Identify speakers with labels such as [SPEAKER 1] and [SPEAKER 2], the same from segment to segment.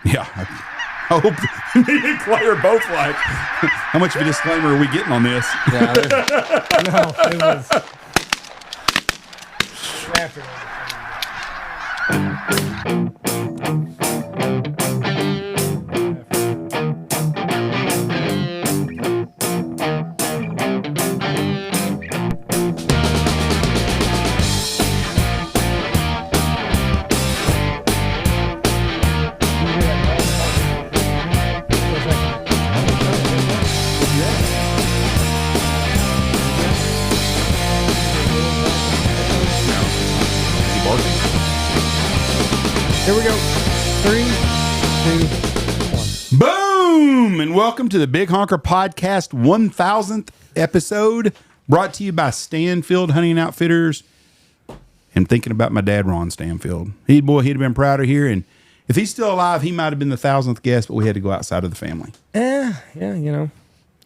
[SPEAKER 1] Yeah. I hope me and Clay are both like, how much of a disclaimer are we getting on this?
[SPEAKER 2] Yeah,
[SPEAKER 3] No, it was. After Here we go. 3, 2, 1.
[SPEAKER 1] Boom! And welcome to the Big Honker Podcast 1000th episode, brought to you by Stanfield Hunting Outfitters. And thinking about my dad, Ron Stanfield. He'd have been proud of here. And if he's still alive, he might have been the 1000th guest, but we had to go outside of the family.
[SPEAKER 3] Yeah, you know.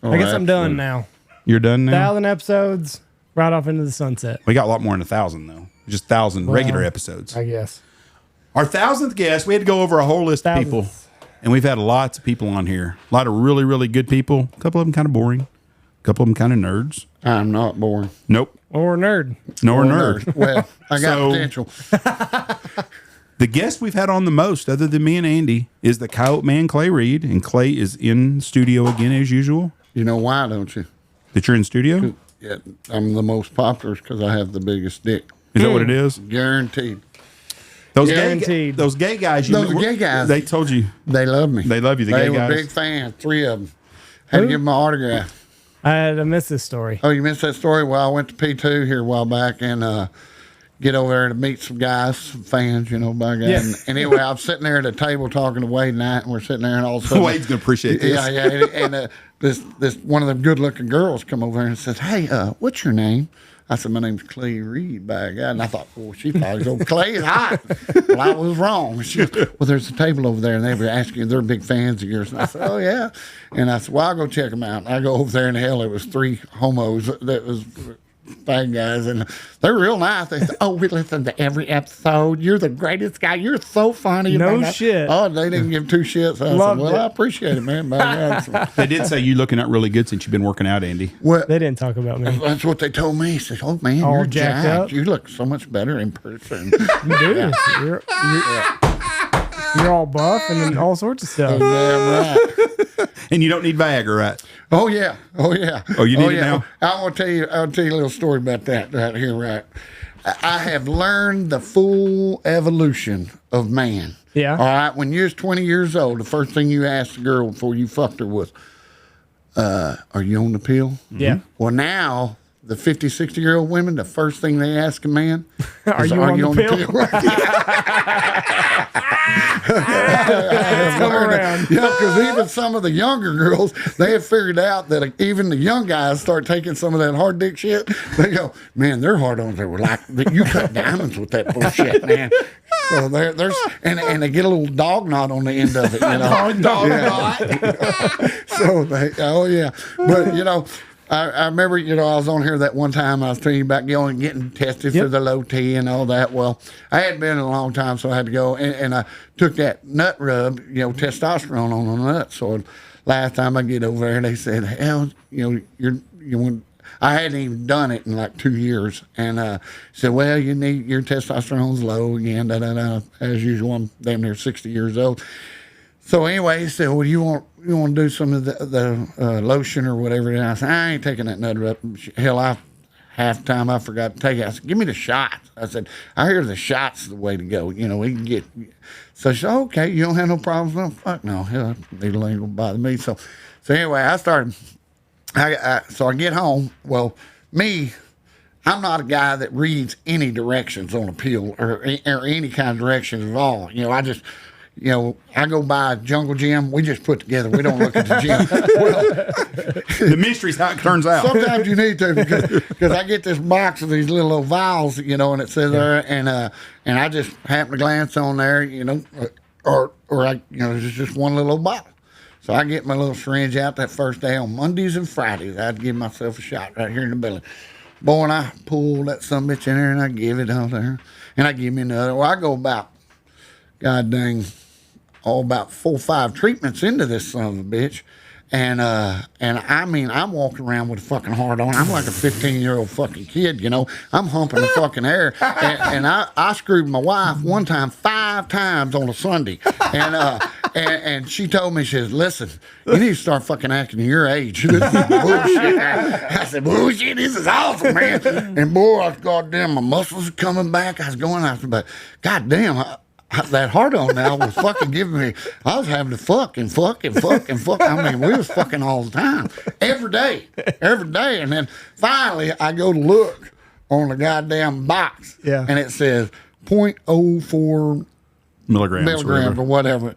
[SPEAKER 3] I guess I'm done now.
[SPEAKER 1] You're done now?
[SPEAKER 3] 1,000 episodes, right off into the sunset.
[SPEAKER 1] We got a lot more than 1,000, though. Just 1,000 regular episodes.
[SPEAKER 3] I guess.
[SPEAKER 1] Our 1000th guest, we had to go over a whole list of people. And we've had lots of people on here. A lot of really, really good people. A couple of them kind of boring. A couple of them kind of nerds.
[SPEAKER 2] I'm not boring.
[SPEAKER 1] Nope.
[SPEAKER 3] Or nerd.
[SPEAKER 1] Nor nerd.
[SPEAKER 2] Well, I got potential.
[SPEAKER 1] The guest we've had on the most, other than me and Andy, is the Coyote Man, Clay Reid. And Clay is in studio again as usual.
[SPEAKER 2] You know why, don't you?
[SPEAKER 1] That you're in studio?
[SPEAKER 2] Yeah, I'm the most popular because I have the biggest dick.
[SPEAKER 1] Is that what it is?
[SPEAKER 2] Guaranteed.
[SPEAKER 1] Those
[SPEAKER 3] Guaranteed.
[SPEAKER 1] those gay guys.
[SPEAKER 2] Gay guys.
[SPEAKER 1] They told you.
[SPEAKER 2] They love me.
[SPEAKER 1] They love you, the
[SPEAKER 2] they
[SPEAKER 1] gay
[SPEAKER 2] were
[SPEAKER 1] guys.
[SPEAKER 2] big fans, 3 of them. Had to give them my autograph.
[SPEAKER 3] I missed this story.
[SPEAKER 2] Oh, you missed that story? Well, I went to P2 here a while back and get over there to meet some guys, some fans, you know, by God.
[SPEAKER 3] Yeah.
[SPEAKER 2] And anyway, I'm sitting there at a table talking to Wade Knight, and we're sitting there, and all of a sudden,
[SPEAKER 1] Wade's gonna appreciate this.
[SPEAKER 2] Yeah. And this one of them good-looking girls come over and says, "Hey, what's your name?" I said, "My name's Clay Reid, by God." And I thought, well, she thought he was old Clay is hot. Well, I was wrong. She goes, "Well, there's a table over there, and they were asking, they're big fans of yours." And I said, "Oh, yeah." And I said, "Well, I'll go check them out." And I go over there, and hell, it was 3 homos that was fag guys, and they're real nice. They said, "Oh, we listen to every episode. You're the greatest guy. You're so funny."
[SPEAKER 3] No shit.
[SPEAKER 2] Oh, they didn't give 2 shits. So I
[SPEAKER 3] Loved
[SPEAKER 2] said, "Well,
[SPEAKER 3] it.
[SPEAKER 2] I appreciate it, man." By God. So,
[SPEAKER 1] They did say you're looking out really good since you've been working out, Andy.
[SPEAKER 2] well,
[SPEAKER 3] They didn't talk about me.
[SPEAKER 2] that's what they told me. He said, "Oh man,
[SPEAKER 3] All
[SPEAKER 2] you're
[SPEAKER 3] jacked
[SPEAKER 2] jacked.
[SPEAKER 3] up?
[SPEAKER 2] You look so much better in person."
[SPEAKER 3] You do. You're all buff and all sorts of stuff.
[SPEAKER 2] Damn right.
[SPEAKER 1] And you don't need Viagra, right?
[SPEAKER 2] Oh yeah. Oh yeah.
[SPEAKER 1] Oh, you need it now?
[SPEAKER 2] I'll tell you a little story about that right here. Right. I have learned the full evolution of man.
[SPEAKER 3] Yeah.
[SPEAKER 2] All right. When you was 20 years old, the first thing you asked a girl before you fucked her was, "Are you on the pill?"
[SPEAKER 3] Yeah.
[SPEAKER 2] Well, now the 50, 60-year-old women, the first thing they ask a man
[SPEAKER 3] Are
[SPEAKER 2] is,
[SPEAKER 3] you on the pill? Come around.
[SPEAKER 2] Yeah, because even some of the younger girls, they have figured out that even the young guys start taking some of that hard dick shit. They go, "Man, their hard ons, they were like, you cut diamonds with that bullshit, man." So there's and they get a little dog knot on the end of it, you know.
[SPEAKER 1] Dog knot.
[SPEAKER 2] So oh yeah, but you know. I remember, you know, I was on here that one time. I was telling you about going and getting tested for the low T and all that. Well, I hadn't been in a long time, so I had to go. And I took that nut rub, you know, testosterone on the nuts. So last time I get over there, they said, "Hell, you know, I hadn't even done it in like 2 years." And said, "Well, you need your testosterone's low again." As usual, I'm damn near 60 years old. So anyway, he said, "Well, you want to do some of the lotion or whatever?" And I said, "I ain't taking that nut up." Hell, half the time I forgot to take it. I said, "Give me the shots." I said, "I hear the shots the way to go. You know, we can get." So she said, "Okay, you don't have no problems?" No, fuck no. Hell, needle ain't gonna bother me. So anyway, I started. So I get home. Well, I'm not a guy that reads any directions on a pill or any kind of directions at all. You know, I just. You know, I go by a jungle gym. We just put together. We don't look at the gym. Well,
[SPEAKER 1] The mystery's how it turns out.
[SPEAKER 2] sometimes you need to because I get this box of these little vials, you know, and it says there, and I just happen to glance on there, you know, or I, you know, it's just one little bottle. So I get my little syringe out that first day on Mondays and Fridays. I'd give myself a shot right here in the belly. Boy, and I pull that sumbitch in there and I give it out there, and I give me another. Well, I go about, God dang, about 4 or 5 treatments into this son of a bitch. And I mean, I'm walking around with a fucking heart on. I'm like a 15-year-old fucking kid, you know. I'm humping the fucking air. And I screwed my wife one time 5 times on a Sunday. And she told me, she says, listen, you need to start fucking acting your age. This is bullshit. I said, bullshit, this is awesome, man. And boy, I was, goddamn, my muscles are coming back. I was going after, but goddamn, that hard on now was fucking giving me, I was having to fuck. I mean, we was fucking all the time, every day. And then finally I go to look on the goddamn box, and it says 0.04 milligrams or whatever.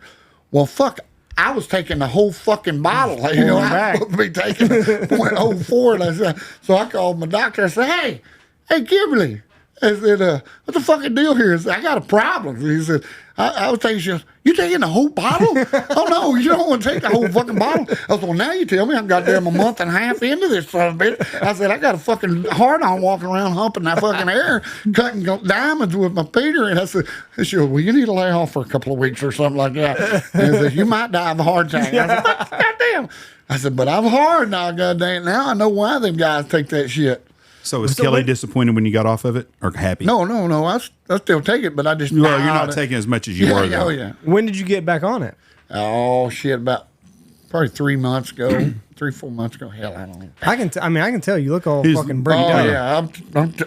[SPEAKER 2] Well, fuck, I was taking the whole fucking bottle. You know, I would be taking 0.04. And I said, so I called my doctor. I said, hey, Kimberly. I said, what the fucking deal here? Is I got a problem. He said, I was taking, you taking the whole bottle? Oh, no, you don't want to take the whole fucking bottle. I said, well, now you tell me I'm goddamn a month and a half into this son of a bitch. I said, I got a fucking hard on walking around humping that fucking air, cutting diamonds with my Peter. And I said, she goes, well, you need to lay off for a couple of weeks or something like that. And I said, you might die of a heart attack. I said, goddamn. I said, but I'm hard now, goddamn. Now I know why them guys take that shit.
[SPEAKER 1] So was Kelly disappointed when you got off of it, or happy?
[SPEAKER 2] No. I still take it, but I just.
[SPEAKER 1] Well, you're not taking as much as you were, though.
[SPEAKER 2] Oh, yeah.
[SPEAKER 3] When did you get back on it?
[SPEAKER 2] Oh, shit, about probably 3 months ago. 3, 4 months ago. Hell, I don't know.
[SPEAKER 3] I can tell you look all fucking break down.
[SPEAKER 2] Yeah.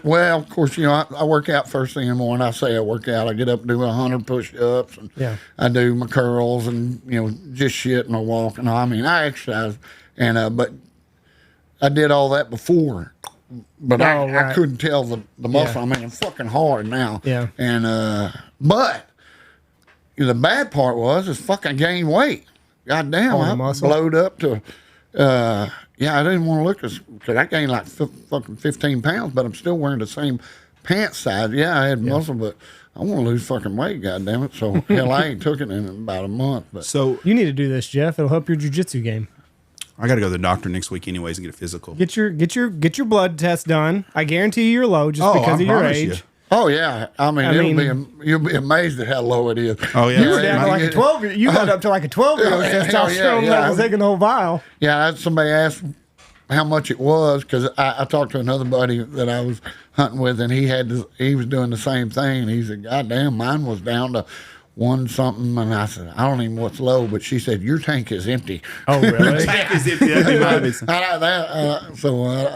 [SPEAKER 2] Well, of course, you know, I work out first thing in the morning. I say I work out. I get up and do 100 push-ups. And I do my curls and, you know, just shit and I walk. And I mean, I exercise. And, but I did all that before. But I couldn't tell the muscle. I mean, I'm fucking hard now. Yeah. And but the bad part is fucking gained weight. God damn, I blowed up to. I didn't want to look because I gained like fucking 15 pounds, but I'm still wearing the same pants size. Yeah, I had muscle, but I want to lose fucking weight. God damn it! So hell, I ain't took it in about a month. But
[SPEAKER 3] so you need to do this, Jeff. It'll help your jiu-jitsu game.
[SPEAKER 1] I got to go to the doctor next week anyways and get a physical.
[SPEAKER 3] Get your blood test done. I guarantee you're low just because of your age.
[SPEAKER 2] You. Oh yeah, I mean, you'll be amazed at how low it is.
[SPEAKER 1] Oh yeah,
[SPEAKER 3] you were down to like a 12. You got up to like a 12-year-old testosterone level, taking the whole vial.
[SPEAKER 2] Yeah, somebody asked how much it was because I talked to another buddy that I was hunting with, and he was doing the same thing, and he said, "God damn, mine was down to 1 something," and I said, "I don't even know what's low," but she said, "Your tank is empty."
[SPEAKER 3] Oh, really?
[SPEAKER 1] Your tank is empty.
[SPEAKER 2] So I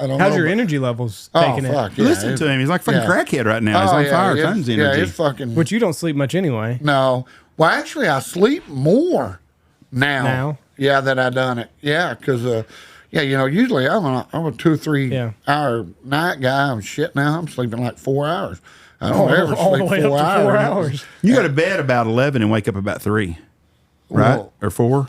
[SPEAKER 2] don't know.
[SPEAKER 3] How's your energy levels taking it?
[SPEAKER 2] Yeah,
[SPEAKER 1] listen to him. He's like fucking crackhead right now. He's on fire. Tons of energy.
[SPEAKER 2] Yeah, it's fucking.
[SPEAKER 3] Which you don't sleep much anyway.
[SPEAKER 2] No. Well, actually, I sleep more now. Yeah, that I done it. Yeah, because you know, usually I'm a 2 or 3 hour night guy. I'm shit now. I'm sleeping like 4 hours. I don't ever sleep 4 hours.
[SPEAKER 1] You go to bed about 11 and wake up about 3, right?
[SPEAKER 2] Well,
[SPEAKER 1] or 4?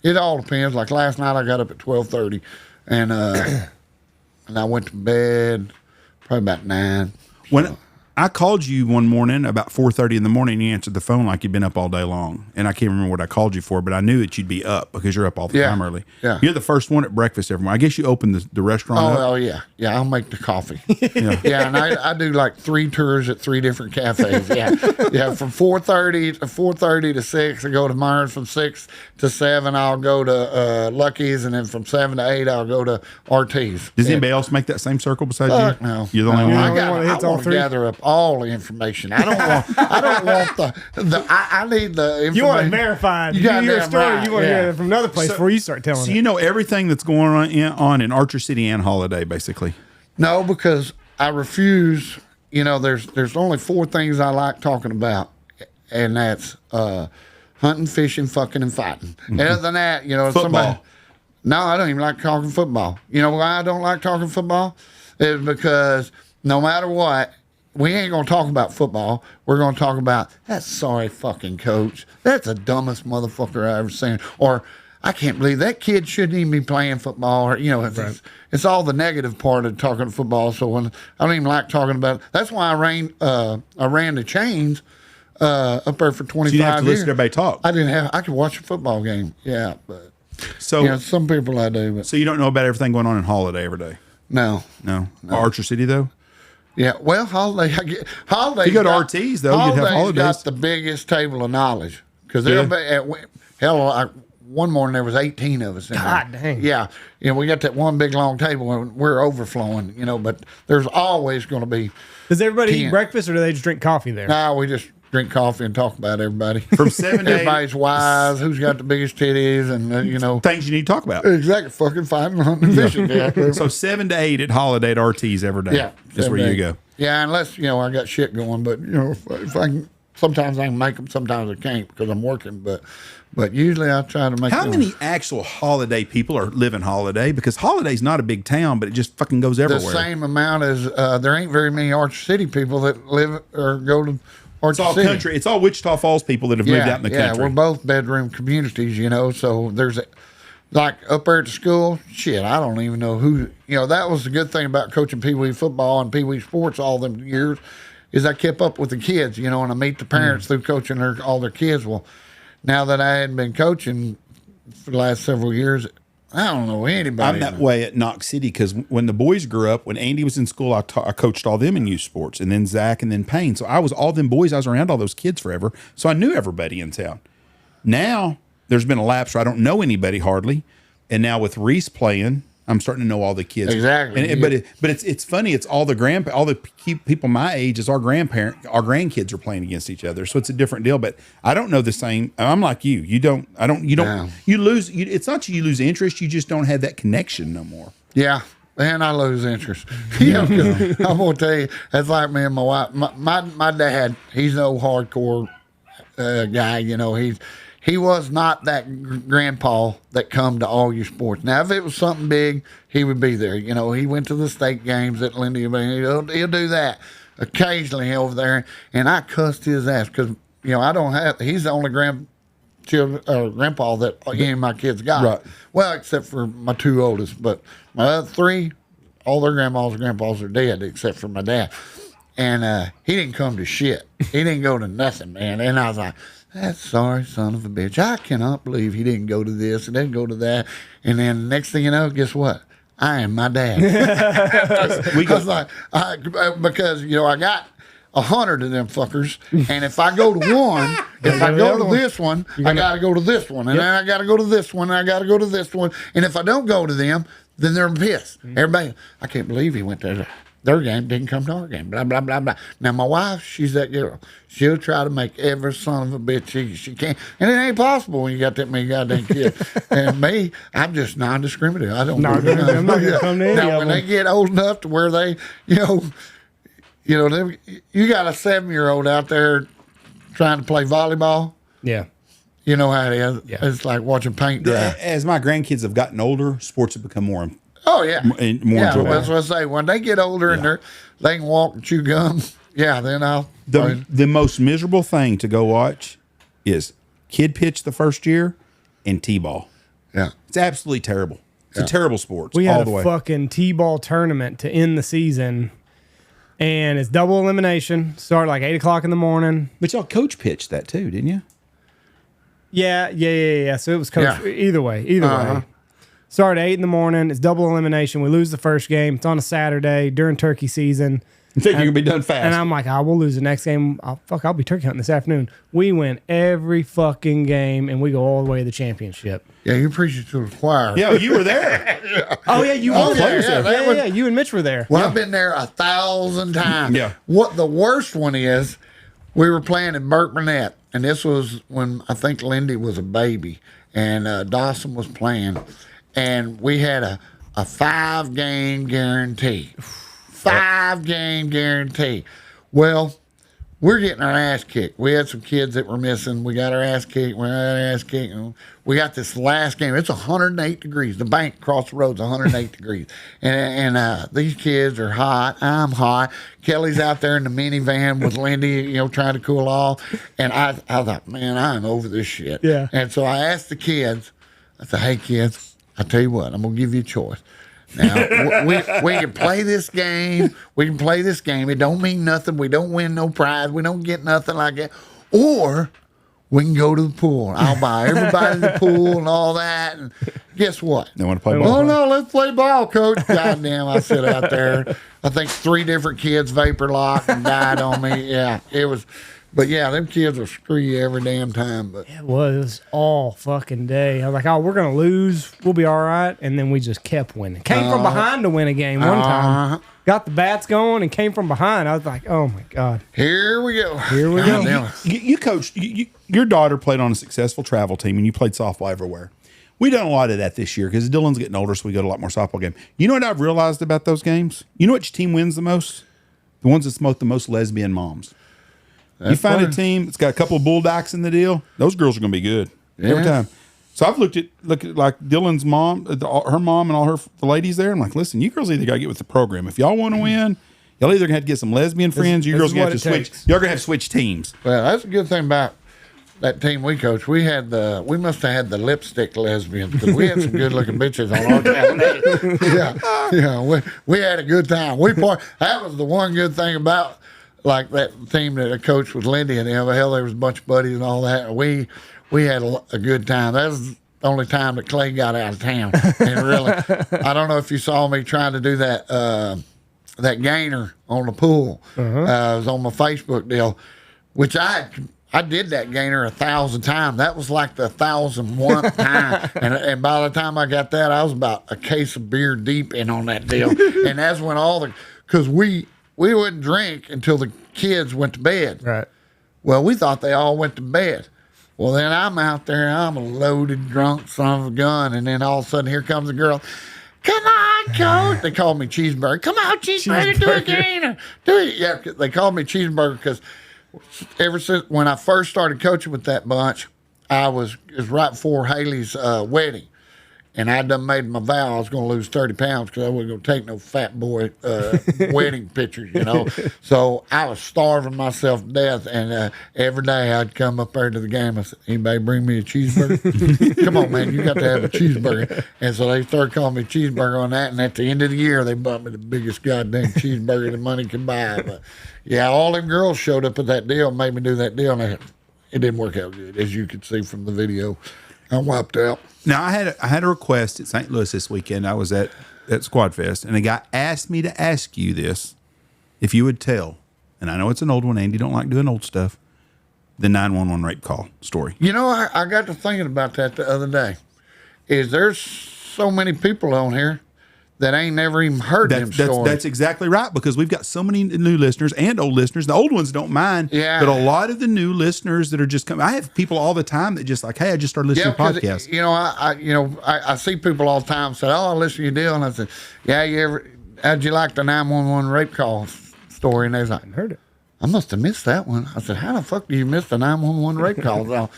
[SPEAKER 2] It all depends. Like last night, I got up at 12:30, and I went to bed probably about 9.
[SPEAKER 1] When I called you one morning about 4:30 in the morning, and you answered the phone like you'd been up all day long. And I can't remember what I called you for, but I knew that you'd be up because you're up all the time early. Yeah. You're the first one at breakfast every morning. I guess you opened the restaurant up.
[SPEAKER 2] Oh, yeah. Yeah, I'll make the coffee. And I do like 3 tours at 3 different cafes. Yeah, from 4:30 to 6. I go to Myers. From 6 to 7, I'll go to Lucky's. And then from 7 to 8, I'll go to RT's.
[SPEAKER 1] Does anybody else make that same circle besides you?
[SPEAKER 2] No.
[SPEAKER 1] You're the only one.
[SPEAKER 2] I want to gather up all the information. I don't want I need the information.
[SPEAKER 3] You want it verified. You got your story. Right. You want to hear it from another place before you start telling it.
[SPEAKER 1] So you know everything that's going on in Archer City and Holiday, basically.
[SPEAKER 2] No, because I refuse. You know, there's only 4 things I like talking about, and that's hunting, fishing, fucking, and fighting. Mm-hmm. Other than that, you know,
[SPEAKER 1] football.
[SPEAKER 2] No, I don't even like talking football. You know why I don't like talking football? It's because no matter what, we ain't going to talk about football. We're going to talk about that sorry fucking coach. That's the dumbest motherfucker I ever seen. Or I can't believe that kid shouldn't even be playing football. Or, you know, it's all the negative part of talking football. So when I don't even like talking about it. That's why I ran the chains up there for 25 years.
[SPEAKER 1] So you didn't have to listen to everybody talk.
[SPEAKER 2] I could watch a football game. Yeah, but
[SPEAKER 1] so
[SPEAKER 2] some people I do. But.
[SPEAKER 1] So you don't know about everything going on in Holiday every day?
[SPEAKER 2] No.
[SPEAKER 1] Archer City though.
[SPEAKER 2] Yeah, well, Holiday.
[SPEAKER 1] If you go to RT's though, you'd have Holidays.
[SPEAKER 2] Got the biggest table of knowledge because they'll be hell. One morning there was 18 of us in
[SPEAKER 3] God
[SPEAKER 2] there.
[SPEAKER 3] dang.
[SPEAKER 2] Yeah, we got that one big long table and we're overflowing. But there's always going to be.
[SPEAKER 3] Does everybody
[SPEAKER 2] 10.
[SPEAKER 3] eat breakfast or do they just drink coffee there?
[SPEAKER 2] No, we just drink coffee and talk about everybody.
[SPEAKER 1] From 7 to 8.
[SPEAKER 2] Everybody's wise, who's got the biggest titties, and
[SPEAKER 1] Things you need to talk about.
[SPEAKER 2] exactly fucking fighting, hunting, and fishing. Yeah.
[SPEAKER 1] So 7 to 8 at Holiday at RT's every day.
[SPEAKER 2] Yeah,
[SPEAKER 1] That's where you go.
[SPEAKER 2] Yeah, unless I got shit going, but if I can, sometimes I can make them, sometimes I can't because I'm working. But usually I try to make.
[SPEAKER 1] How many actual Holiday people are living Holiday? Because Holiday's not a big town, but it just fucking goes everywhere.
[SPEAKER 2] The same amount as there ain't very many Archer City people that live or go to Archer
[SPEAKER 1] It's all
[SPEAKER 2] City.
[SPEAKER 1] country. It's all Wichita Falls people that have moved out in the country.
[SPEAKER 2] Yeah, we're both bedroom communities, so there's like up there at the school, shit, I don't even know who, that was the good thing about coaching Pee Wee football and Pee Wee sports all them years is I kept up with the kids, and I meet the parents through coaching all their kids. Well, now that I hadn't been coaching for the last several years, I don't know anybody.
[SPEAKER 1] I'm that way at Knox City because when the boys grew up, when Andy was in school, I coached all them in youth sports, and then Zach and then Payne. So I was all them boys. I was around all those kids forever. So I knew everybody in town. Now there's been a lapse where I don't know anybody hardly. And now with Reese playing, I'm starting to know all the kids.
[SPEAKER 2] Exactly.
[SPEAKER 1] But it's funny. It's all the people my age as our grandkids are playing against each other. So it's a different deal. But I don't know the same. I'm like you. You lose. It's not you lose interest. You just don't have that connection no more.
[SPEAKER 2] Yeah. And I lose interest. I'm gonna tell you, that's like me and my wife. My dad, he's no hardcore guy. He was not that grandpa that come to all your sports. Now, if it was something big, he would be there. He went to the state games at Lindy. He'll do that occasionally over there. And I cussed his ass because, I don't have, he's the only grandpa that any of my kids got.
[SPEAKER 1] Right.
[SPEAKER 2] Well, except for my two oldest. But my other three, all their grandmas and grandpas are dead except for my dad. And he didn't come to shit. He didn't go to nothing, man. And I was like, that sorry son of a bitch. I cannot believe he didn't go to this and didn't go to that. And then next thing you know, guess what? I am my dad. Because I got 100 of them fuckers. And if I go to one, if I go to this one, I got to go to this one. And then I got to go to this one. And I got to go to this one. And if I don't go to them, then they're pissed. Everybody, I can't believe he went there. Their game didn't come to our game. Blah, blah, blah, blah. Now, my wife, she's that girl. She'll try to make every son of a bitch she can. And it ain't possible when you got that many goddamn kids. And me, I'm just non-discriminative. I don't
[SPEAKER 3] I'm not going to come to any
[SPEAKER 2] Now,
[SPEAKER 3] of
[SPEAKER 2] when
[SPEAKER 3] them.
[SPEAKER 2] they get old enough to where they, you got a 7-year-old out there trying to play volleyball.
[SPEAKER 3] Yeah.
[SPEAKER 2] You know how it is.
[SPEAKER 3] Yeah.
[SPEAKER 2] It's like watching paint dry.
[SPEAKER 1] As my grandkids have gotten older, sports have become more
[SPEAKER 2] Oh, yeah.
[SPEAKER 1] more enjoyable.
[SPEAKER 2] That's what I say. When they get older and they can walk and chew gum, then I'll.
[SPEAKER 1] The most miserable thing to go watch is kid pitch the first year and T-ball.
[SPEAKER 2] Yeah.
[SPEAKER 1] It's absolutely terrible. It's a terrible sport.
[SPEAKER 3] We
[SPEAKER 1] all
[SPEAKER 3] had
[SPEAKER 1] the
[SPEAKER 3] a
[SPEAKER 1] way.
[SPEAKER 3] fucking T-ball tournament to end the season, and it's double elimination. Started like 8 o'clock in the morning.
[SPEAKER 1] But y'all coach pitched that too, didn't you?
[SPEAKER 3] Yeah. So it was coach either way.
[SPEAKER 2] Uh-huh.
[SPEAKER 3] Started at 8 in the morning. It's double elimination. We lose the first game. It's on a Saturday during turkey season.
[SPEAKER 1] You think you're gonna be done fast?
[SPEAKER 3] And I'm like, we'll lose the next game. I'll be turkey hunting this afternoon. We win every fucking game, and we go all the way to the championship.
[SPEAKER 2] Yeah, you're preaching to the choir.
[SPEAKER 1] Yeah, you were there.
[SPEAKER 3] Oh, yeah, you
[SPEAKER 2] Oh,
[SPEAKER 3] were
[SPEAKER 2] yeah,
[SPEAKER 3] there.
[SPEAKER 2] yeah,
[SPEAKER 3] You and Mitch were there.
[SPEAKER 2] Well, I've been there 1,000 times.
[SPEAKER 1] Yeah.
[SPEAKER 2] What the worst one is, we were playing in Burke Burnett, and this was when I think Lindy was a baby, and Dawson was playing, and we had a 5-game guarantee. 5-game guarantee. Well, we're getting our ass kicked. We had some kids that were missing. We got our ass kicked. We got this last game. It's 108 degrees. The bank across the road's 108 degrees. And these kids are hot. I'm hot. Kelly's out there in the minivan with Lindy, trying to cool off. And I thought, man, I'm over this shit.
[SPEAKER 3] Yeah.
[SPEAKER 2] And so I asked the kids, I said, hey, kids, I tell you what, I'm going to give you a choice. Now, we can play this game. We can play this game. It don't mean nothing. We don't win no prize. We don't get nothing like that. Or we can go to the pool. I'll buy everybody the pool and all that. And guess what?
[SPEAKER 1] They want to play ball.
[SPEAKER 2] Oh, no, let's play ball, coach. Goddamn, I sit out there. I think 3 different kids vapor locked and died on me. Yeah, it was. But yeah, them kids will screw you every damn time. But
[SPEAKER 3] It was all fucking day. I was like, oh, we're going to lose. We'll be all right. And then we just kept winning. Came from behind to win a game one time. Got the bats going and came from behind. I was like, oh, my God.
[SPEAKER 2] Here we go.
[SPEAKER 3] Here we go.
[SPEAKER 1] You coached, your daughter played on a successful travel team, and you played softball everywhere. We done a lot of that this year because Dylan's getting older, so we go to a lot more softball games. You know what I've realized about those games? You know which team wins the most? The ones that smoke the most lesbian moms. You find a team that's got a couple of bulldogs in the deal, those girls are going to be good every time. So I've looked at like Dylan's mom, her mom, and all the ladies there. I'm like, listen, you girls either got to get with the program. If y'all want to win, y'all either gonna have to get some lesbian friends. You girls gonna have to switch. Y'all gonna have to switch teams.
[SPEAKER 2] Well, that's a good thing about that team we coached. We must have had the lipstick lesbians because we had some good looking bitches on our team. Yeah. We had a good time. That was the one good thing about. Like that team that I coached with Lindy and them, hell, there was a bunch of buddies and all that. We had a good time. That was the only time that Clay got out of town. And really, I don't know if you saw me trying to do that gainer on the pool. It was on my Facebook deal, which I did that gainer 1,000 times. That was like the 1,001th time. And by the time I got that, I was about a case of beer deep in on that deal. And that's when because we wouldn't drink until the kids went to bed.
[SPEAKER 3] Right.
[SPEAKER 2] Well, we thought they all went to bed. Well, then I'm out there, I'm a loaded, drunk son of a gun, and then all of a sudden here comes a girl. Come on, Coach. They called me Cheeseburger. Come on, Cheeseburger, do it again. Do it. Yeah, they called me Cheeseburger because ever since when I first started coaching with that bunch, it was right before Haley's wedding. And I done made my vow I was going to lose 30 pounds because I wasn't going to take no fat boy wedding pictures, you know. So I was starving myself to death. And every day I'd come up there to the game. I said, anybody bring me a cheeseburger? Come on, man, you got to have a cheeseburger. And so they started calling me Cheeseburger on that. And at the end of the year, they bought me the biggest goddamn cheeseburger the money could buy. But yeah, all them girls showed up at that deal and made me do that deal. And it didn't work out good, as you could see from the video. I wiped out.
[SPEAKER 1] Now, I had a request at St. Louis this weekend. I was at Squad Fest, and a guy asked me to ask you this, if you would tell, and I know it's an old one, Andy don't like doing old stuff, the 911 rape call story.
[SPEAKER 2] You know, I got to thinking about that the other day. There's so many people on here that ain't never even heard them stories.
[SPEAKER 1] That's exactly right, because we've got so many new listeners and old listeners. The old ones don't mind, but a lot of the new listeners that are just coming. I have people all the time that just like, hey, I just started listening to podcasts.
[SPEAKER 2] You know, I see people all the time say, oh, I listen to your deal, and I said, yeah, how'd you like the 911 rape call story? And they was like, I heard it. I must have missed that one. I said, how the fuck do you miss the 911 rape calls?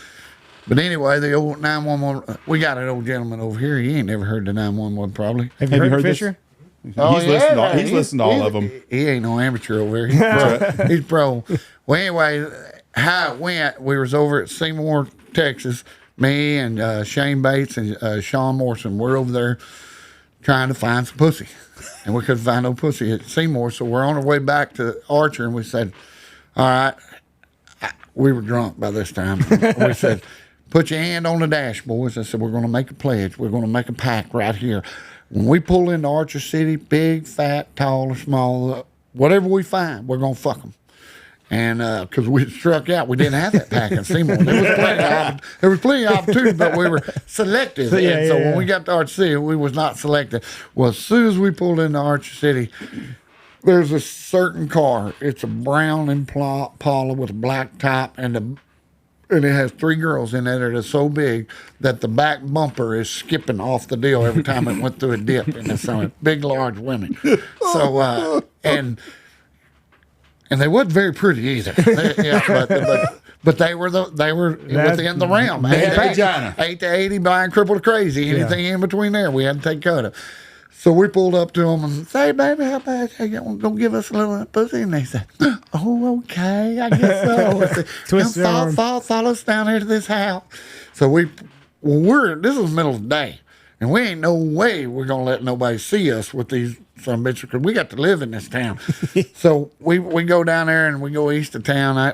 [SPEAKER 2] But anyway, the old 911, we got an old gentleman over here. He ain't never heard the 911 probably.
[SPEAKER 3] Have you heard Fisher?
[SPEAKER 2] Oh,
[SPEAKER 1] he's listened to all of them.
[SPEAKER 2] He ain't no amateur over here. He's pro. Well, anyway, how it went, we was over at Seymour, Texas. Me and Shane Bates and Sean Morrison, we're over there trying to find some pussy. And we couldn't find no pussy at Seymour. So we're on our way back to Archer, and we said, all right, we were drunk by this time. We said, put your hand on the dash, boys. I said, we're going to make a pledge. We're going to make a pact right here. When we pull into Archer City, big, fat, tall, or small, whatever we find, we're going to fuck them. And because we struck out, we didn't have that pack in Seymour. There was plenty of opportunity, but we were selective. So when we got to Archer City, we was not selected. Well, as soon as we pulled into Archer City, there's a certain car. It's a brown Impala with a black top, and it has 3 girls in it that are so big that the back bumper is skipping off the deal every time it went through a dip. And it's some big, large women. So, and they wasn't very pretty either. But they were within the realm. 8 to 80, buying crippled crazy. Anything in between there, we had to take cut of. So we pulled up to them and say, baby, how about you don't give us a little pussy? And they said, oh, okay, I guess so. Follow us down here to this house. So this is the middle of the day, and we ain't no way we're going to let nobody see us with these some bitches, because we got to live in this town. So we go down there and we go east of town. I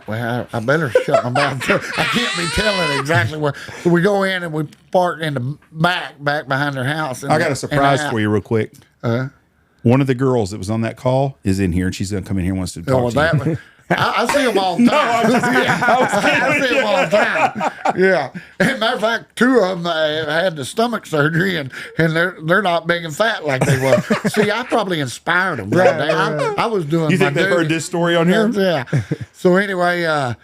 [SPEAKER 2] better shut my mouth. I can't be telling exactly where. So we go in and we park in the back behind their house.
[SPEAKER 1] I got a surprise for you real quick. One of the girls that was on that call is in here, and she's going to come in here and wants to talk to you.
[SPEAKER 2] I see them all the time. I see them all the time. Yeah. As a matter of fact, 2 of them had the stomach surgery, and they're not big and fat like they were. See, I probably inspired them. Right. I was doing.
[SPEAKER 1] You think they've heard this story on here?
[SPEAKER 2] Yeah. So anyway,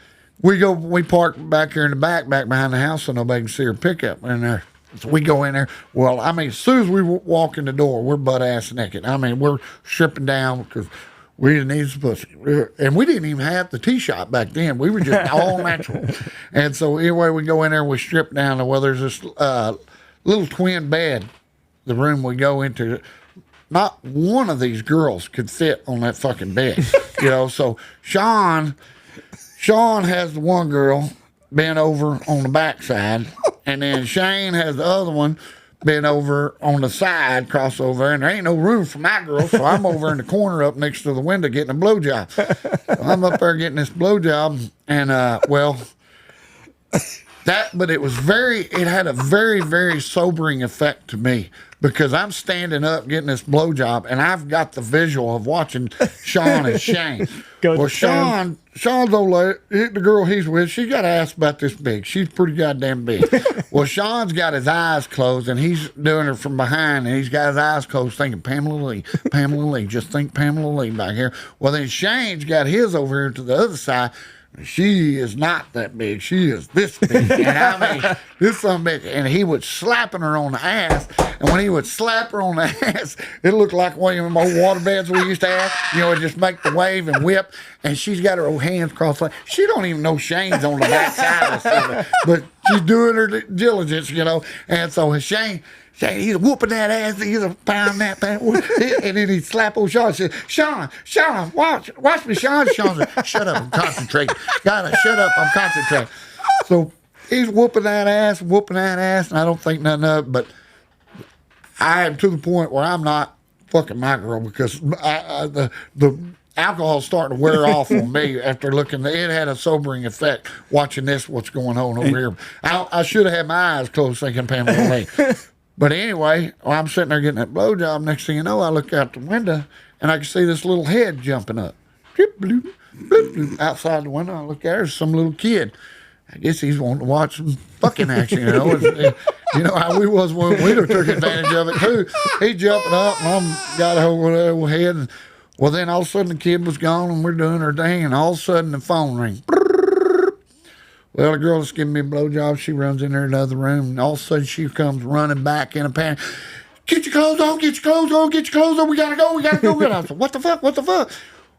[SPEAKER 2] we park back here in the back behind the house, so nobody can see her pickup in there. So we go in there. Well, I mean, as soon as we walk in the door, we're butt ass naked. I mean, we're stripping down because we didn't need some pussy. And we didn't even have the tea shop back then. We were just all natural. And so anyway, we go in there, we strip down. Well, there's this little twin bed, the room we go into. Not one of these girls could fit on that fucking bed. So Sean has the one girl bent over on the backside, and then Shane has the other one bent over on the side, crossover, and there ain't no room for my girl, so I'm over in the corner up next to the window getting a blowjob. So I'm up there getting this blowjob, and but it had a very, very sobering effect to me because I'm standing up getting this blowjob, and I've got the visual of watching Sean and Shane. Sean's old lady, the girl he's with, she got ass about this big. She's pretty goddamn big. Well, Sean's got his eyes closed, and he's doing her from behind, and he's got his eyes closed thinking, Pamela Lee, just think Pamela Lee back here. Well, then Shane's got his over here to the other side. She is not that big. She is this big. And I mean, this son bitch. And he was slapping her on the ass. And when he would slap her on the ass, it looked like one of them old water beds we used to have. Just make the wave and whip. And she's got her old hands crossed. She don't even know Shane's on the back side of something. But she's doing her diligence, And so Shane, he's whooping that ass. He's a pound that pound. And then he'd slap old Sean and say, Sean, watch me, Sean. Sean said, shut up, I'm concentrating. Gotta shut up, I'm concentrating. So he's whooping that ass, and I don't think nothing of it, but I am to the point where I'm not fucking my girl because the alcohol's starting to wear off on me after looking. It had a sobering effect watching what's going on over here. I should have had my eyes closed thinking Pamela Lee. But anyway, I'm sitting there getting that blowjob. Next thing you know, I look out the window, and I can see this little head jumping up. Bloop, bloop, bloop. Outside the window, I look at her, there's some little kid. I guess he's wanting to watch some fucking action, You know how we was when we took advantage of it, too. He's jumping up, and I'm got a hold of that little head. And, well, then all of a sudden the kid was gone, and we're doing our thing, and all of a sudden the phone rings. Well, the girl that's giving me a blowjob, she runs in there in the other room, and all of a sudden she comes running back in a panic. Get your clothes on, get your clothes on, get your clothes on. We gotta go. And I said, what the fuck?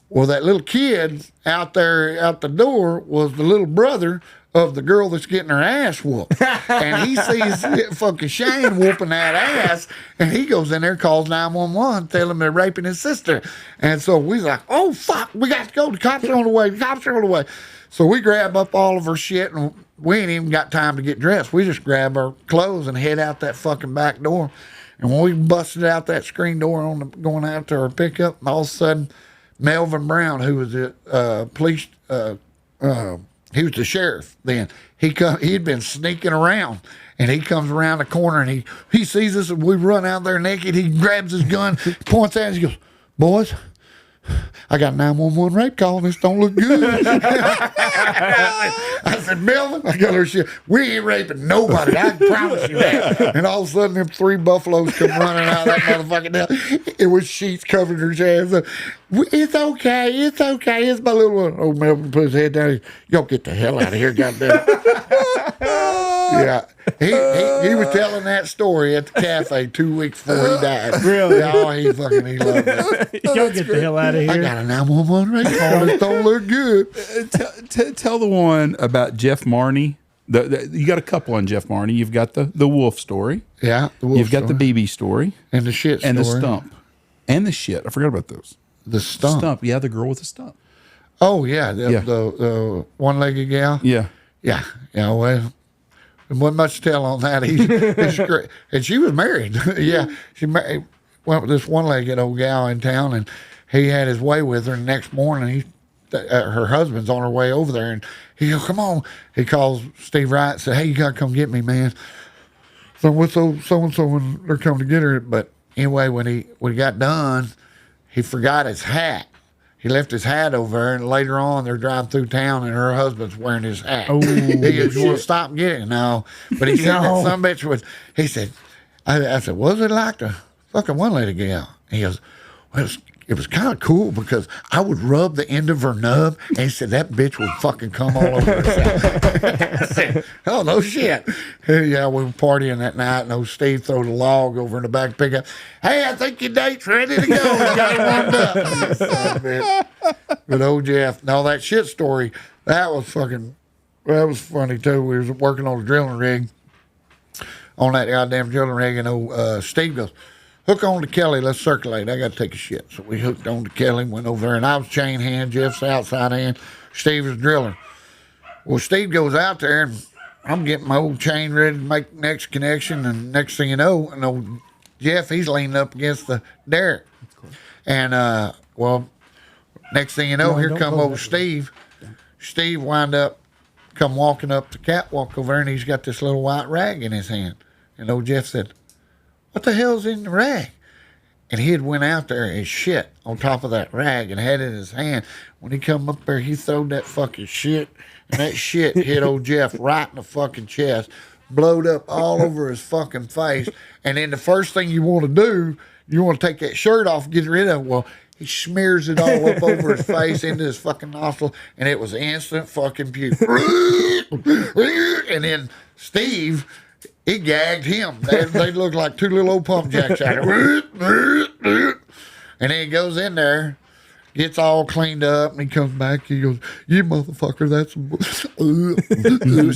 [SPEAKER 2] Well, that little kid out there out the door was the little brother of the girl that's getting her ass whooped. And he sees fucking Shane whooping that ass, and he goes in there, calls 911, telling him they're raping his sister. And so we like, oh, fuck, we got to go. The cops are on the way. So we grab up all of her shit, and we ain't even got time to get dressed. We just grab our clothes and head out that fucking back door. And when we busted out that screen door going out to our pickup, all of a sudden, Melvin Brown, who was the police, he was the sheriff then. He'd been sneaking around, and he comes around the corner, and he sees us, and we run out there naked. He grabs his gun, points at us, he goes, boys, I got a 911 rape call, and this don't look good. I said, Melvin, I got her shit. We ain't raping nobody. I can promise you that. And all of a sudden, them 3 buffaloes come running out of that motherfucking hell. It was sheets covering her chest. It's okay. It's my little one. Oh, Melvin put his head down. Y'all get the hell out of here, goddamn. Yeah. He was telling that story at the cafe 2 weeks before he died.
[SPEAKER 3] Really?
[SPEAKER 2] Oh, he loved it.
[SPEAKER 3] Y'all get the hell out of here.
[SPEAKER 2] I got a 911 rape call. It don't look good.
[SPEAKER 1] Tell the one about Jeff Marney. You got a couple on Jeff Marney. You've got the wolf story.
[SPEAKER 2] Yeah, the wolf
[SPEAKER 1] You've got the BB story.
[SPEAKER 2] And the shit story.
[SPEAKER 1] And the stump. And the shit. I forgot about those.
[SPEAKER 2] The stump.
[SPEAKER 1] Yeah, the girl with the stump.
[SPEAKER 2] Oh, yeah. The one-legged gal.
[SPEAKER 1] Yeah.
[SPEAKER 2] Yeah. Well, there wasn't much to tell on that. He's great. And she was married. Yeah. She went with this one-legged old gal in town, and he had his way with her. And the next morning, her husband's on her way over there, and he goes, come on. He calls Steve Wright and said, hey, you got to come get me, man. So what's so-and-so when they're coming to get her? But anyway, when he got done, he forgot his hat. he left his hat over there, and later on they're driving through town, and her husband's wearing his hat.
[SPEAKER 3] Oh,
[SPEAKER 2] he goes, "You want to stop and get it?" No, but he said that some bitch was. He said, "I said, what was it like to fucking one lady gal?" He goes, "Well, it was kind of cool because I would rub the end of her nub, and he said that bitch would fucking come all over herself." I said, "Oh no shit!" Yeah, we were partying that night, and old Steve threw the log over in the back pickup. "Hey, I think your date's ready to go. We got it warmed up." But old Jeff, no, that shit story, that was funny too. We was working on a drilling rig, on that goddamn drilling rig, and old Steve goes, "Hook on to Kelly, let's circulate. I got to take a shit." So we hooked on to Kelly, went over there, and I was chain hand, Jeff's outside hand, Steve was drilling. Well, Steve goes out there, and I'm getting my old chain ready to make the next connection, and next thing you know, and old Jeff, he's leaning up against the derrick. And, well, next thing you know, here come old Steve. Steve wound up come walking up the catwalk over there, and he's got this little white rag in his hand. And old Jeff said, "What the hell's in the rag?" And he had went out there and shit on top of that rag and had it in his hand. When he come up there, he throwed that fucking shit, and that shit hit old Jeff right in the fucking chest, blowed up all over his fucking face. And then the first thing you want to do, you want to take that shirt off and get rid of it. Well, he smears it all up over his face, into his fucking nostril, and it was instant fucking puke. And then Steve, he gagged him. They looked like two little old pump jacks out there. And then he goes in there, gets all cleaned up, and he comes back. He goes, "You motherfucker, that's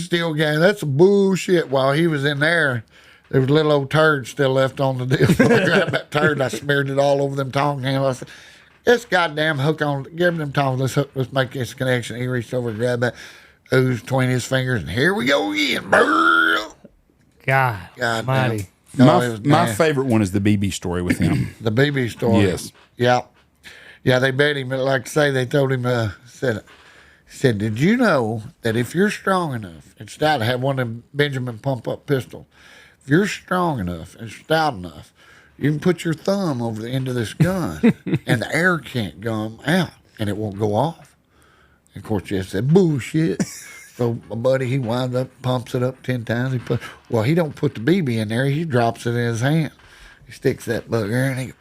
[SPEAKER 2] still gagged. That's some bullshit." While he was in there, there was a little old turd still left on the deal. So I grabbed that turd, and I smeared it all over them tongs. I said, "This goddamn hook on, give him them tongs. Let's make this connection." He reached over and grabbed that ooze between his fingers, and here we go again.
[SPEAKER 3] God
[SPEAKER 2] Almighty.
[SPEAKER 1] My favorite one is the BB story with him.
[SPEAKER 2] The BB story.
[SPEAKER 1] Yes.
[SPEAKER 2] Yeah. Yeah, they bet him. Like I say, they told him, said, "Did you know that if you're strong enough and stout," I have one of them Benjamin pump-up pistols. "If you're strong enough and stout enough, you can put your thumb over the end of this gun, and the air can't come out, and it won't go off." And of course, Jeff said, "Bullshit." So my buddy, he winds up, pumps it up 10 times. He don't put the BB in there. He drops it in his hand. He sticks that bugger, and he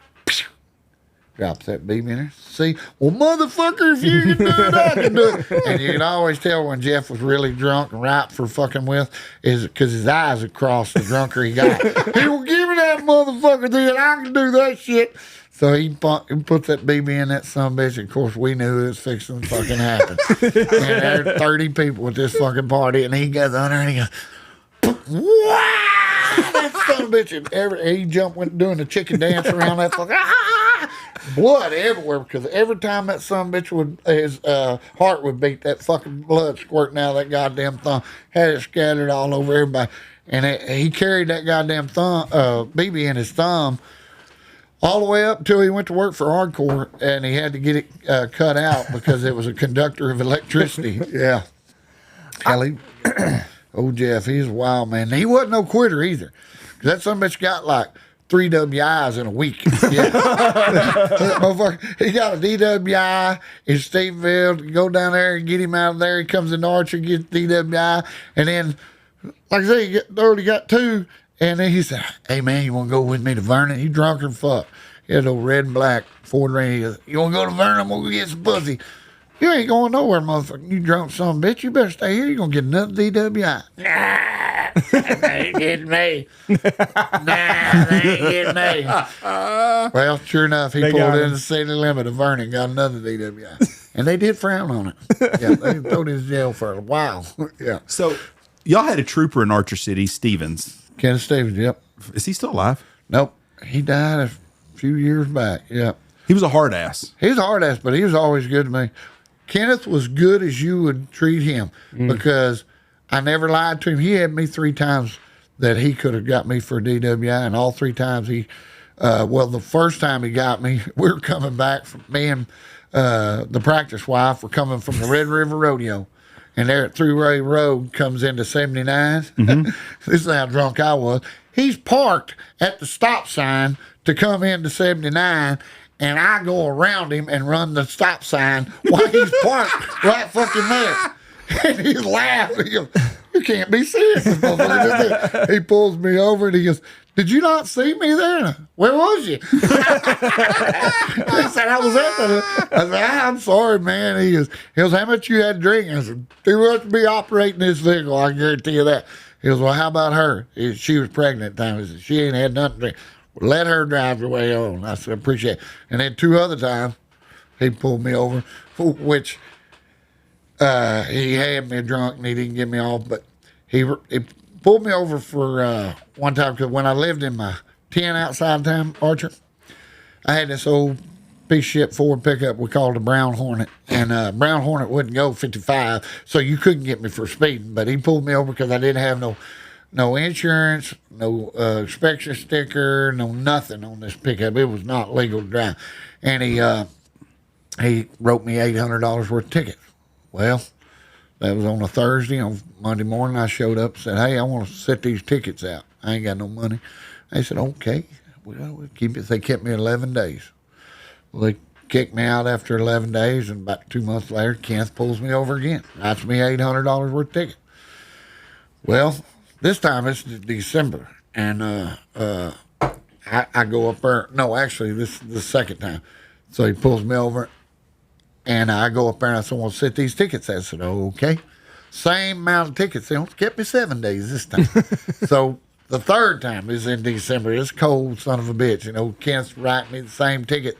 [SPEAKER 2] drops that BB in there. See, well, motherfucker, if you can do it, I can do it. And you can always tell when Jeff was really drunk and ripe for fucking with, is because his eyes had crossed the drunker he got. He will give me that motherfucker, dude. I can do that shit. So he puts that BB in that sumbitch, and of course we knew it was fixing to fucking happen. And there were 30 people at this fucking party, and he goes under and he goes, "Wow!" That sumbitch, and he went doing the chicken dance around that fucking, blood everywhere, because every time that sumbitch his heart would beat, that fucking blood squirting out of that goddamn thumb, had it scattered all over everybody. And he carried that goddamn BB in his thumb all the way up until he went to work for Hardcore, and he had to get it cut out because it was a conductor of electricity. Yeah. Kelly, old Jeff, he's a wild man. He wasn't no quitter either. That sumbitch got like 3 WIs in a week. Yeah. Motherfucker, he got a DWI in Steveville. Go down there and get him out of there. He comes in Archer, gets DWI, and then, like I say, he already got 2. And then he said, "Hey, man, you want to go with me to Vernon?" He drunk and fuck. He had a red and black Ford Ranger. He goes, "You want to go to Vernon? I'm going to go get some pussy." "You ain't going nowhere, motherfucker. You drunk son of a bitch. You better stay here. You're going to get another DWI. "Nah, they ain't getting me. Nah, they ain't getting me." Well, sure enough, he pulled in the city limit of Vernon, got another DWI. And they did frown on it. Yeah, they threw him in jail for a while. Yeah.
[SPEAKER 1] So y'all had a trooper in Archer City, Stevens.
[SPEAKER 2] Kenneth Stevens, yep.
[SPEAKER 1] Is he still alive?
[SPEAKER 2] Nope. He died a few years back, yep.
[SPEAKER 1] He was a hard ass.
[SPEAKER 2] He was a hard ass, but he was always good to me. Kenneth was good as you would treat him because I never lied to him. He had me 3 times that he could have got me for a DWI, and all 3 times the first time he got me, we were coming back from, me and the practice wife were coming from the Red River Rodeo. And there at Thruway Road comes into 79. This is how drunk I was. He's parked at the stop sign to come into 79, and I go around him and run the stop sign while he's parked right fucking there. And he's laughing. He goes, "You can't be serious." He pulls me over and he goes, "Did you not see me there?" "Where was you?" He said, "I was at the." I said, "I'm sorry, man." He goes, "How much you had to drink?" I said, "Too much to be operating this vehicle, I can guarantee you that." He goes, "Well, how about her?" She was pregnant at the time. He said, "She ain't had nothing to drink. Well, let her drive the way on." I said, "Appreciate it." And then 2 other times, he pulled me over, which he had me drunk and he didn't get me off, but he pulled me over for one time because when I lived in my tent outside town, Archer, I had this old piece of shit Ford pickup we called a Brown Hornet, and Brown Hornet wouldn't go 55, so you couldn't get me for speeding. But he pulled me over because I didn't have no insurance, no inspection sticker, no nothing on this pickup. It was not legal to drive, and he wrote me $800 worth of tickets. Well, that was on a Thursday. On Monday morning, I showed up and said, "Hey, I want to set these tickets out. I ain't got no money." They said, "Okay, we'll keep it." They kept me 11 days. Well, they kicked me out after 11 days, and about 2 months later, Kenneth pulls me over again. Writes me $800 worth of ticket. Well, this time it's December, and I go up there. No, actually, this is the second time. So he pulls me over. And I go up there and I said, "I want to set these tickets." I said, "Okay." Same amount of tickets. They kept me 7 days this time. So the third time is in December. It's cold, son of a bitch. Kent's writing me the same ticket.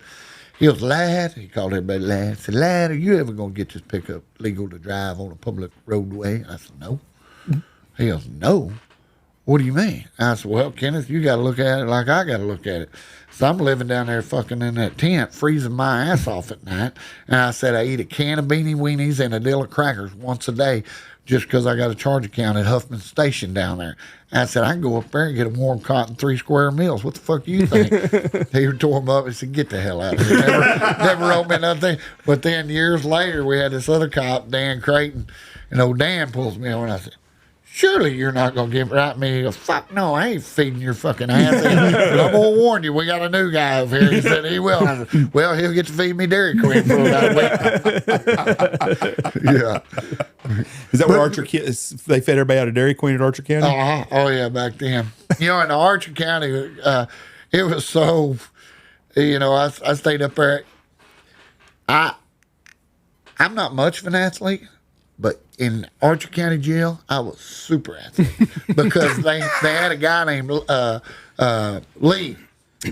[SPEAKER 2] He goes, "Lad," he called everybody lad. I said, "Lad, are you ever going to get this pickup legal to drive on a public roadway?" I said, "No." He goes, "No? What do you mean?" I said, "Well, Kenneth, you got to look at it like I got to look at it. So I'm living down there fucking in that tent, freezing my ass off at night." And I said, "I eat a can of Beanie Weenies and a deal of crackers once a day just because I got a charge account at Huffman Station down there." And I said, "I can go up there and get a warm cotton 3 square meals. What the fuck do you think?" He tore him up and said, "Get the hell out of here." Never wrote me nothing. But then years later, we had this other cop, Dan Creighton, and old Dan pulls me over and I said, "Surely you're not going to write me." He goes, "Fuck no, I ain't feeding your fucking ass. But I'm going to warn you, we got a new guy over here." He said he will. I said, "Well, he'll get to feed me Dairy Queen for about a week." Yeah.
[SPEAKER 1] Is that where Archer they fed everybody out of Dairy Queen at Archer County?
[SPEAKER 2] Oh, yeah, back then. In Archer County, it was so, I stayed up there. I'm not much of an athlete. But in Archer County Jail, I was super athlete because they had a guy named Lee.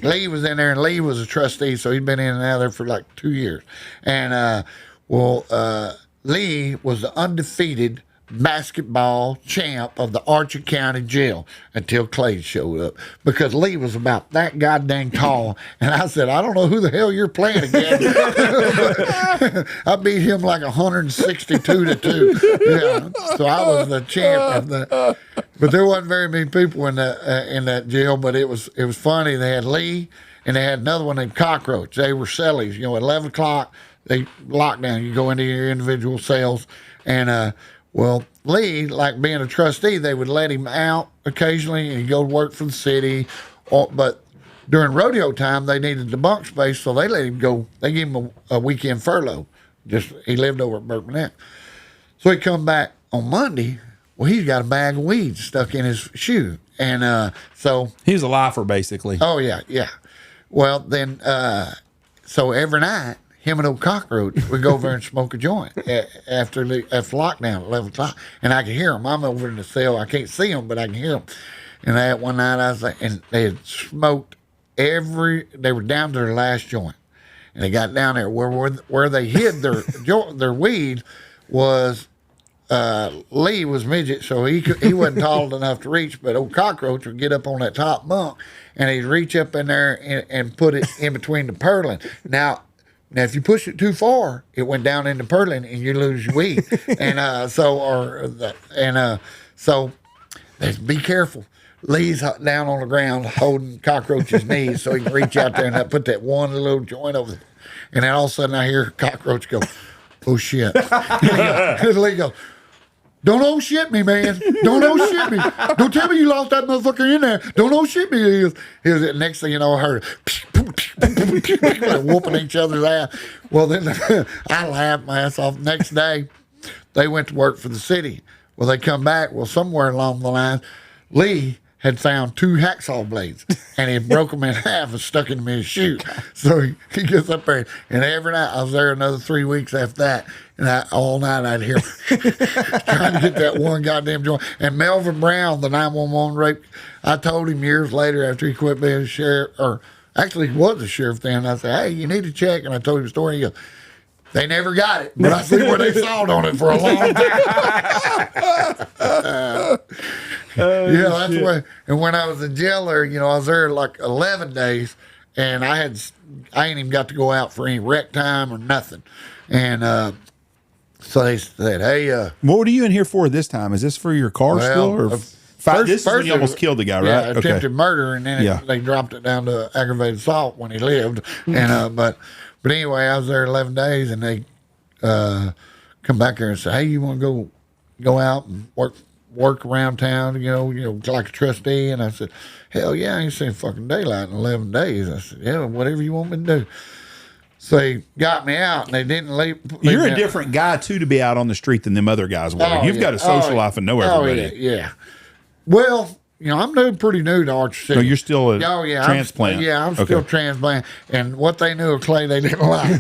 [SPEAKER 2] Lee was in there, and Lee was a trustee, so he'd been in and out of there for like 2 years. And Lee was the undefeated basketball champ of the Archer County Jail until Clay showed up, because Lee was about that goddamn tall. And I said, "I don't know who the hell you're playing against." I beat him like 162-2. Yeah, so I was the champ of that. But there wasn't very many people in that jail. But it was funny. They had Lee, and they had another one named Cockroach. They were cellies. At 11 o'clock they locked down. You go into your individual cells, and well, Lee, like being a trustee, they would let him out occasionally and he'd go to work for the city. But during rodeo time, they needed the bunk space, so they let him go. They gave him a weekend furlough. He lived over at Burkman. So he come back on Monday. Well, he's got a bag of weeds stuck in his shoe. And so...
[SPEAKER 1] He was a lifer, basically.
[SPEAKER 2] Oh, yeah. Well, then, so every night, him and old Cockroach would go over and smoke a joint after lockdown at 11 o'clock. And I could hear them. I'm over in the cell. I can't see them, but I can hear them. And that one night, I was like, and they had smoked they were down to their last joint. And they got down there where they hid their weed was, Lee was midget, so he wasn't tall enough to reach, but old Cockroach would get up on that top bunk, and he'd reach up in there and put it in between the purlin. Now, if you push it too far, it went down in the purlin, and you lose your weed. So be careful. Lee's down on the ground holding Cockroach's knees so he can reach out there and put that one little joint over there. And then all of a sudden I hear Cockroach go, "Oh, shit." And Lee goes, Don't oh shit me, man. Don't oh shit me. Don't tell me you lost that motherfucker in there. Don't oh shit me. He was the next thing you know, I heard whooping each other's ass. Well, then I laughed my ass off. Next day, they went to work for the city. Well, they come back. Well, somewhere along the line, Lee had found 2 hacksaw blades, and he broke them in half and stuck them in his shoe. So he gets up there, and every night, I was there another 3 weeks after that, and all night I'd hear trying to get that one goddamn joint. And Melvin Brown, the 911 rape, I told him years later after he quit being a sheriff, or actually he was a sheriff then, I said, hey, you need to check, and I told him the story. He goes, they never got it, but I see where they sawed on it for a long time. Yeah, that's why. And when I was in jail there, I was there like 11 days, and I ain't even got to go out for any rec time or nothing. And so they said, "Hey,
[SPEAKER 1] what are you in here for this time? Is this for your car still, or this is when you almost killed the guy, right?
[SPEAKER 2] Attempted murder, and then they dropped it down to aggravated assault when he lived. And but anyway, I was there 11 days, and they come back there and say, "Hey, you want to go out and work around town, like a trustee?" And I said, hell yeah, I ain't seen fucking daylight in 11 days. I said, yeah, whatever you want me to do. So they got me out, and they didn't leave.
[SPEAKER 1] You're a different guy, too, to be out on the street than them other guys were. You've got a social life and know everybody.
[SPEAKER 2] Yeah. Well, I'm pretty new to Archer City.
[SPEAKER 1] No, you're still a transplant.
[SPEAKER 2] I'm still transplant. And what they knew of Clay, they didn't like.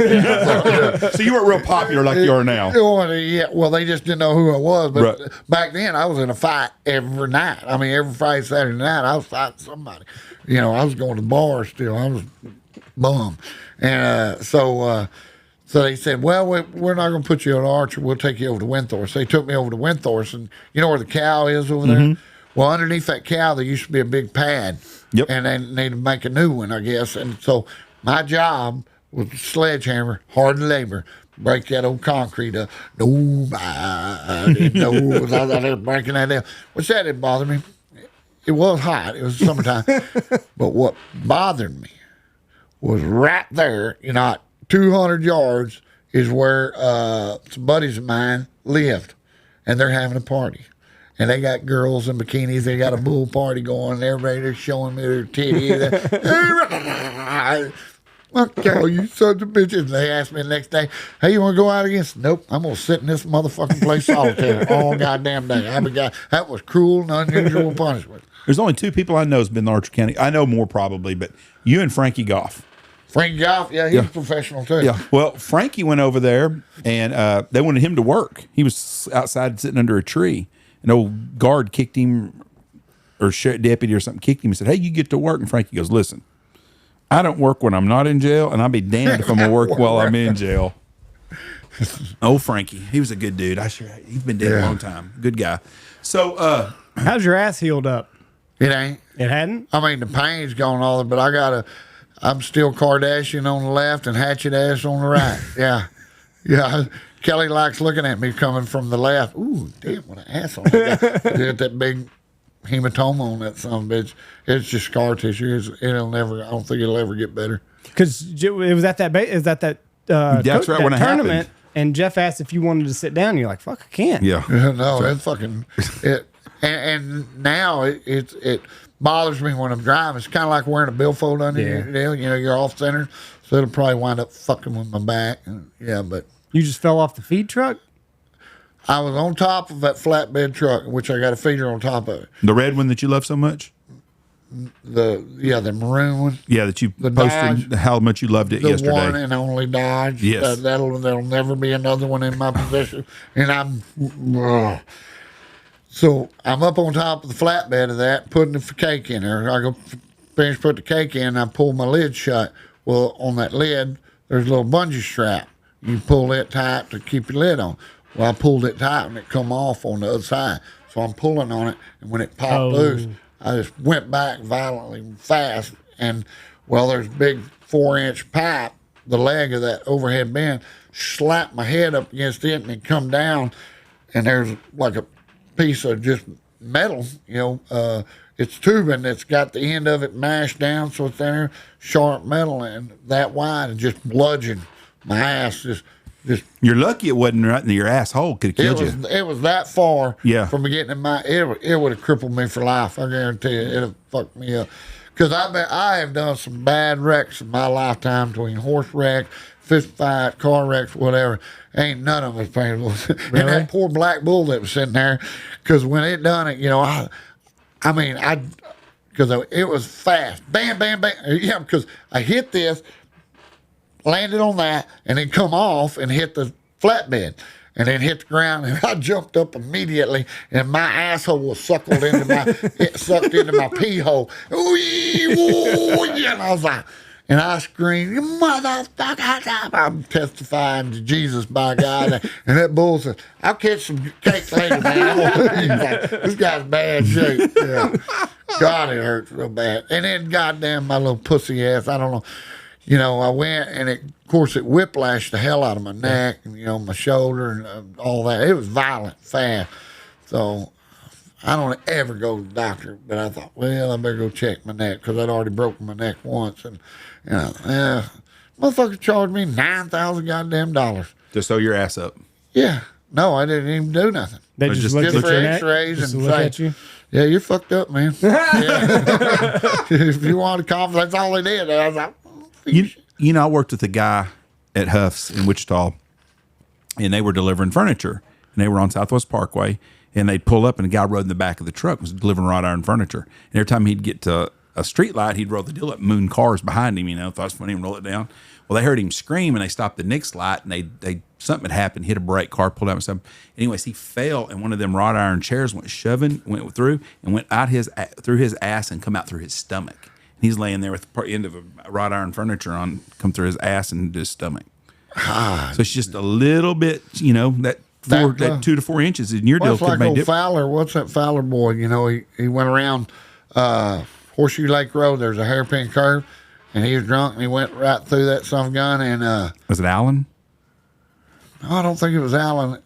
[SPEAKER 1] So you weren't real popular like you are now.
[SPEAKER 2] Yeah, well, they just didn't know who I was. But back then, I was in a fight every night. I mean, every Friday, Saturday night, I was fighting somebody. I was going to the bar still. I was bum. And so they said, well, we're not going to put you on Archer. We'll take you over to Winthorst. So they took me over to Winthorst. And you know where the cow is over there? Well, underneath that cow, there used to be a big pad. Yep. And they need to make a new one, I guess. And so my job was a sledgehammer, hard labor, break that old concrete up. Nobody knows. I was out there breaking that down. Which that didn't bother me. It was hot. It was summertime. But what bothered me was right there, 200 yards is where some buddies of mine lived. And they're having a party. And they got girls in bikinis. They got a bull party going. And everybody, they're showing me their titties. Okay, you sons of bitches. They asked me the next day, hey, you want to go out again? Nope, I'm going to sit in this motherfucking place solitary all goddamn day. That was cruel and unusual punishment.
[SPEAKER 1] There's only 2 people I know has been in Archer County. I know more probably, but you and Frankie Goff.
[SPEAKER 2] Frankie Goff, yeah, he was professional too.
[SPEAKER 1] Yeah, well, Frankie went over there, and they wanted him to work. He was outside sitting under a tree. An old guard kicked him, or deputy or something kicked him and said, hey, you get to work. And Frankie goes, listen, I don't work when I'm not in jail, and I'll be damned if I'm going to work while I'm in jail. Oh, Frankie. He was a good dude. He's been dead a long time. Good guy. So,
[SPEAKER 3] how's your ass healed up?
[SPEAKER 2] It ain't.
[SPEAKER 3] It hadn't?
[SPEAKER 2] I mean, the pain's gone all, but I'm still Kardashian on the left and Hatchet ass on the right. Yeah. Yeah. Kelly likes looking at me coming from the left. Ooh, damn, what an asshole. I got that big hematoma on that son of a bitch. It's just scar tissue. I don't think it'll ever get better.
[SPEAKER 3] Because it was at that,
[SPEAKER 1] that's right, when it
[SPEAKER 3] tournament,
[SPEAKER 1] happened.
[SPEAKER 3] And Jeff asked if you wanted to sit down. And you're like, fuck, I can't.
[SPEAKER 1] Yeah.
[SPEAKER 2] No, that's fucking it. And now it bothers me when I'm driving. It's kind of like wearing a billfold under your deal. You're off center, so it'll probably wind up fucking with my back. Yeah, but
[SPEAKER 3] you just fell off the feed truck?
[SPEAKER 2] I was on top of that flatbed truck, which I got a feeder on top of it.
[SPEAKER 1] The red one that you love so much?
[SPEAKER 2] The maroon one.
[SPEAKER 1] Yeah, that you posted Dodge, how much you loved it yesterday.
[SPEAKER 2] The one and only Dodge.
[SPEAKER 1] Yes.
[SPEAKER 2] There'll never be another one in my possession. And so I'm up on top of the flatbed of that, putting the cake in there. I go finish put the cake in, and I pull my lid shut. Well, on that lid, there's a little bungee strap. You pull it tight to keep your lid on. Well, I pulled it tight, and it come off on the other side. So I'm pulling on it, and when it popped loose, I just went back violently fast. And, well, there's a big 4-inch pipe, the leg of that overhead bin, slapped my head up against it, and it come down, and there's like a piece of just metal, it's tubing that's got the end of it mashed down, so it's in there, sharp metal, and that wide, and just bludgeoned my ass, just Just
[SPEAKER 1] You're lucky it wasn't right in your asshole. Could have killed you.
[SPEAKER 2] it was that far
[SPEAKER 1] Yeah.
[SPEAKER 2] from getting in my it would have crippled me for life. I guarantee you, it'd have fucked me up. Because I have done some bad wrecks in my lifetime between horse wreck, fist fight, car wrecks, whatever. Ain't none of them as painful.
[SPEAKER 3] Really?
[SPEAKER 2] And that poor black bull that was sitting there, because when it done it, because it was fast. Bam, bam, bam. Yeah, because I hit this, landed on that, and then come off and hit the flatbed. And then hit the ground, and I jumped up immediately, and my asshole was sucked into my pee hole. And I was like, and I screamed, "You motherfucker!" I'm testifying to Jesus, by God. And that bull said, "I'll catch some cake later, man." He's like, this guy's bad shape. Yeah. God, it hurts real bad. And then, goddamn, my little pussy ass, I don't know. I went, and of course, it whiplashed the hell out of my neck, and, my shoulder, and all that. It was violent, fast. So I don't ever go to the doctor, but I thought, well, I better go check my neck, because I'd already broken my neck once. And, motherfucker charged me $9,000 goddamn dollars.
[SPEAKER 1] To sew your ass up.
[SPEAKER 2] Yeah. No, I didn't even do nothing.
[SPEAKER 3] They just looked
[SPEAKER 2] Just
[SPEAKER 3] at
[SPEAKER 2] for
[SPEAKER 3] your neck,
[SPEAKER 2] x-rays
[SPEAKER 3] just
[SPEAKER 2] and
[SPEAKER 3] to look
[SPEAKER 2] say,
[SPEAKER 3] at you.
[SPEAKER 2] yeah, you're fucked up, man. Yeah. If you want a confidence, that's all they did. I was like,
[SPEAKER 1] I worked with a guy at Huff's in Wichita, and they were delivering furniture, and they were on Southwest Parkway, and they'd pull up, and a guy rode in the back of the truck, was delivering wrought iron furniture. And every time he'd get to a street light, he'd roll the deal up, moon cars behind him, thought it was funny, and roll it down. Well, they heard him scream, and they stopped the next light, and they something had happened, hit a brake, car pulled out and something. Anyways, he fell, and one of them wrought iron chairs went through, and went out through his ass and come out through his stomach. He's laying there with the end of a wrought iron furniture come through his ass and into his stomach. So it's just a little bit, that 2 to 4 inches in your deal
[SPEAKER 2] could
[SPEAKER 1] like
[SPEAKER 2] make old Fowler. What's that Fowler boy? He went around Horseshoe Lake Road. There's a hairpin curve, and he was drunk, and he went right through that son of a gun. And
[SPEAKER 1] was it Alan?
[SPEAKER 2] No, I don't think it was Alan.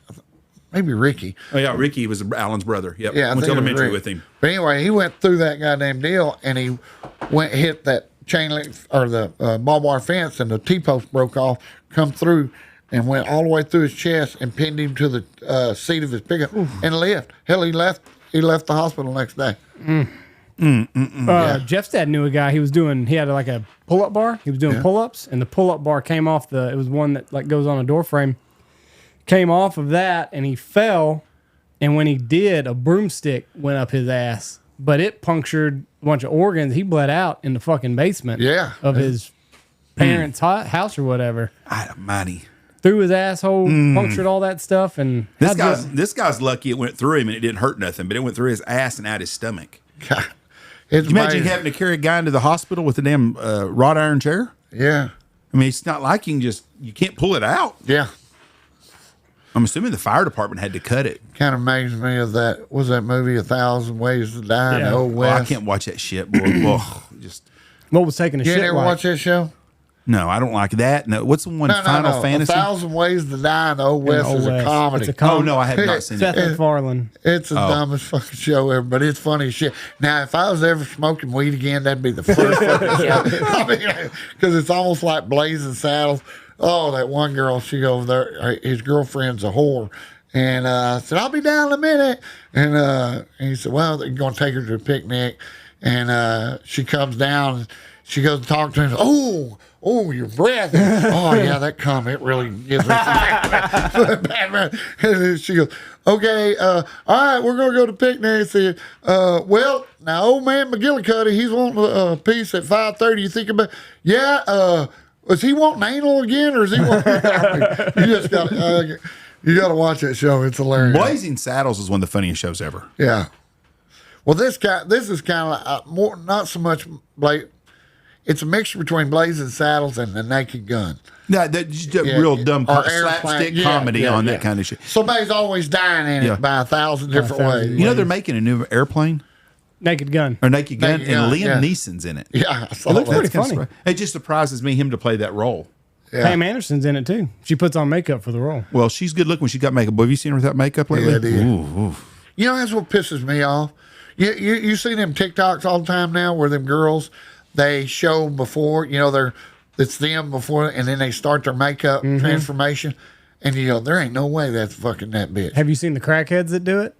[SPEAKER 2] Maybe Ricky.
[SPEAKER 1] Oh yeah, Ricky was Alan's brother. Yep.
[SPEAKER 2] Yeah, I
[SPEAKER 1] went to
[SPEAKER 2] think it was
[SPEAKER 1] elementary
[SPEAKER 2] Rick.
[SPEAKER 1] with him.
[SPEAKER 2] But anyway, he went through that goddamn deal, and he hit that chain link or the barbed wire fence, and the T-post broke off, come through, and went all the way through his chest and pinned him to the seat of his pickup and left. Hell, he left the hospital the next day.
[SPEAKER 3] Jeff's dad knew a guy. He had like a pull-up bar. He was doing pull-ups, and the pull-up bar came off it was one that like goes on a door frame. Came off of that, and he fell, and when he did, a broomstick went up his ass, but it punctured a bunch of organs. He bled out in the fucking basement of his parents' house or whatever.
[SPEAKER 1] Almighty.
[SPEAKER 3] Through his asshole, punctured all that stuff, and
[SPEAKER 1] this guy's lucky it went through him and it didn't hurt nothing, but it went through his ass and out his stomach.
[SPEAKER 2] God,
[SPEAKER 1] Can you imagine having to carry a guy into the hospital with a damn wrought iron chair?
[SPEAKER 2] Yeah.
[SPEAKER 1] I mean, it's not like you can't pull it out.
[SPEAKER 2] Yeah.
[SPEAKER 1] I'm assuming the fire department had to cut it.
[SPEAKER 2] Kind of amazed me of that. Was that movie 1,000 Ways to Die in the Old West?
[SPEAKER 1] I can't watch that shit, boy.
[SPEAKER 3] what was taking a shit
[SPEAKER 2] You ever watch that show?
[SPEAKER 1] No, I don't like that. No, what's the one? Final Fantasy.
[SPEAKER 2] 1,000 Ways to Die in the Old West is a comedy.
[SPEAKER 3] It's a comedy.
[SPEAKER 1] Oh no, I have not seen
[SPEAKER 3] Seth
[SPEAKER 1] it.
[SPEAKER 3] MacFarlane.
[SPEAKER 2] It's the dumbest fucking show ever, but it's funny as shit. Now, if I was ever smoking weed again, that'd be the first fucking show. I mean, because it's almost like Blazing Saddles. Oh, that one girl, she goes there. His girlfriend's a whore. And I said, I'll be down in a minute. And he said, well, they're going to take her to a picnic. And she comes down. And she goes to talk to him. Oh, your breath. Oh, yeah, that comment really gives me some bad breath. And then she goes, okay, all right, we're going to go to picnic. And say, well, now, old man McGillicuddy, he's wanting a piece at 5:30. You think about, is he wanting anal again, or is he wanting, you just got you got to watch that show. It's hilarious.
[SPEAKER 1] Blazing Saddles is one of the funniest shows ever.
[SPEAKER 2] Yeah. Well, this is kind of like more, not so much it's a mixture between Blazing Saddles and The Naked Gun.
[SPEAKER 1] No, that's just a real dumb slapstick
[SPEAKER 2] airplane.
[SPEAKER 1] comedy on that kind of shit.
[SPEAKER 2] Somebody's always dying in it by 1,000 different ways.
[SPEAKER 1] You know they're making a new airplane
[SPEAKER 3] Naked Gun.
[SPEAKER 1] or Naked Gun,
[SPEAKER 2] Naked Gun,
[SPEAKER 1] and Liam
[SPEAKER 2] yeah.
[SPEAKER 1] Neeson's in it.
[SPEAKER 2] Yeah, I saw
[SPEAKER 1] It looks
[SPEAKER 2] that.
[SPEAKER 1] pretty
[SPEAKER 3] funny.
[SPEAKER 1] It just surprises me him to play that role.
[SPEAKER 2] Yeah.
[SPEAKER 3] Pam Anderson's in it too. She puts on makeup for the role.
[SPEAKER 1] Well, she's good looking when she got makeup. Have you seen her without makeup lately?
[SPEAKER 2] Yeah, I did.
[SPEAKER 1] Ooh.
[SPEAKER 2] You know, that's what pisses me off. You see them TikToks all the time now where them girls, they show before, it's them before, and then they start their makeup transformation. And you go, there ain't no way that's fucking that bitch.
[SPEAKER 3] Have you seen the crackheads that do it?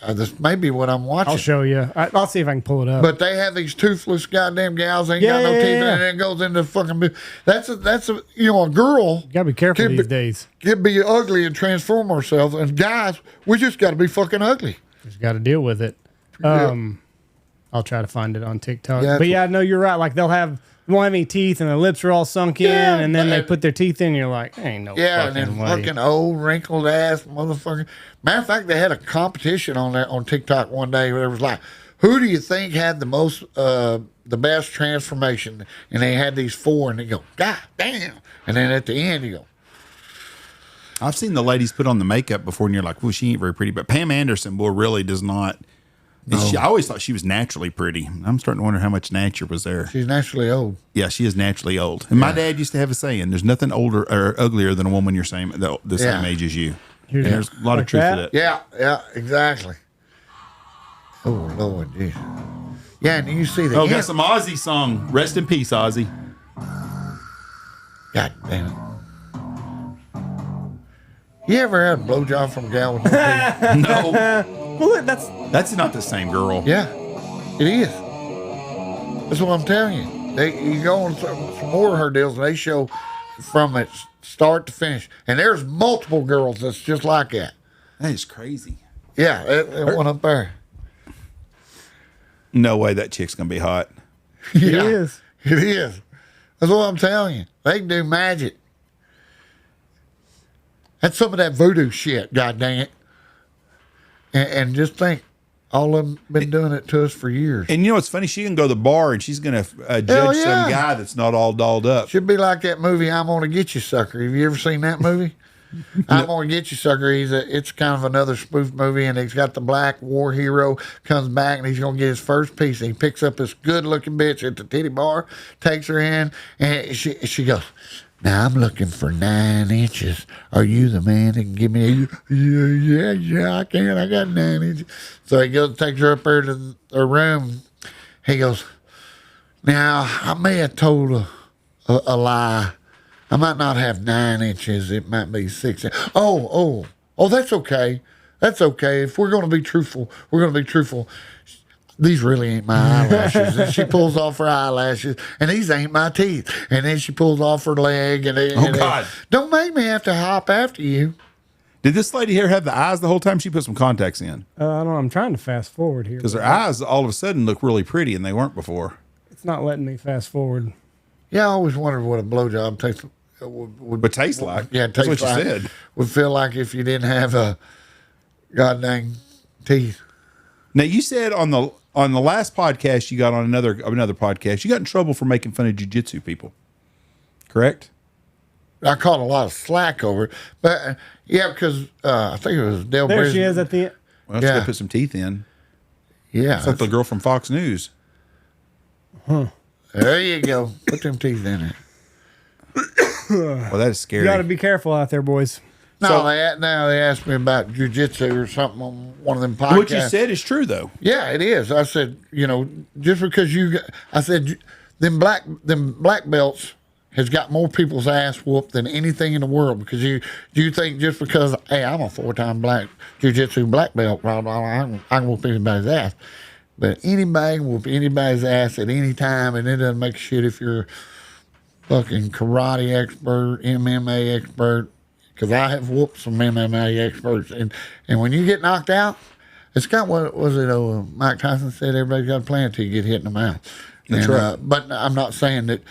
[SPEAKER 2] This may be what I'm watching.
[SPEAKER 3] I'll show you. I'll see if I can pull it up.
[SPEAKER 2] But they have these toothless goddamn gals ain't got no teeth, and it goes into fucking. That's a a girl.
[SPEAKER 3] You gotta be careful these days.
[SPEAKER 2] Could be ugly and transform herself, and guys, we just got to be fucking ugly.
[SPEAKER 3] Just got to deal with it. I'll try to find it on TikTok.
[SPEAKER 2] Yeah,
[SPEAKER 3] but no, you're right. Like they won't have any teeth, and their lips are all sunk in, and then they put their teeth in. And you're like, ain't no
[SPEAKER 2] and
[SPEAKER 3] fucking
[SPEAKER 2] then
[SPEAKER 3] way.
[SPEAKER 2] fucking old wrinkled ass motherfucker. Matter of fact, they had a competition on TikTok one day where it was like, who do you think had the most the best transformation? And they had these 4, and they go, God damn! And then at the end, you go.
[SPEAKER 1] I've seen the ladies put on the makeup before, and you're like, well, she ain't very pretty. But Pam Anderson, boy, really does not. No. I always thought she was naturally pretty. I'm starting to wonder how much nature was there.
[SPEAKER 2] She's naturally old.
[SPEAKER 1] Yeah, she is naturally old. And my dad used to have a saying: "There's nothing older or uglier than a woman the same age as you." And there's a lot of truth to that.
[SPEAKER 2] Yeah, exactly. Oh Lord, geez. Yeah, and you see the.
[SPEAKER 1] Oh, got some Ozzy song. Rest in peace, Ozzy.
[SPEAKER 2] God damn it. You ever had a blowjob from a gal with no teeth?
[SPEAKER 1] No.
[SPEAKER 3] Well,
[SPEAKER 1] that's not the same girl.
[SPEAKER 2] Yeah, it is. That's what I'm telling you. You go on some more of her deals, and they show from it start to finish. And there's multiple girls that's just like that.
[SPEAKER 1] That is crazy.
[SPEAKER 2] Yeah, it went up there.
[SPEAKER 1] No way that chick's going to be hot.
[SPEAKER 3] It is.
[SPEAKER 2] It is. That's what I'm telling you. They can do magic. That's some of that voodoo shit, god dang it. And just think, all of them been doing it to us for years.
[SPEAKER 1] And you know what's funny? She can go to the bar and she's going to judge some guy that's not all dolled up.
[SPEAKER 2] Should be like that movie, I'm Gonna Get You, Sucker. Have you ever seen that movie? I'm Gonna Get You, Sucker. It's kind of another spoof movie, and he's got the black war hero comes back, and he's gonna get his first piece. And he picks up this good-looking bitch at the titty bar, takes her in, and she goes, now I'm looking for 9 inches. Are you the man that can give me yeah, I can. I got 9 inches. So he goes, takes her up there to her room. He goes, now I may have told a lie. I might not have 9 inches. It might be 6 inches. Oh, that's okay. That's okay. If we're going to be truthful, we're going to be truthful. These really ain't my eyelashes. And she pulls off her eyelashes, and these ain't my teeth. And then she pulls off her leg. God. Don't make me have to hop after you.
[SPEAKER 1] Did this lady here have the eyes the whole time? She put some contacts in.
[SPEAKER 3] I don't know. I'm trying to fast forward here.
[SPEAKER 1] Because her eyes all of a sudden look really pretty, and they weren't before.
[SPEAKER 3] It's not letting me fast forward.
[SPEAKER 2] Yeah, I always wondered what a blowjob tastes would
[SPEAKER 1] taste like.
[SPEAKER 2] Yeah,
[SPEAKER 1] that's what you said.
[SPEAKER 2] Would feel like if you didn't have a goddamn teeth.
[SPEAKER 1] Now, you said on the last podcast you got on another podcast, you got in trouble for making fun of jiu-jitsu people. Correct?
[SPEAKER 2] I caught a lot of slack over it. But, because I think it was Dale
[SPEAKER 3] There
[SPEAKER 2] Brisbane.
[SPEAKER 3] she is at the end.
[SPEAKER 1] Well, she's got to put some teeth in.
[SPEAKER 2] Yeah.
[SPEAKER 1] It's like the girl from Fox News.
[SPEAKER 3] Huh.
[SPEAKER 2] There you go. Put them teeth in there.
[SPEAKER 1] Well, that is scary.
[SPEAKER 3] You got to be careful out there, boys.
[SPEAKER 2] No, they asked me about jiu-jitsu or something on one of them podcasts.
[SPEAKER 1] What you said is true, though.
[SPEAKER 2] Yeah, it is. I said, just because them black belts has got more people's ass whooped than anything in the world. Because you think just because, hey, I'm a 4-time black jiu-jitsu black belt, blah, blah, blah, I can whoop anybody's ass. But anybody can whoop anybody's ass at any time, and it doesn't make a shit if you're a fucking karate expert, MMA expert. Because I have whooped some MMA experts. And when you get knocked out, it's got what was it? Mike Tyson said, everybody's got a plan until you get hit in the mouth.
[SPEAKER 1] That's right.
[SPEAKER 2] But I'm not saying that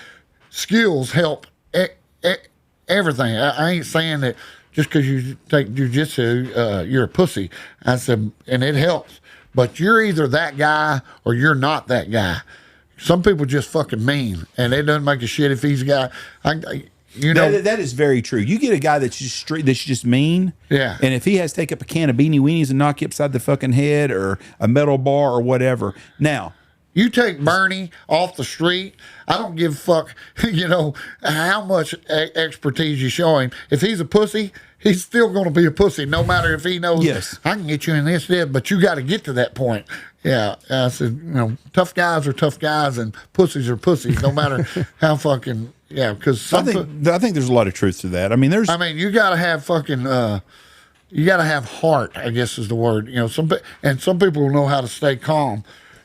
[SPEAKER 2] skills help everything. I ain't saying that just because you take jiu-jitsu, you're a pussy. I said, and it helps. But you're either that guy or you're not that guy. Some people just fucking mean. And it doesn't make a shit if he's a guy.
[SPEAKER 1] That is very true. You get a guy that's just straight, that's just mean.
[SPEAKER 2] Yeah.
[SPEAKER 1] And if he has to take up a can of beanie weenies and knock you upside the fucking head or a metal bar or whatever. Now,
[SPEAKER 2] you take Bernie off the street, I don't give a fuck, how much expertise you show him. If he's a pussy, he's still going to be a pussy, no matter if he knows, I can get you in this, but you got to get to that point. Yeah, I said, tough guys are tough guys and pussies are pussies, no matter how fucking Yeah, because
[SPEAKER 1] I think there's a lot of truth to that. I mean,
[SPEAKER 2] you got to have fucking, you got to have heart, I guess is the word. You know, some people know how to stay calm.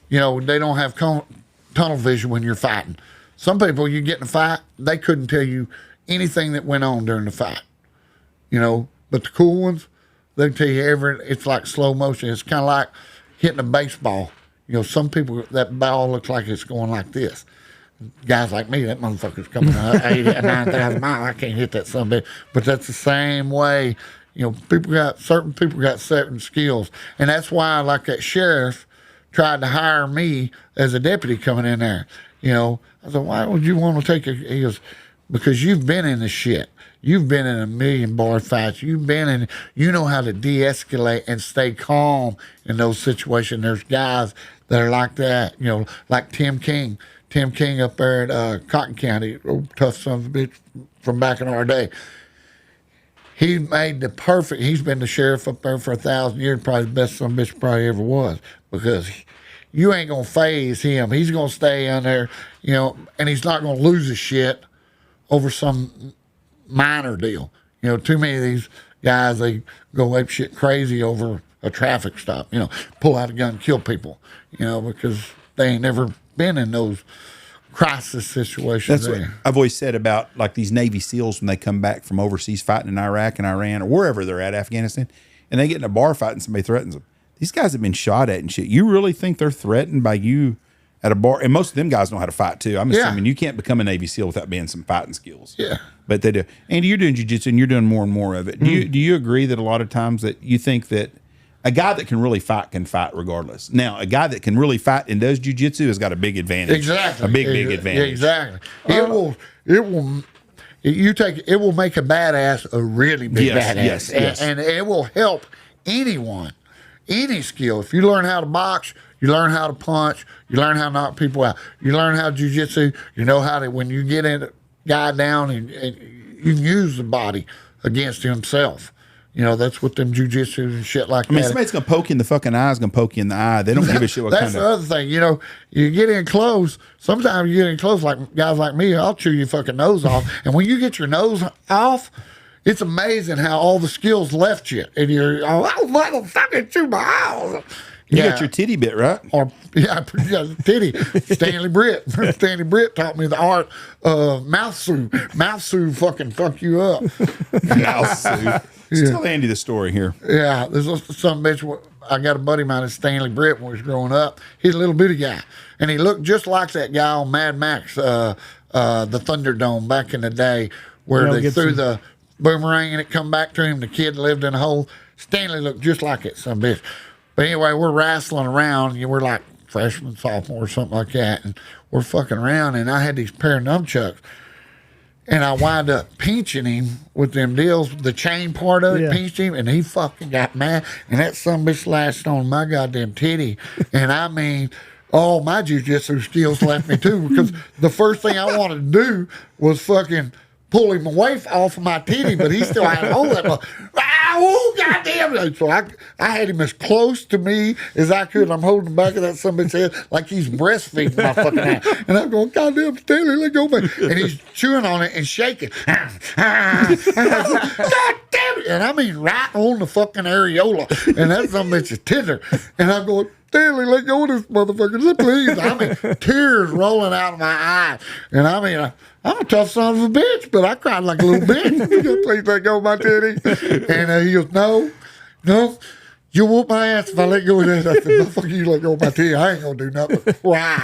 [SPEAKER 2] You know, they don't have tunnel vision when you're fighting. Some people, you get in a fight, they couldn't tell you anything that went on during the fight. You know, but the cool ones, they tell you it's like slow motion. It's kind of like hitting a baseball. You know, some people, that ball looks like it's going like this. Guys like me, that motherfucker's coming 9,000 miles. I can't hit that son of a bitch. But that's the same way. You know, certain people got certain skills. And that's why, like that sheriff tried to hire me as a deputy coming in there. You know, I said, why would you want to take he goes, because you've been in the shit. You've been in a million bar fights. You know how to de-escalate and stay calm in those situations. There's guys that are like that, you know, like Tim King. Tim King up there at Cotton County, tough son of a bitch from back in our day. He made he's been the sheriff up there for 1,000 years, probably the best son of a bitch probably ever was, because you ain't going to phase him. He's going to stay on there, you know, and he's not going to lose his shit over some minor deal. You know, too many of these guys, they go ape shit crazy over a traffic stop, you know, pull out a gun, kill people, you know, because they ain't never been in those crisis situations.
[SPEAKER 1] That's what I've always said about like these Navy SEALs when they come back from overseas fighting in Iraq and Iran or wherever they're at, Afghanistan, and they get in a bar fight and somebody threatens them. These guys have been shot at and shit. You really think they're threatened by you at a bar? And most of them guys know how to fight too. I'm assuming you can't become a Navy SEAL without being some fighting skills.
[SPEAKER 2] Yeah.
[SPEAKER 1] But they do. Andy, you're doing jiu-jitsu and you're doing more and more of it. Do you agree that a lot of times that you think that a guy that can really fight can fight regardless? Now, a guy that can really fight and does jiu-jitsu has got a big advantage.
[SPEAKER 2] Exactly.
[SPEAKER 1] A big advantage.
[SPEAKER 2] Exactly. It will make a badass a really big badass.
[SPEAKER 1] Yes.
[SPEAKER 2] And it will help anyone, any skill. If you learn how to box, you learn how to punch, you learn how to knock people out, you learn how to jiu-jitsu, you know how to, when you get a guy down and you can use the body against himself. You know, that's what them jiu-jitsu and shit like that.
[SPEAKER 1] I mean, somebody's going to poke you in the fucking eye is going to poke you in the eye. They don't give a shit what
[SPEAKER 2] That's the other thing. You know, you get in close. Sometimes you get in close, like guys like me, I'll chew your fucking nose off. And when you get your nose off, it's amazing how all the skills left you. And you're, oh, motherfucking chew my eye.
[SPEAKER 1] You got your titty bit, right?
[SPEAKER 2] Titty. Stanley Britt. Stanley Britt taught me the art of mouth soothe. Mouth soothe fucking fuck you up.
[SPEAKER 1] Mouth soothe. Tell Andy the story here.
[SPEAKER 2] Yeah, there's some bitch. I got a buddy of mine, Stanley Britt, when he was growing up. He's a little bitty guy, and he looked just like that guy on Mad Max, the Thunderdome back in the day, where they threw the boomerang and it come back to him. The kid lived in a hole. Stanley looked just like it, some bitch. But anyway, we're wrestling around. And we're like freshman, sophomore, or something like that, and we're fucking around. And I had these pair of nunchucks. And I wound up pinching him with them deals, the chain part of it, pinched him, and he fucking got mad. And that son of a bitch lashed on my goddamn titty. And I mean, all my jiu-jitsu skills left me too, because the first thing I wanted to do was fucking pull him away off of my titty, but he still had a hold of that. Oh, goddamn. So I had him as close to me as I could. I'm holding the back of that son of a bitch's head like he's breastfeeding my fucking hand. And I'm going, goddamn, Stanley, let go, man. And he's chewing on it and shaking. God damn it. And I mean, right on the fucking areola. And that son of a bitch is tender. And I'm going, Stanley, let go of this motherfucker, please. I mean, tears rolling out of my eyes. And I mean, I'm a tough son of a bitch, but I cried like a little bitch. Please let go of my titty. And he goes, no, you whoop my ass if I let go of that. I said, motherfucker, you let go of my titty. I ain't going to do nothing. Why?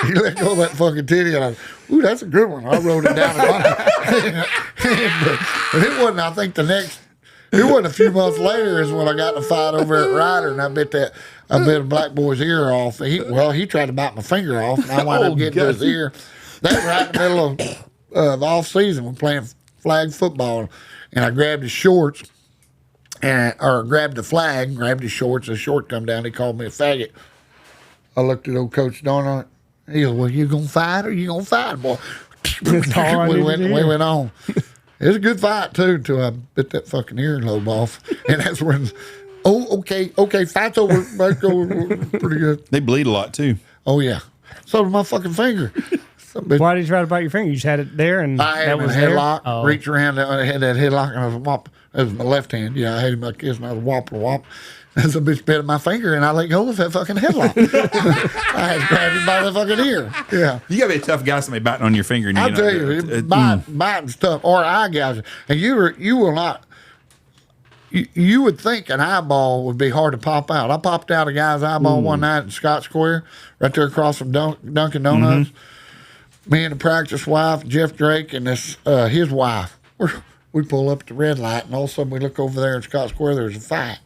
[SPEAKER 2] He let go of that fucking titty. And I said, ooh, that's a good one. I wrote it down. But it wasn't, I think it wasn't a few months later is when I got in a fight over at Ryder, and I bit a black boy's ear off. He tried to bite my finger off, and I wound up getting to his ear. That was right in the middle of off season. We're playing flag football, and I grabbed his shorts, or grabbed the flag, grabbed his shorts. The short come down. He called me a faggot. I looked at old Coach Don on it. He goes, well, you gonna fight or you gonna fight, boy? we went on. It was a good fight too until I bit that fucking earlobe off, and that's when. Oh, okay, fight's over. Fight's over. Pretty good.
[SPEAKER 1] They bleed a lot too.
[SPEAKER 2] Oh yeah. So did my fucking finger.
[SPEAKER 3] Why did you try to bite your finger? You just had it there, and
[SPEAKER 2] I had
[SPEAKER 3] that
[SPEAKER 2] him in
[SPEAKER 3] was
[SPEAKER 2] a
[SPEAKER 3] there?
[SPEAKER 2] headlock,
[SPEAKER 3] Oh.
[SPEAKER 2] reached around, I had that headlock, and I was whop. It was my left hand. Yeah, I had him like this, and I was whop. And some bitch bit my finger, and I let go of that fucking headlock. I had to grab him by the fucking ear. Yeah.
[SPEAKER 1] You gotta be a tough guy, somebody biting on your finger. And
[SPEAKER 2] I'll tell you, biting stuff, or eye gouging. And you will not, you would think an eyeball would be hard to pop out. I popped out a guy's eyeball one night in Scott Square, right there across from Dunkin' Donuts. Me and the practice wife, Jeff Drake, and this his wife. We pull up at the red light, and all of a sudden we look over there in Scott Square. There's a fight.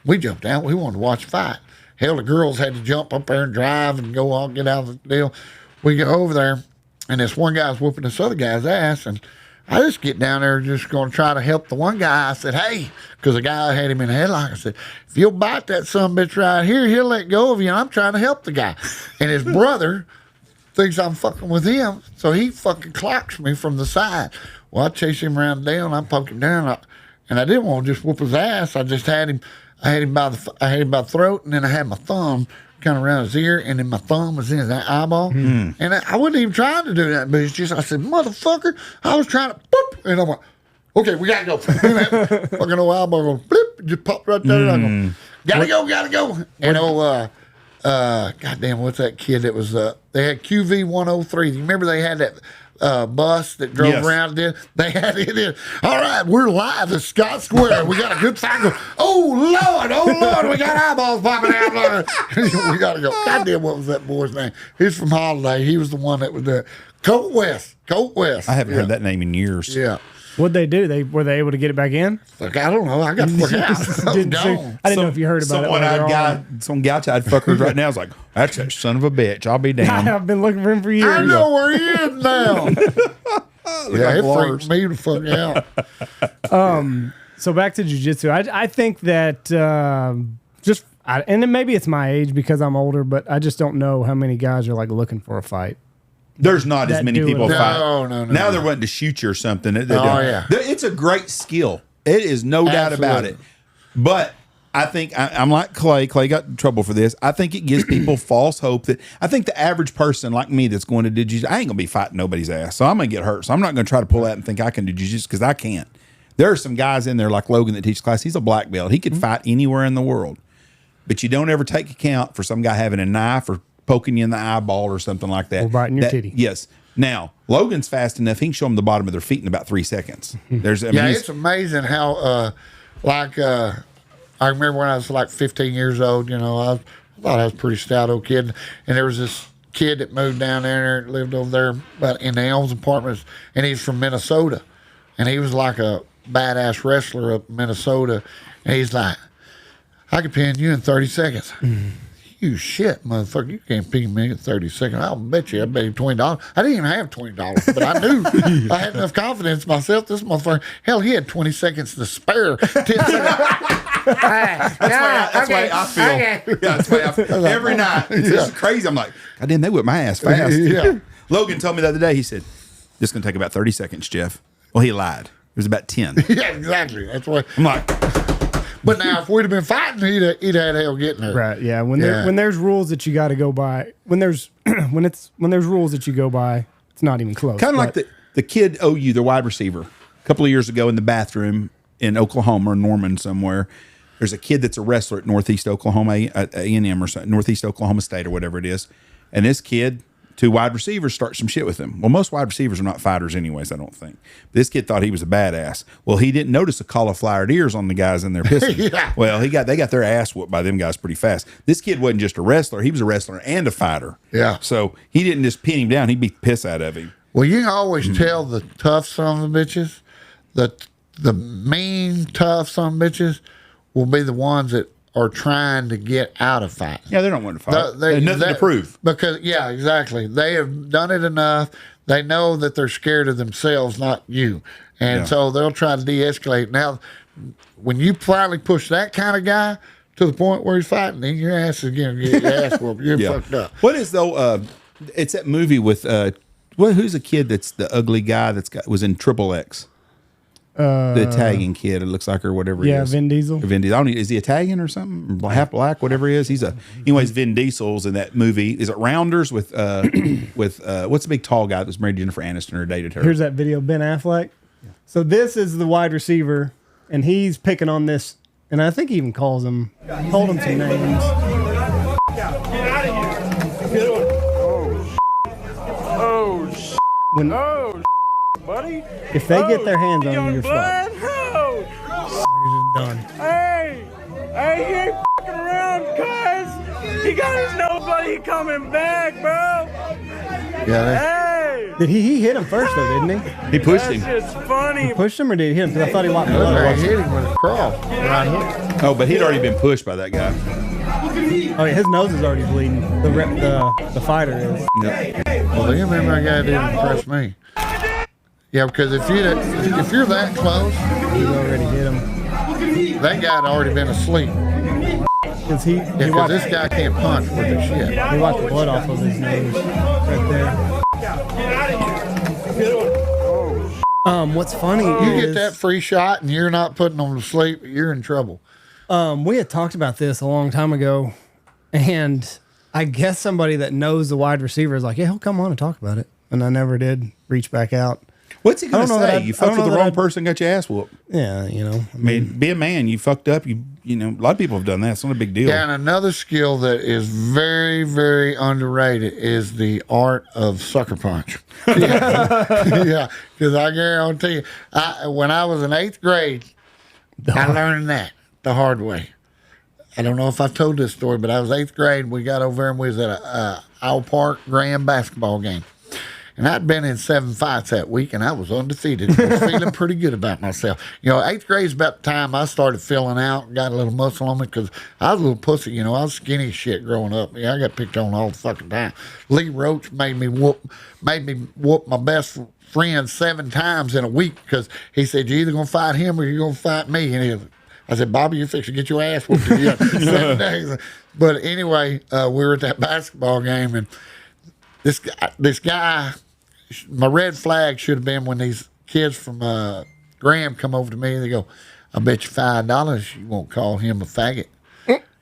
[SPEAKER 2] We jumped out. We wanted to watch the fight. Hell, the girls had to jump up there and drive and go on, get out of the deal. We go over there, and this one guy's whooping this other guy's ass, and I just get down there just going to try to help the one guy. I said, hey, because the guy had him in a headlock. I said, if you'll bite that sumbitch right here, he'll let go of you, and I'm trying to help the guy. And his brother thinks I'm fucking with him, so he fucking clocks me from the side. Well, I chase him around down, I poke him down, and I didn't want to just whoop his ass. I just had him. I had him by the throat, and then I had my thumb kind of around his ear, and then my thumb was in his eyeball. And I wasn't even trying to do that, but it's just, I said, motherfucker, I was trying to, boop, and I'm like, okay, we got to go. Fucking old eyeball goes, blip, just popped right there. I go, gotta go. And goddamn, what's that kid that was, they had QV103. You remember they had that bus that drove around there? They had it in. All right, we're live at Scott Square. We got a good cycle. Oh Lord, we got eyeballs popping out. We got to go. Goddamn, what was that boy's name? He's from Holiday. He was the one that was there. Colt West.
[SPEAKER 1] I haven't heard that name in years.
[SPEAKER 2] Yeah.
[SPEAKER 3] What'd they do? Were they able to get it back in?
[SPEAKER 2] Look, I don't know. I got to fuck out.
[SPEAKER 3] I didn't know if you heard about it.
[SPEAKER 1] Some gouch-eyed fuckers right now is like, that's that son of a bitch. I'll be damned.
[SPEAKER 3] I've been looking for him for years.
[SPEAKER 2] I know where he is now. Yeah, it freaked me the fuck out.
[SPEAKER 3] So back to jiu-jitsu. I think that and then maybe it's my age because I'm older, but I just don't know how many guys are like looking for a fight.
[SPEAKER 1] There's not as many people fight.
[SPEAKER 2] No.
[SPEAKER 1] Now they're wanting to shoot you or something.
[SPEAKER 2] Yeah.
[SPEAKER 1] It's a great skill. It is no doubt about it. But I think I'm like Clay. Clay got in trouble for this. I think it gives people false hope that I think the average person like me that's going to do jiu-jitsu, I ain't going to be fighting nobody's ass. So I'm going to get hurt. So I'm not going to try to pull out and think I can do jiu-jitsu because I can't. There are some guys in there like Logan that teaches class. He's a black belt. He could fight anywhere in the world. But you don't ever take account for some guy having a knife or poking you in the eyeball or something like that.
[SPEAKER 3] Or biting your titty.
[SPEAKER 1] Yes. Now, Logan's fast enough. He can show them the bottom of their feet in about 3 seconds.
[SPEAKER 2] It's amazing how, I remember when I was like 15 years old, I thought I was a pretty stout old kid. And there was this kid that moved down there, lived over there but in the Elms Apartments, and he's from Minnesota. And he was like a badass wrestler up in Minnesota. And he's like, I could pin you in 30 seconds. You shit, motherfucker. You can't pin me in 30 seconds. I'll bet you I bet you $20. I didn't even have $20, but I knew I had enough confidence in myself. This motherfucker, hell, he had 20 seconds to spare. 10 seconds.
[SPEAKER 1] That's why I feel.
[SPEAKER 2] Okay.
[SPEAKER 1] Yeah, that's why I feel. Every night. It's just crazy. I'm like, God damn, they whip my ass fast.
[SPEAKER 2] Yeah.
[SPEAKER 1] Logan told me the other day, he said, this is going to take about 30 seconds, Jeff. Well, he lied. It was about 10.
[SPEAKER 2] Yeah, exactly. That's why.
[SPEAKER 1] I'm like,
[SPEAKER 2] but now, if we'd have been fighting, he'd had hell getting there.
[SPEAKER 3] Right. Yeah. When there's rules that you got to go by, when there's rules that you go by, it's not even close.
[SPEAKER 1] kind of like the kid OU, the wide receiver, a couple of years ago in the bathroom in Oklahoma or Norman somewhere. There's a kid that's a wrestler at Northeast Oklahoma A&M or something, Northeast Oklahoma State or whatever it is. And this kid, 2 wide receivers start some shit with him. Well, most wide receivers are not fighters anyways, I don't think. But this kid thought he was a badass. Well, he didn't notice the cauliflowered ears on the guys in there pissing.
[SPEAKER 2] Yeah.
[SPEAKER 1] Well, they got their ass whooped by them guys pretty fast. This kid wasn't just a wrestler. He was a wrestler and a fighter.
[SPEAKER 2] Yeah.
[SPEAKER 1] So he didn't just pin him down. He beat the piss out of him.
[SPEAKER 2] Well, you can always tell the tough son of the bitches, the mean, tough son of bitches will be the ones that are trying to get out of fight.
[SPEAKER 1] Yeah, they don't want to fight. They have nothing to prove.
[SPEAKER 2] Because, yeah, exactly. They have done it enough. They know that they're scared of themselves, not you. And so they'll try to de-escalate. Now, when you finally push that kind of guy to the point where he's fighting, then your ass is going to get your ass whooped. You're fucked up.
[SPEAKER 1] What is, though, it's that movie with, who's a kid that's the ugly guy was in Triple X? The Italian kid, it looks like, or whatever he is.
[SPEAKER 3] Vin Diesel.
[SPEAKER 1] Vin Diesel. I don't know, is he Italian or something? Half black, whatever he is. Anyways, Vin Diesel's in that movie. Is it Rounders with what's the big tall guy that was married to Jennifer Aniston or dated her?
[SPEAKER 3] Here's that video, Ben Affleck. Yeah. So this is the wide receiver, and he's picking on this, and I think he even calls him, told him some names.
[SPEAKER 4] Buddy.
[SPEAKER 3] If they get their hands on you, you're fucked.
[SPEAKER 4] No.
[SPEAKER 3] You're just done.
[SPEAKER 4] Hey, he ain't fucking around, cuz. He got his nobody coming back, bro.
[SPEAKER 2] Yeah.
[SPEAKER 4] Hey.
[SPEAKER 3] Did he hit him first, though, didn't he?
[SPEAKER 1] He pushed him.
[SPEAKER 4] That's just funny.
[SPEAKER 3] He pushed him, or did he hit him? Because I thought he walked
[SPEAKER 2] I hit him with a cross. Right hook.
[SPEAKER 1] Oh, but he'd already been pushed by that guy.
[SPEAKER 3] Oh, yeah, his nose is already bleeding. The fighter is.
[SPEAKER 1] Yep.
[SPEAKER 2] Well, you remember that guy didn't impress me. Yeah, because if you're that close,
[SPEAKER 3] He already hit him.
[SPEAKER 2] that guy had already been asleep.
[SPEAKER 3] Because he
[SPEAKER 2] Because
[SPEAKER 3] wiped,
[SPEAKER 2] this guy can't punch with the shit.
[SPEAKER 3] he wiped the blood off of his nose right there. What's funny
[SPEAKER 2] You
[SPEAKER 3] is
[SPEAKER 2] get that free shot and you're not putting them to sleep, you're in trouble.
[SPEAKER 3] we had talked about this a long time ago, and I guess somebody that knows the wide receiver is like, yeah, he'll come on and talk about it. And I never did reach back out.
[SPEAKER 1] What's he going to
[SPEAKER 3] I don't know
[SPEAKER 1] say?
[SPEAKER 3] that
[SPEAKER 1] You
[SPEAKER 3] I
[SPEAKER 1] fucked
[SPEAKER 3] don't
[SPEAKER 1] with the
[SPEAKER 3] know
[SPEAKER 1] wrong
[SPEAKER 3] that
[SPEAKER 1] person, got your ass whooped.
[SPEAKER 3] Yeah, you know.
[SPEAKER 1] I mean, be a man. You fucked up. You know, a lot of people have done that. It's not a big deal.
[SPEAKER 2] Yeah, and another skill that is very, very underrated is the art of sucker punch. Yeah, because I guarantee you, when I was in 8th grade, I learned that the hard way. I don't know if I've told this story, but I was 8th grade. We got over there and we was at a Owl Park Graham basketball game. And I'd been in 7 fights that week, and I was undefeated. I was feeling pretty good about myself. You know, 8th grade is about the time I started filling out, got a little muscle on me, because I was a little pussy. You know, I was skinny as shit growing up. Yeah, I got picked on all the fucking time. Lee Roach made me whoop my best friend 7 times in a week, because he said, you're either going to fight him or you're going to fight me. And I said, Bobby, you're fixing to get your ass whooped again. 7 days. But anyway, we were at that basketball game, and this guy, my red flag should have been when these kids from Graham come over to me and they go, I bet you $5 you won't call him a faggot.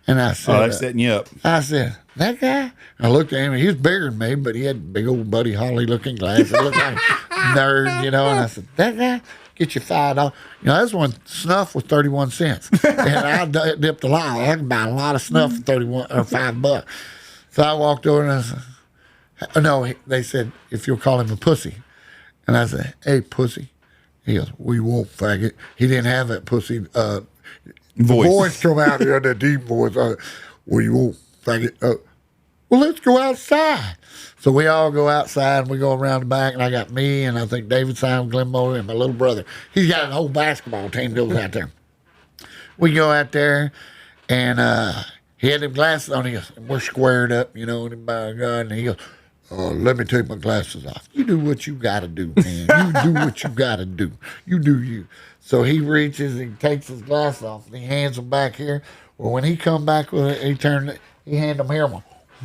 [SPEAKER 2] And I said,
[SPEAKER 1] they're setting you up.
[SPEAKER 2] I said, that guy? I looked at him, and he was bigger than me, but he had big old Buddy Holly looking glasses. He looked like a nerd, you know. And I said, that guy? Get you $5. You know, that's when snuff was 31 cents. And I dipped a lot. I could buy a lot of snuff for $5. So I walked over and I said, no, they said, if you'll call him a pussy. And I said, hey, pussy. He goes, we won't, faggot. He didn't have that pussy voice come out here, that deep voice. We won't, faggot. Well, let's go outside. So we all go outside, and we go around the back, and I got me, and I think David Simon, Glenn Moore, and my little brother. He's got a whole basketball team goes out there. We go out there, and he had them glasses on. He goes, we're squared up, you know, and by God, and he goes, let me take my glasses off. You do what you got to do, man. You do what you got to do. You do you. So he reaches, he takes his glasses off, and he hands them back here. Well, when he come back with it, he hand them here,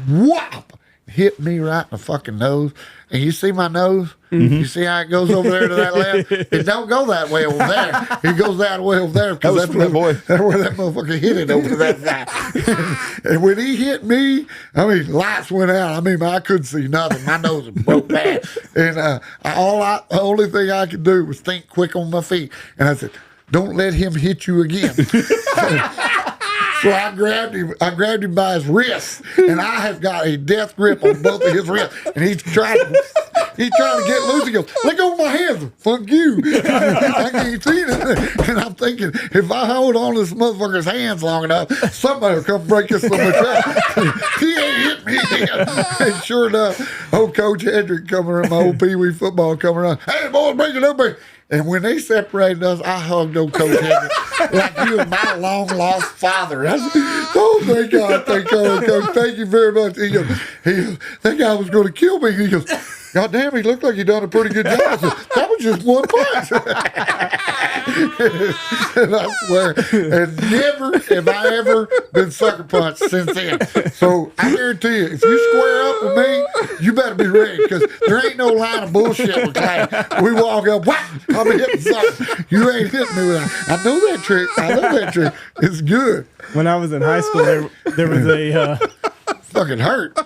[SPEAKER 2] whop! Hit me right in the fucking nose. And you see my nose? Mm-hmm. You see how it goes over there to that left? It don't go that way over there. It goes that way over there. Because that's where that motherfucker hit it over that side. And when he hit me, I mean, lights went out. I mean, I couldn't see nothing. My nose was broke bad. And the only thing I could do was think quick on my feet. And I said, don't let him hit you again. So I grabbed him by his wrist, and I have got a death grip on both of his wrists. And he's trying to get loose. He goes, let go of my hands. Fuck you. I can't see it. And I'm thinking, if I hold on to this motherfucker's hands long enough, somebody will come break us from the track. He ain't hit me again. And sure enough, old Coach Hendrick coming around, my old Pee Wee football coming around. Hey, boys, break it up, man. And when they separated us, I hugged old Coach Hendrick like you were my long-lost father. I said, oh, thank God, Coach. Thank you very much. He goes, that guy was going to kill me. He goes, God damn, he looked like he done a pretty good job. I said, that was was just one punch. And I swear, and never have I ever been sucker punched since then. So I guarantee you, if you square up with me, you better be ready, because there ain't no line of bullshit with Clay. We walk up, whack, I'll be hitting something. You ain't hitting me with that. I know that trick. I know that trick. It's good.
[SPEAKER 3] When I was in high school, there was a
[SPEAKER 2] Fucking hurt.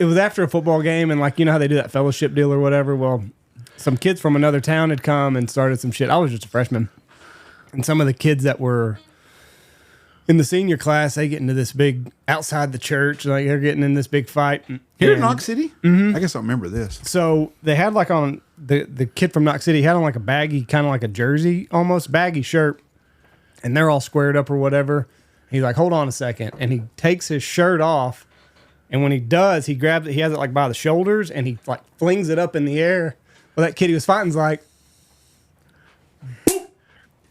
[SPEAKER 3] it was after a football game, and like, you know how they do that fellowship deal or whatever. Well, some kids from another town had come and started some shit. I was just a freshman, and some of the kids that were in the senior class, they get into this big outside the church, like they're getting in this big fight
[SPEAKER 1] Here in Knox City. I guess I remember this.
[SPEAKER 3] So they had like on the kid from Knox City had on like a baggy, kind of like a jersey, almost baggy shirt, and they're all squared up or whatever. He's like, hold on a second, and he takes his shirt off, and when he does, he grabs it. He has it like by the shoulders, and he like flings it up in the air. Well, that kid he was fighting's like,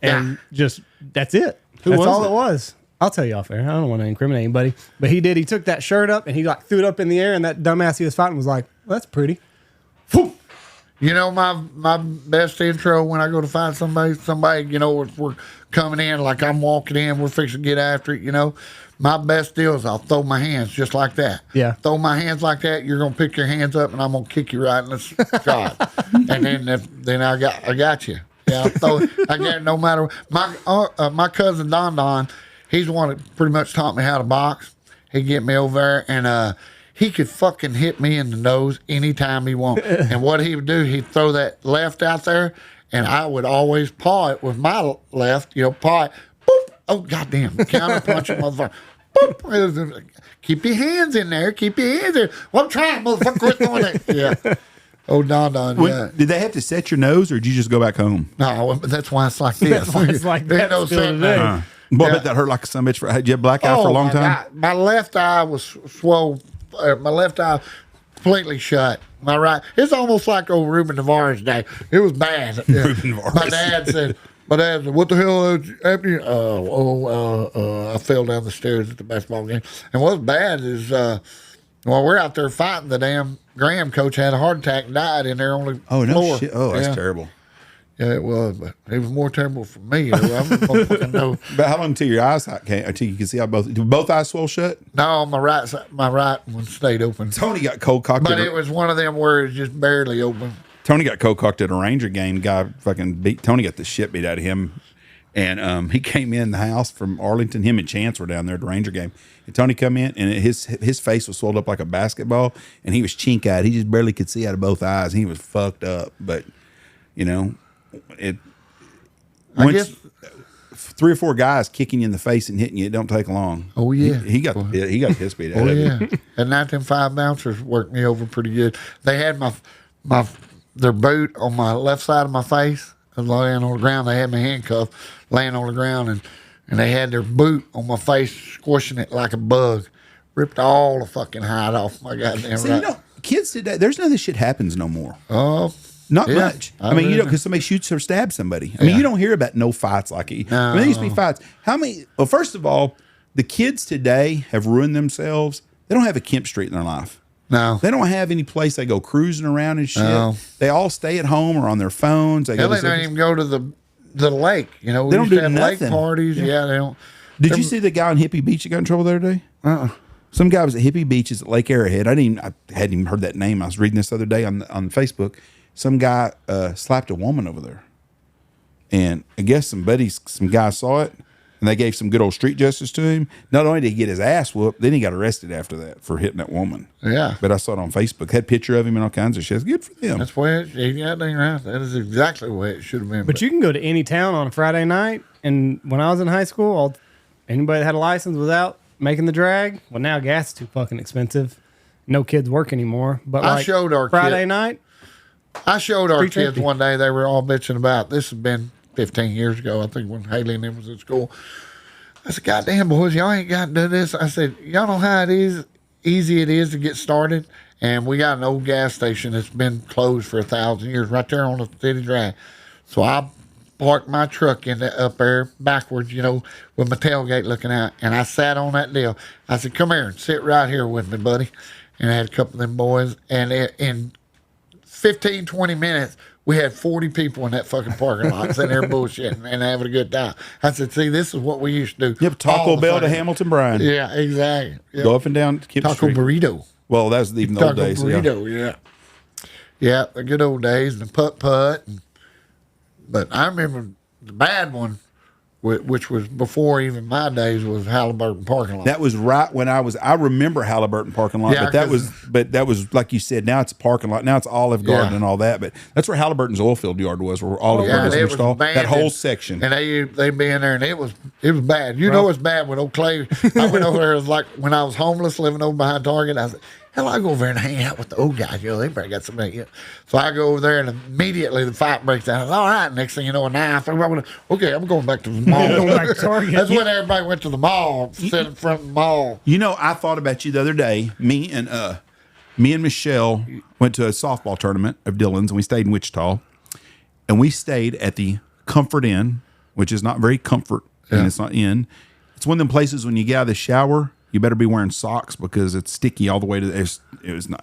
[SPEAKER 3] and just that's it. That's all it was. I'll tell you off air. I don't want to incriminate anybody, but he did. He took that shirt up and he like threw it up in the air, and that dumbass he was fighting was like, well, "That's pretty."
[SPEAKER 2] You know, my best intro when I go to find somebody, you know, if we're coming in, like I'm walking in, we're fixing to get after it, you know, my best deal is I'll throw my hands just like that.
[SPEAKER 3] Yeah.
[SPEAKER 2] Throw my hands like that, you're going to pick your hands up, and I'm going to kick you right in the side. And then I got you. Yeah, I get no matter. My cousin Don, he's the one that pretty much taught me how to box. He'd get me over there, and he could fucking hit me in the nose anytime he wanted. And what he would do, he'd throw that left out there, and I would always paw it with my left, you know, paw it. Boop. Oh, goddamn. Counter punch it, motherfucker. Boop. Keep your hands in there. Keep your hands in. Well, I'm trying, motherfucker. Quit doing it. Yeah. Oh, Don, yeah.
[SPEAKER 1] Did they have to set your nose, or did you just go back home?
[SPEAKER 2] No, that's why it's like this.
[SPEAKER 3] That's why it's like that
[SPEAKER 2] no
[SPEAKER 3] still
[SPEAKER 2] setting
[SPEAKER 3] today.
[SPEAKER 2] there.
[SPEAKER 1] Boy, I bet that hurt like a son of a bitch. Did you have black eye for a long
[SPEAKER 2] my
[SPEAKER 1] time?
[SPEAKER 2] God. My left eye was swole. My left eye completely shut. My right, it's almost like old Ruben Navarre's day. It was bad. Yeah.
[SPEAKER 1] Ruben Navarre.
[SPEAKER 2] My dad said, "What the hell happened?" I fell down the stairs at the basketball game. And what's bad is, while we're out there fighting, the damn Graham coach had a heart attack and died in there on the
[SPEAKER 1] Oh, no
[SPEAKER 2] floor.
[SPEAKER 1] shit. Oh, that's
[SPEAKER 2] Yeah.
[SPEAKER 1] terrible.
[SPEAKER 2] Yeah, it was, but it was more terrible for me. I don't know.
[SPEAKER 1] But how long until your eyesight came, until you can see how both eyes swell shut?
[SPEAKER 2] No, my right one stayed open.
[SPEAKER 1] Tony got cold cocked.
[SPEAKER 2] But it was one of them where it's just barely open.
[SPEAKER 1] Tony got cold cocked at a Ranger game. Guy fucking beat Tony. Got the shit beat out of him, and he came in the house from Arlington. Him and Chance were down there at the Ranger game. And Tony come in, and his face was swelled up like a basketball, and he was chink eyed. He just barely could see out of both eyes. He was fucked up. But you know,
[SPEAKER 2] I guess
[SPEAKER 1] 3 or 4 guys kicking you in the face and hitting you, it don't take long.
[SPEAKER 2] Oh yeah,
[SPEAKER 1] he got his beat out
[SPEAKER 2] oh
[SPEAKER 1] of
[SPEAKER 2] yeah.
[SPEAKER 1] him.
[SPEAKER 2] And 19.5 bouncers worked me over pretty good. They had their boot on my left side of my face. I was laying on the ground. They had my handcuff laying on the ground, and they had their boot on my face, squishing it like a bug. Ripped all the fucking hide off my goddamn
[SPEAKER 1] See,
[SPEAKER 2] right.
[SPEAKER 1] you know, kids today, there's none of this shit happens no more.
[SPEAKER 2] Oh.
[SPEAKER 1] Not
[SPEAKER 2] Yeah,
[SPEAKER 1] much. I mean, you know, because somebody shoots or stabs somebody. I mean, you don't hear about no fights like it. I mean, there used to be fights. How many? Well, first of all, the kids today have ruined themselves. They don't have a Kemp Street in their life.
[SPEAKER 2] No.
[SPEAKER 1] They don't have any place they go cruising around and shit.
[SPEAKER 2] No.
[SPEAKER 1] They all stay at home or on their phones. They
[SPEAKER 2] Hell,
[SPEAKER 1] go
[SPEAKER 2] they
[SPEAKER 1] to
[SPEAKER 2] don't even go to the lake. You know, we
[SPEAKER 1] They don't
[SPEAKER 2] used to
[SPEAKER 1] do
[SPEAKER 2] have
[SPEAKER 1] nothing.
[SPEAKER 2] lake parties. Yeah, they don't.
[SPEAKER 1] Did you see the guy on Hippie Beach that got in trouble the other day? Some guy was at Hippie Beaches at Lake Arrowhead. I hadn't even heard that name. I was reading this the other day on Facebook. Some guy slapped a woman over there, and I guess some guys saw it, and they gave some good old street justice to him. Not only did he get his ass whooped, then he got arrested after that for hitting that woman.
[SPEAKER 2] Yeah.
[SPEAKER 1] But I saw it on Facebook. Had a picture of him and all kinds of shit. It's good for them.
[SPEAKER 2] That's the way right. That is exactly the way it should have been.
[SPEAKER 3] But you can go to any town on a Friday night, and when I was in high school, anybody that had a license was out making the drag. Well, now gas is too fucking expensive. No kids work anymore. But
[SPEAKER 2] I showed our
[SPEAKER 3] Friday night.
[SPEAKER 2] I showed our kids
[SPEAKER 3] $3.50.
[SPEAKER 2] one day, they were all bitching about, this has been 15 years ago, I think, when Haley and them was at school. I said, goddamn, boys, y'all ain't got to do this. I said, y'all know how easy it is to get started? And we got an old gas station that's been closed for 1,000 years right there on the city drag. So I parked my truck up there backwards, you know, with my tailgate looking out, and I sat on that deal. I said, come here and sit right here with me, buddy. And I had a couple of them boys, and in 15, 20 minutes, We had 40 people in that fucking parking lot sitting there bullshitting and having a good time. I said, see, this is what we used to do.
[SPEAKER 1] Yep, Taco Bell to Hamilton Bryan.
[SPEAKER 2] Yeah, exactly. Yep.
[SPEAKER 1] Go up and down Kip
[SPEAKER 2] Taco
[SPEAKER 1] Street.
[SPEAKER 2] burrito.
[SPEAKER 1] Well, that was even the old
[SPEAKER 2] Taco
[SPEAKER 1] days.
[SPEAKER 2] burrito, yeah. Yeah, the good old days, the putt-putt. But I remember the bad one, which was before even my days, was Halliburton parking lot.
[SPEAKER 1] That was right when I remember Halliburton parking lot,
[SPEAKER 2] Yeah,
[SPEAKER 1] but that was like you said, now it's a parking lot. Now it's Olive Garden and all that, but that's where Halliburton's oil field yard was, where Olive Garden was installed. That whole section.
[SPEAKER 2] And they'd be in there, and it was bad. You know it's bad with old Clay. I went over there, it was like when I was homeless, living over behind Target, I said, hell, I go over there and hang out with the old guys. They probably got somebody. So I go over there, and immediately the fight breaks down. All right, next thing you know, a knife. Okay, I'm going back to the mall. That's when everybody went to the mall, sit in front of the mall.
[SPEAKER 1] You know, I thought about you the other day. Me and Michelle went to a softball tournament of Dillon's, and we stayed in Wichita. And we stayed at the Comfort Inn, which is not very comfort, and it's not in. It's one of them places when you get out of the shower, you better be wearing socks because it's sticky all the way to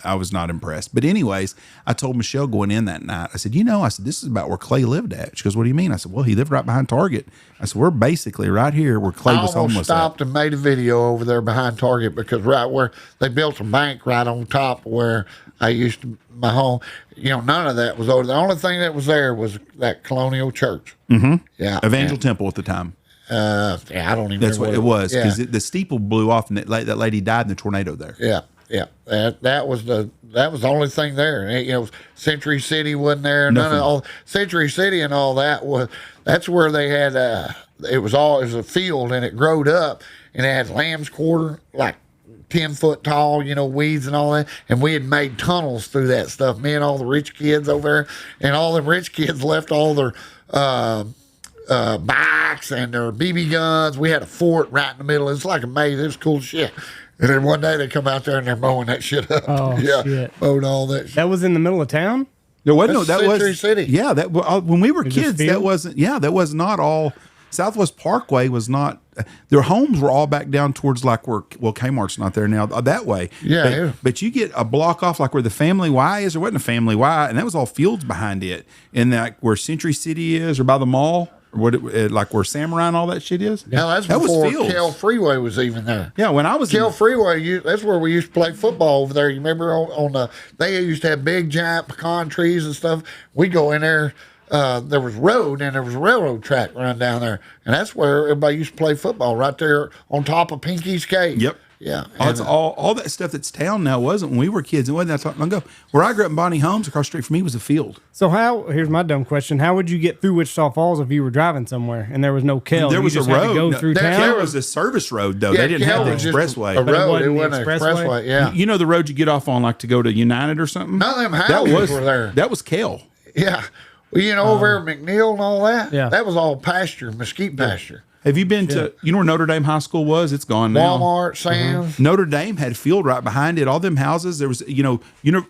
[SPEAKER 1] I was not impressed. But anyways, I told Michelle going in that night, I said, this is about where Clay lived at. She goes, what do you mean? I said, well, he lived right behind Target. I said, we're basically right here where Clay was homeless.
[SPEAKER 2] I stopped and made a video over there behind Target because right where they built a bank right on top where I used to, my home, none of that was over. The only thing that was there was that Colonial Church.
[SPEAKER 1] Mm-hmm.
[SPEAKER 2] Yeah.
[SPEAKER 1] Evangel Temple at the time.
[SPEAKER 2] I don't even.
[SPEAKER 1] That's
[SPEAKER 2] know
[SPEAKER 1] what it was because
[SPEAKER 2] yeah.
[SPEAKER 1] the steeple blew off and that lady died in the tornado there.
[SPEAKER 2] Yeah, yeah. That was the only thing there. Century City wasn't there. None of all Century City and all that was. That's where they had. It was a field and it growed up and it had lamb's quarter like 10 foot tall, weeds and all that. And we had made tunnels through that stuff. Me and all the rich kids over there, and all the rich kids left all their. Bikes and their BB guns. We had a fort right in the middle. It's like a maze. It was cool shit. And then one day they come out there and they're mowing that shit up.
[SPEAKER 3] Oh, shit.
[SPEAKER 2] Mowed all that shit.
[SPEAKER 3] That was in the middle of town?
[SPEAKER 1] There wasn't that
[SPEAKER 2] Century
[SPEAKER 1] was
[SPEAKER 2] City.
[SPEAKER 1] Yeah, that when we were kids, that was not all. Southwest Parkway was not. Their homes were all back down towards Kmart's not there now that way.
[SPEAKER 2] Yeah,
[SPEAKER 1] but you get a block off like where the Family Y is. There wasn't a Family Y, and that was all fields behind it. And that where Century City is, or by the mall. Like where Samurai and all that shit is?
[SPEAKER 2] Yeah, that's before Kell Freeway was even there.
[SPEAKER 1] Yeah, when I was
[SPEAKER 2] Kell Freeway, that's where we used to play football over there. You remember they used to have big giant pecan trees and stuff. We go in there. There was road and there was a railroad track run down there, and that's where everybody used to play football right there on top of Pinky's Cave.
[SPEAKER 1] Yep.
[SPEAKER 2] Yeah,
[SPEAKER 1] it's all that stuff that's town now wasn't when we were kids. It wasn't that long ago. Where I grew up in Bonnie Homes, across the street from me was a field.
[SPEAKER 3] So here's my dumb question: how would you get through Wichita Falls if you were driving somewhere and there was no Kell?
[SPEAKER 1] There was a road.
[SPEAKER 3] Go through town.
[SPEAKER 1] There was a service road though. They didn't have the expressway.
[SPEAKER 2] A road. It wasn't an expressway. Yeah.
[SPEAKER 1] You know the road you get off on, like to go to United or something.
[SPEAKER 2] None of them houses were there.
[SPEAKER 1] That was Kell.
[SPEAKER 2] Yeah. Well, over there at McNeil and all that.
[SPEAKER 3] Yeah.
[SPEAKER 2] That was all pasture, mesquite pasture.
[SPEAKER 1] Have you been to, where Notre Dame High School was? It's gone now.
[SPEAKER 2] Walmart, Sam's.
[SPEAKER 1] Notre Dame had a field right behind it. All them houses. There was,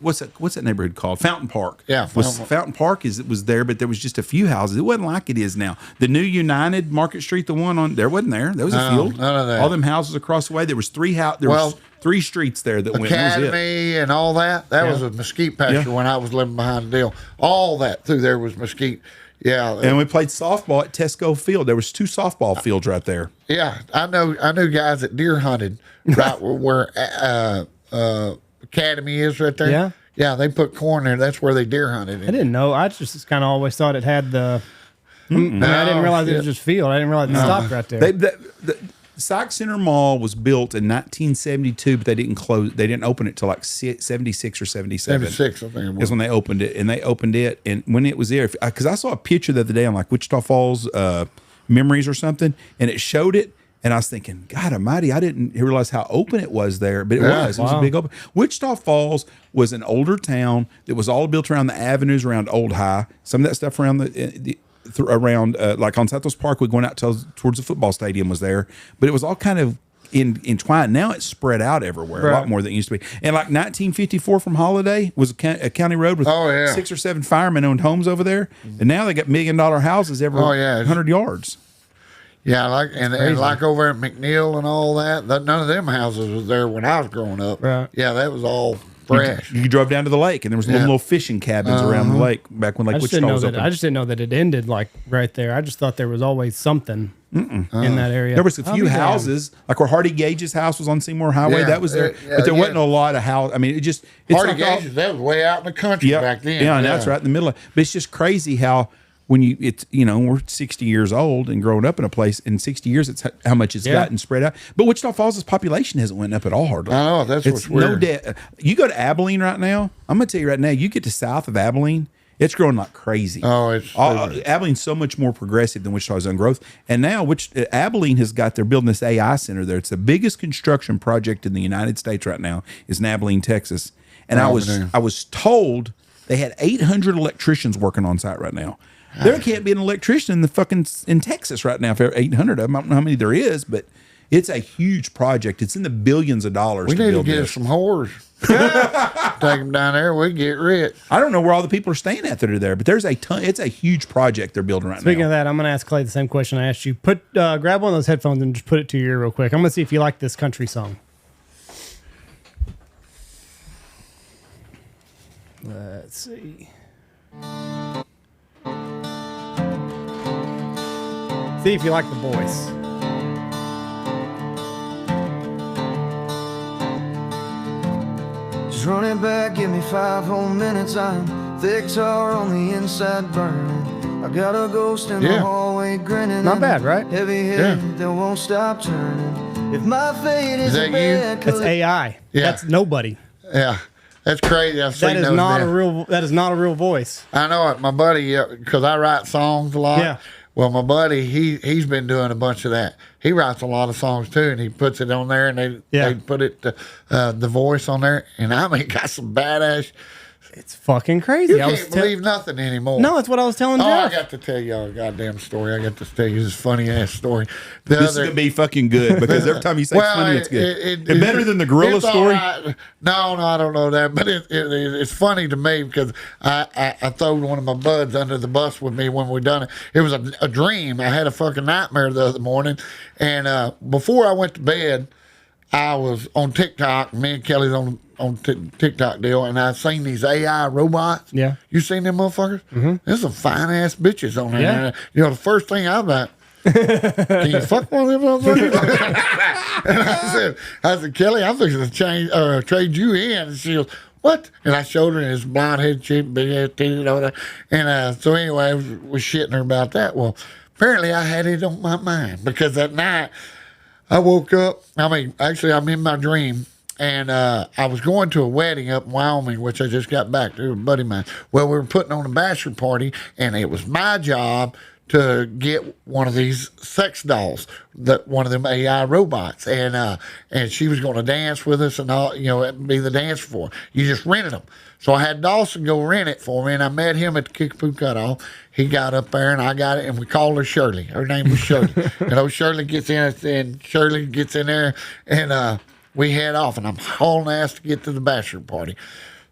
[SPEAKER 1] what's that neighborhood called? Fountain Park.
[SPEAKER 2] Yeah.
[SPEAKER 1] Fountain Park was there, but there was just a few houses. It wasn't like it is now. The new United Market Street, the one on there wasn't there. There was a field.
[SPEAKER 2] None of that.
[SPEAKER 1] All them houses across the way. There was was 3 streets there that went.
[SPEAKER 2] Academy and all that. That was a mesquite pasture when I was living behind the deal. All that through there was mesquite. Yeah,
[SPEAKER 1] and we played softball at Tesco Field. There was 2 softball fields right there.
[SPEAKER 2] Yeah, I knew guys that deer hunted right where Academy is right there.
[SPEAKER 3] Yeah,
[SPEAKER 2] yeah, they put corn there. That's where they deer hunted.
[SPEAKER 3] I didn't know. I just kind of always thought it had the. I didn't realize it was just field. I didn't realize it stopped right there.
[SPEAKER 1] The Sykes Center Mall was built in 1972, but they didn't close. They didn't open it till like 76 or 77.
[SPEAKER 2] 76, I think it was.
[SPEAKER 1] Is when they opened it, and when it was there, because I saw a picture the other day on like Wichita Falls memories or something, and it showed it, and I was thinking, God Almighty, I didn't realize how open it was there, but it was. It was a big open. Wichita Falls was an older town that was all built around the avenues around Old High. Some of that stuff around around like on Southwest Parkway going out towards the football stadium was there, but it was all kind of entwined. Now it's spread out everywhere a lot more than it used to be. And like 1954 from Holiday was a county road with 6 or 7 firemen owned homes over there, and now they got $1 million houses every 100 yards.
[SPEAKER 2] Yeah, and like over at McNeil and all that, none of them houses was there when I was growing up.
[SPEAKER 3] Right.
[SPEAKER 2] Yeah, that was all fresh.
[SPEAKER 1] You drove down to the lake, and there was little fishing cabins around the lake back when Lake Wichita was open.
[SPEAKER 3] I just didn't know that it ended like right there. I just thought there was always something in that area.
[SPEAKER 1] There was a few houses, like where Hardy Gage's house was on Seymour Highway. That was there, but there wasn't a lot of house. I mean, it's
[SPEAKER 2] Hardy
[SPEAKER 1] like
[SPEAKER 2] Gage's, that was way out in the country back then.
[SPEAKER 1] Yeah, and that's right in the middle of. But it's just crazy how. When we're 60 years old and growing up in a place, in 60 years, it's how much it's gotten spread out. But Wichita Falls' population hasn't went up at all hardly.
[SPEAKER 2] I know, that's what's weird.
[SPEAKER 1] You go to Abilene right now, I'm going to tell you right now, you get to south of Abilene, it's growing like crazy.
[SPEAKER 2] Oh, it's
[SPEAKER 1] Abilene's so much more progressive than Wichita's own growth. And now Abilene they're building this AI center there. It's the biggest construction project in the United States right now is in Abilene, Texas. And I was told they had 800 electricians working on site right now. There can't be an electrician in Texas right now for 800 of them. I don't know how many there is, but it's a huge project. It's in the billions of dollars.
[SPEAKER 2] We need to get us some whores. Take them down there. We get rich.
[SPEAKER 1] I don't know where all the people are staying at that are there, but there's a ton. It's a huge project they're building right now.
[SPEAKER 3] Speaking of that, I'm going to ask Clay the same question I asked you. Grab one of those headphones and just put it to your ear real quick. I'm going to see if you like this country song. Let's see. See if you like the voice.
[SPEAKER 5] Just run it back, give me 5 whole minutes. I'm thick tar on the inside burning. I got a ghost in the hallway grinning.
[SPEAKER 3] Not bad, right?
[SPEAKER 5] Heavy head that won't stop turning. If my fate is
[SPEAKER 2] that
[SPEAKER 5] a bad
[SPEAKER 3] That's AI.
[SPEAKER 2] Yeah.
[SPEAKER 3] That's nobody.
[SPEAKER 2] Yeah. That's crazy. I've seen
[SPEAKER 3] That is not a real voice.
[SPEAKER 2] I know it. My buddy, because I write songs a lot.
[SPEAKER 3] Yeah.
[SPEAKER 2] Well, my buddy, he's been doing a bunch of that. He writes a lot of songs too, and he puts it on there, and they put it the voice on there, and I mean, got some badass.
[SPEAKER 3] It's fucking crazy.
[SPEAKER 2] You can't believe nothing anymore.
[SPEAKER 3] No, that's what I was telling Jeff.
[SPEAKER 2] I got to tell y'all a goddamn story. I got to tell you this funny ass story.
[SPEAKER 1] This is gonna be fucking good because every time you say funny, it's good. It's better than the gorilla story.
[SPEAKER 2] Right. No, I don't know that, but it's funny to me because I throwed one of my buds under the bus with me when we done it. It was a dream. I had a fucking nightmare the other morning, and before I went to bed, I was on TikTok. Me and Kelly's on TikTok deal, and I seen these AI robots.
[SPEAKER 3] Yeah.
[SPEAKER 2] You seen them motherfuckers? Mm-hmm. There's some fine ass bitches on there.
[SPEAKER 3] Yeah.
[SPEAKER 2] You know, the first thing I was like, can you fuck one of them motherfuckers? And I said, Kelly, I'm fixing to trade you in. And she goes, what? And I showed her this blonde head chick, big ass titties, and all that. And so anyway, I was shitting her about that. Well, apparently I had it on my mind because that night I woke up. Actually, I'm in my dream. And I was going to a wedding up in Wyoming, which I just got back to, a buddy of mine. Well, we were putting on a bachelor party, and it was my job to get one of these sex dolls, one of them AI robots, and she was going to dance with us and all, be the dancer for her. You just rented them. So I had Dawson go rent it for me, and I met him at the Kickapoo Cutoff. He got up there, and I got it, and we called her Shirley. Her name was Shirley. Shirley gets in there, and we head off, and I'm hauling ass to get to the bachelor party.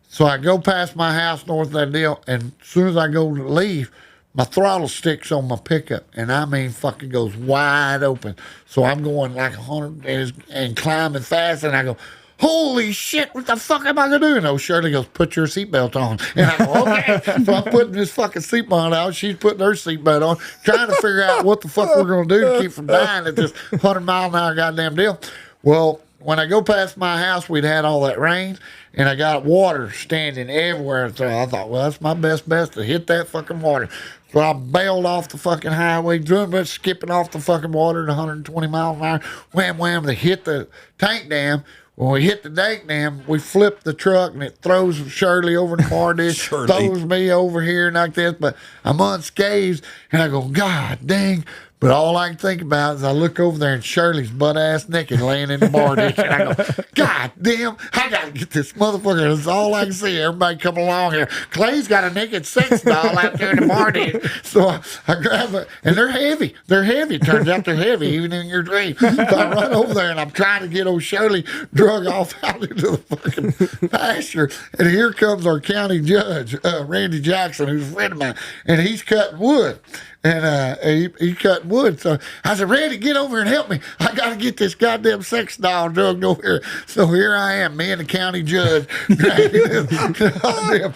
[SPEAKER 2] So I go past my house north of that deal, and as soon as I go to leave, my throttle sticks on my pickup, and fucking goes wide open. So I'm going like 100 and climbing fast, and I go, holy shit, what the fuck am I going to do? And Shirley goes, put your seatbelt on. And I go, okay. So I'm putting this fucking seatbelt out. She's putting her seatbelt on, trying to figure out what the fuck we're going to do to keep from dying at this 100-mile-an-hour goddamn deal. Well, when I go past my house, we'd had all that rain, and I got water standing everywhere. So I thought, well, that's my best bet to hit that fucking water. So I bailed off the fucking highway, skipping off the fucking water at 120 miles an hour. Wham, wham, they hit the tank dam. When we hit the tank dam, we flip the truck, and it throws Shirley over the bar ditch, throws me over here like this, but I'm unscathed, and I go, God dang. But all I can think about is I look over there and Shirley's butt-ass naked laying in the bar ditch. And I go, God damn, I got to get this motherfucker. That's all I can see. Everybody come along here. Clay's got a naked sex doll out there in the bar ditch. So I grab it, and they're heavy. They're heavy. Turns out they're heavy, even in your dream. So I run over there, and I'm trying to get old Shirley drug off out into the fucking pasture. And here comes our county judge, Randy Jackson, who's a friend of mine, and he's cutting wood. and he cut wood. So I said, Randy, get over and help me. I got to get this goddamn sex doll drugged over here. So here I am, me and the county judge, dragging this goddamn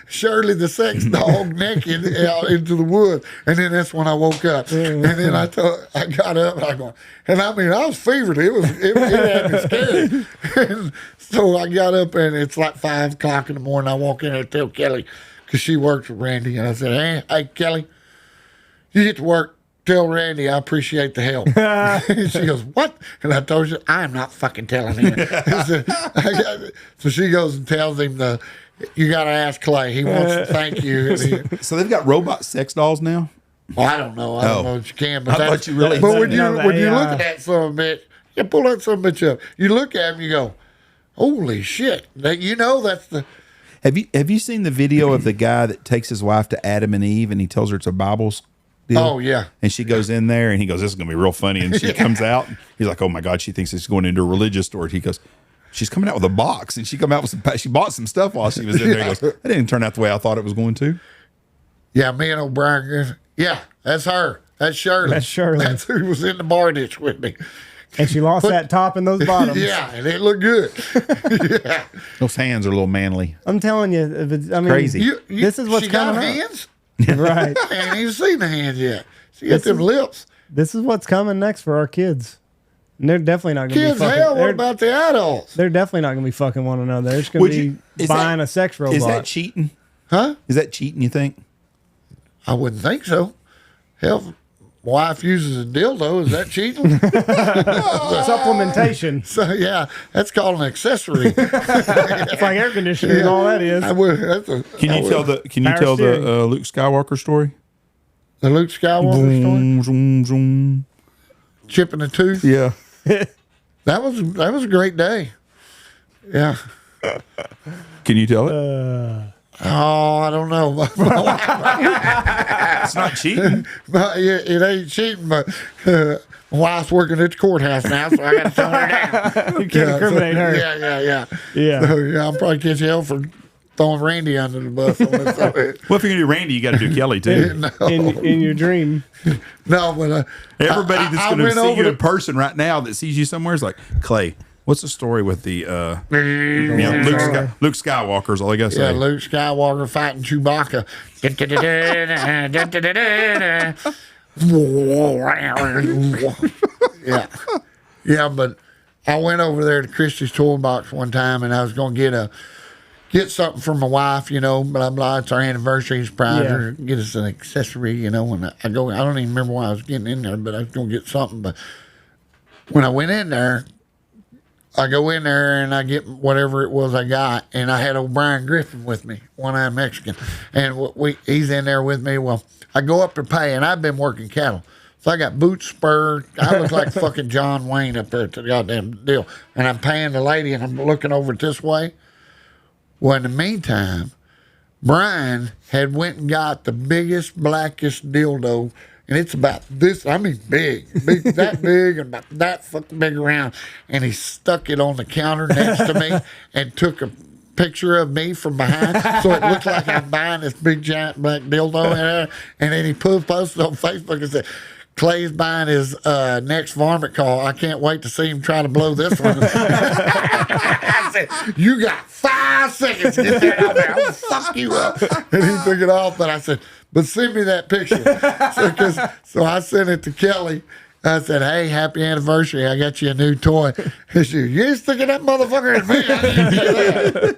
[SPEAKER 2] Shirley the sex dog naked out into the woods. And then that's when I woke up. And then I got up and I was fevered. It had me scared. And so I got up and it's like 5 o'clock in the morning. I walk in and tell Kelly, because she works with Randy, and I said, hey, Kelly, you get to work. Tell Randy I appreciate the help. And she goes, what? And I told you, I am not fucking telling him. So she goes and tells him you got to ask Clay. He wants to thank you.
[SPEAKER 1] So they've got robot sex dolls now?
[SPEAKER 2] Well, I don't know. I don't know if you can. But
[SPEAKER 1] I thought you really
[SPEAKER 2] But when you
[SPEAKER 3] No,
[SPEAKER 2] look at that son of a bitch, you pull that son of a bitch up. You look at him, you go, holy shit. That's the...
[SPEAKER 1] Have you seen the video of the guy that takes his wife to Adam and Eve and he tells her it's a Bible deal?
[SPEAKER 2] Oh, yeah.
[SPEAKER 1] And she goes in there and he goes, this is going to be real funny. And she comes out. And he's like, oh, my God, she thinks it's going into a religious store. He goes, she's coming out with a box. And she come out with she bought some stuff while she was in there. He goes, that didn't turn out the way I thought it was going to.
[SPEAKER 2] Yeah, me and O'Brien. Yeah, that's her. That's Shirley.
[SPEAKER 3] That's Shirley.
[SPEAKER 2] That's who was in the bar ditch with me.
[SPEAKER 3] And she lost that top and those bottoms.
[SPEAKER 2] Yeah, and it looked good. Yeah.
[SPEAKER 1] Those hands are a little manly.
[SPEAKER 3] I'm telling you, I mean,
[SPEAKER 1] Crazy.
[SPEAKER 3] This is what's
[SPEAKER 2] she got
[SPEAKER 3] coming up.
[SPEAKER 2] hands?
[SPEAKER 3] Right.
[SPEAKER 2] I ain't even seen the hands yet. She got them lips.
[SPEAKER 3] This is what's coming next for our kids. And they're definitely not going to be
[SPEAKER 2] Kids,
[SPEAKER 3] fucking.
[SPEAKER 2] hell, what about the adults?
[SPEAKER 3] They're definitely not going to be fucking one another. They're just going to be buying a sex robot.
[SPEAKER 1] Is that cheating?
[SPEAKER 2] Huh?
[SPEAKER 1] Is that cheating, you think?
[SPEAKER 2] I wouldn't think so. Hell, wife uses a dildo. Is that cheating?
[SPEAKER 3] Supplementation.
[SPEAKER 2] So, yeah, that's called an accessory.
[SPEAKER 3] It's like air conditioning and all that is.
[SPEAKER 2] I would,
[SPEAKER 1] Can you tell the Luke Skywalker story?
[SPEAKER 2] the Luke Skywalker story?
[SPEAKER 1] Zoom, zoom, zoom.
[SPEAKER 2] Chipping a tooth?
[SPEAKER 1] Yeah.
[SPEAKER 2] That was a great day. Yeah.
[SPEAKER 1] Can you tell it?
[SPEAKER 2] Oh, I don't know.
[SPEAKER 1] It's not cheating.
[SPEAKER 2] But it ain't cheating, but my wife's working at the courthouse now, so I got to tone her down.
[SPEAKER 3] You can't incriminate her.
[SPEAKER 2] Yeah.
[SPEAKER 3] Yeah.
[SPEAKER 2] So, yeah, I'll probably catch hell for throwing Randy under the bus. On this.
[SPEAKER 1] Well, if you're going to do Randy, you got to do Kelly, too.
[SPEAKER 2] No,
[SPEAKER 3] In your dream.
[SPEAKER 2] no, but
[SPEAKER 1] Everybody that's going to see you
[SPEAKER 2] to
[SPEAKER 1] in person right now that sees you somewhere is like, Clay, what's the story with the Luke Skywalker's all I got to say.
[SPEAKER 2] Yeah, Luke Skywalker fighting Chewbacca. Yeah, but I went over there to Christie's Toy Box one time, and I was going to get something for my wife, blah, blah. It's our anniversary surprise.
[SPEAKER 3] Yeah.
[SPEAKER 2] Or get us an accessory, and I don't even remember why I was getting in there, but I was going to get something. But when I went in there, I go in there and I get whatever it was I got, and I had O'Brien Griffin with me, one-eyed Mexican, and he's in there with me. Well, I go up to pay, and I've been working cattle, so I got boots, spurs. I look like fucking John Wayne up there to the goddamn deal, and I'm paying the lady, and I'm looking over it this way. Well, in the meantime, Brian had went and got the biggest, blackest dildo. And it's about this, big, that big, and about that fucking big around. And he stuck it on the counter next to me and took a picture of me from behind. So it looked like I'm buying this big, giant black dildo. And then he posted on Facebook and said, Clay's buying his next varmint call. I can't wait to see him try to blow this one. I said, you got 5 seconds to get that out there. I'll fuck you up. And he took it off, but I said, but send me that picture. So I sent it to Kelly. I said, hey, happy anniversary. I got you a new toy. She said, you ain't sticking that motherfucker at me. I didn't do